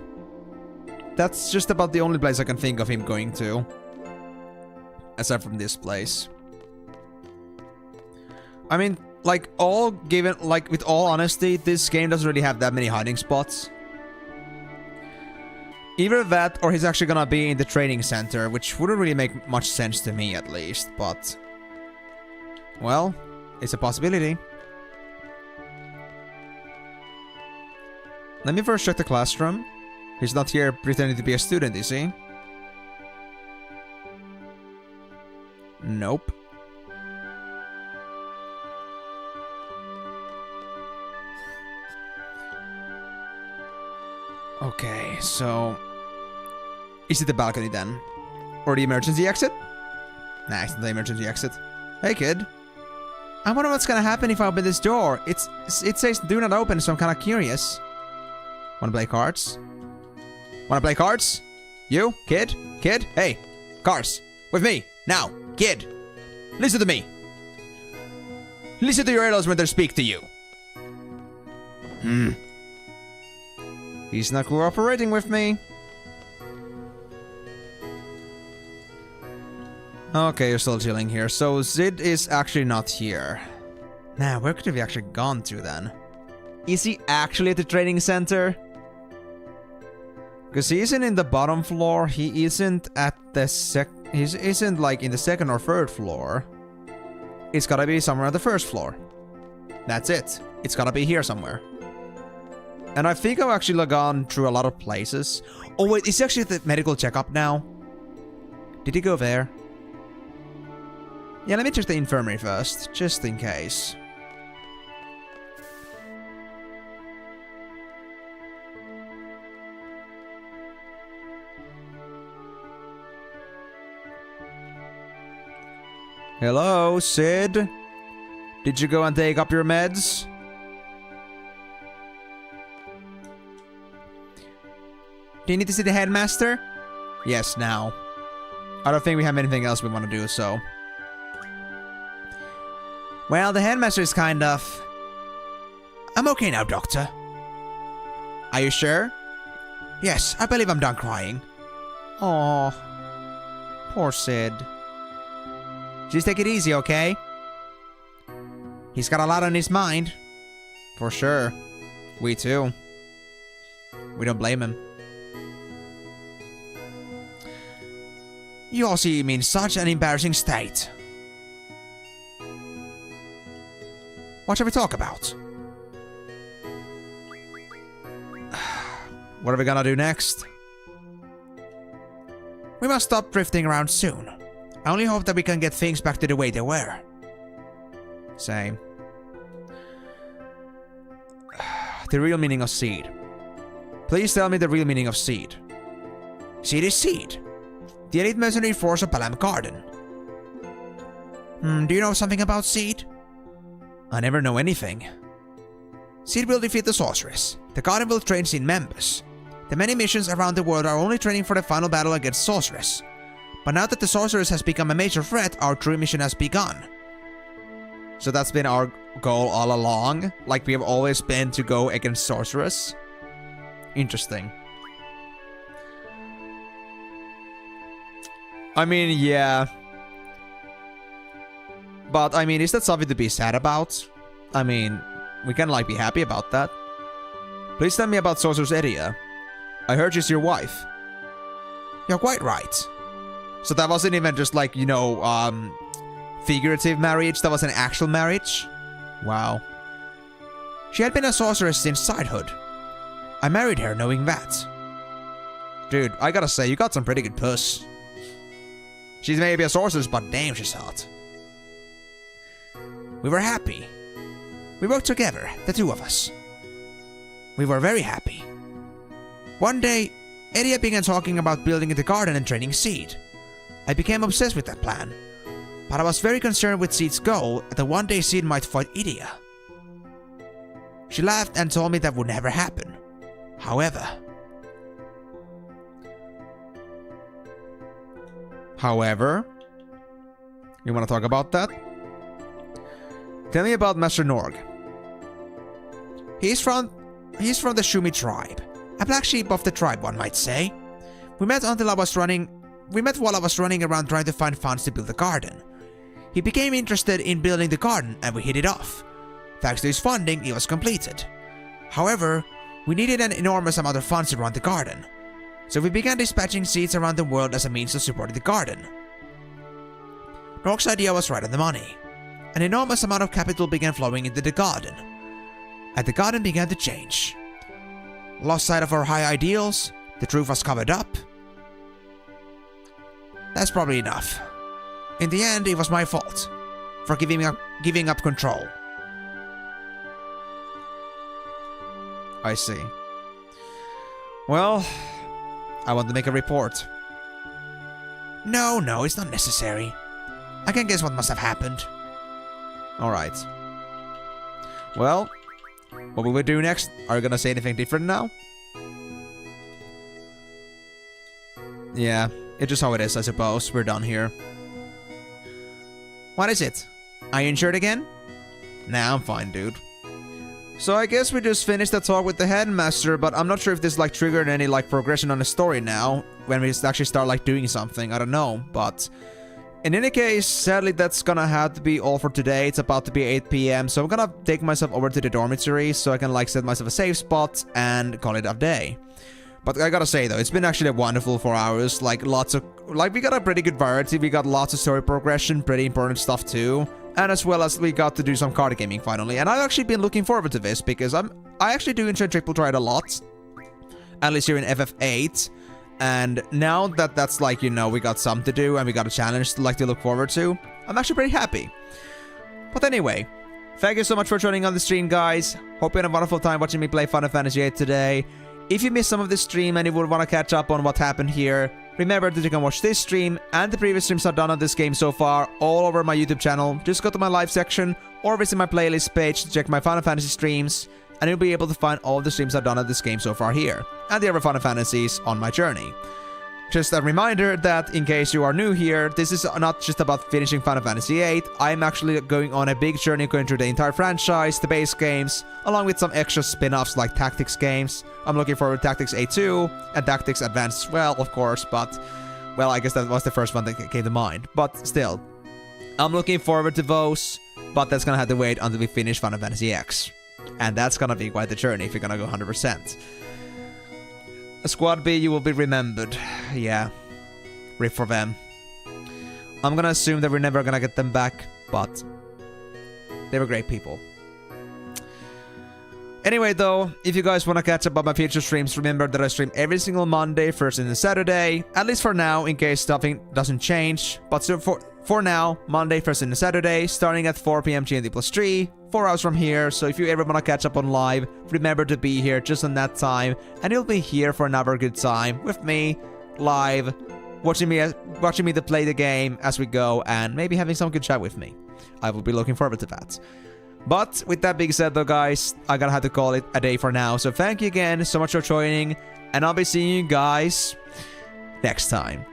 That's just about the only place I can think of him going to. Aside from this place. I mean, like, with all honesty, this game doesn't really have that many hiding spots. Either that, or he's actually gonna be in the training center, which wouldn't really make much sense to me, at least, but... well, it's a possibility. Let me first check the classroom. He's not here pretending to be a student, is he? Nope. Okay, so... is it the balcony then? Or the emergency exit? Nah, it's not the emergency exit. Hey, kid. I wonder what's gonna happen if I open this door. It says do not open, so I'm kinda curious. Wanna play cards? Wanna play cards? You? Kid? Kid? Hey! Cards! With me! Now! Kid! Listen to me! Listen to your elders when they speak to you! He's not cooperating with me. Okay, you're still chilling here. So Zid is actually not here. Now, where could have he actually gone to then? Is he actually at the training center? Because he isn't in the bottom floor. He isn't at the he isn't like in the second or third floor. It's gotta be somewhere on the first floor. That's it. It's gotta be here somewhere. And I think I've actually gone through a lot of places. Oh wait, is he actually at the medical checkup now? Did he go there? Yeah, let me check the infirmary first, just in case. Hello, Sid? Did you go and take up your meds? Do you need to see the headmaster? Yes, now. I don't think we have anything else we want to do, so... well, the headmaster is kind of... I'm okay now, Doctor. Are you sure? Yes, I believe I'm done crying. Aww. Poor Sid. Just take it easy, okay? He's got a lot on his mind. For sure. We too. We don't blame him. You all see him in such an embarrassing state. What shall we talk about? What are we gonna do next? We must stop drifting around soon. I only hope that we can get things back to the way they were. Same. The real meaning of seed. Please tell me the real meaning of seed. Seed is seed. The elite mercenary force of Palam Garden. Do you know something about Seed? I never know anything. Seed will defeat the sorceress. The Garden will train Seed members. The many missions around the world are only training for the final battle against sorceress. But now that the sorceress has become a major threat, our true mission has begun. So that's been our goal all along? Like we have always been to go against sorceress? Interesting. I mean, yeah. But, I mean, is that something to be sad about? I mean, we can like be happy about that. Please tell me about Sorceress Eria. I heard she's your wife. You're quite right. So that wasn't even just like, you know, figurative marriage, that was an actual marriage? Wow. She had been a sorceress since childhood. I married her knowing that. Dude, I gotta say, you got some pretty good puss. She's maybe a sorceress, but damn, she's hot. We were happy. We worked together, the two of us. We were very happy. One day, Eria began talking about building the garden and training Seed. I became obsessed with that plan, but I was very concerned with Seed's goal that one day Seed might fight Eria. She laughed and told me that would never happen. However, you wanna talk about that? Tell me about Master Norg. He's from the Shumi tribe. A black sheep of the tribe, one might say. We met while I was running around trying to find funds to build the garden. He became interested in building the garden and we hit it off. Thanks to his funding, it was completed. However, we needed an enormous amount of funds to run the garden. So we began dispatching seeds around the world as a means of supporting the garden. Nork's idea was right on the money. An enormous amount of capital began flowing into the garden. And the garden began to change. Lost sight of our high ideals, the truth was covered up. That's probably enough. In the end, it was my fault for giving up control. I see. Well, I want to make a report. No, it's not necessary. I can guess what must have happened. Alright. Well, what will we do next? Are you gonna say anything different now? Yeah, it's just how it is, I suppose. We're done here. What is it? Are you injured again? Nah, I'm fine, dude. So I guess we just finished the talk with the headmaster, but I'm not sure if this like triggered any like progression on the story now, when we actually start like doing something, I don't know, but in any case, sadly that's gonna have to be all for today. It's about to be 8 PM, so I'm gonna take myself over to the dormitory so I can like set myself a safe spot and call it a day. But I gotta say though, it's been actually a wonderful 4 hours, like we got a pretty good variety, we got lots of story progression, pretty important stuff too. And as well as we got to do some card gaming finally. And I've actually been looking forward to this because I actually do enjoy Triple Triad a lot. At least here in FF8. And now that that's like, you know, we got something to do and we got a challenge to like to look forward to, I'm actually pretty happy. But anyway, thank you so much for joining on the stream, guys. Hope you had a wonderful time watching me play Final Fantasy VIII today. If you missed some of this stream and you would want to catch up on what happened here, remember that you can watch this stream and the previous streams I've done on this game so far all over my YouTube channel. Just go to my live section or visit my playlist page to check my Final Fantasy streams, and you'll be able to find all the streams I've done on this game so far here, and the other Final Fantasies on my journey. Just a reminder that in case you are new here, this is not just about finishing Final Fantasy VIII, I'm actually going on a big journey going through the entire franchise, the base games, along with some extra spin-offs like Tactics games. I'm looking forward to Tactics A2 and Tactics Advanced as well, of course, but well, I guess that was the first one that came to mind. But still, I'm looking forward to those, but that's gonna have to wait until we finish Final Fantasy X. And that's gonna be quite the journey if you're gonna go 100%. Squad B, you will be remembered. Yeah. Rip for them. I'm gonna assume that we're never gonna get them back, but they were great people. Anyway though, if you guys want to catch up on my future streams, remember that I stream every single Monday, Thursday and Saturday. At least for now, in case something doesn't change. But so for now, Monday, Thursday and Saturday, starting at 4 PM GMT+3, 4 hours from here. So if you ever want to catch up on live, remember to be here just on that time. And you'll be here for another good time with me, live, watching me to play the game as we go, and maybe having some good chat with me. I will be looking forward to that. But with that being said though, guys, I'm gonna have to call it a day for now. So thank you again so much for joining, and I'll be seeing you guys next time.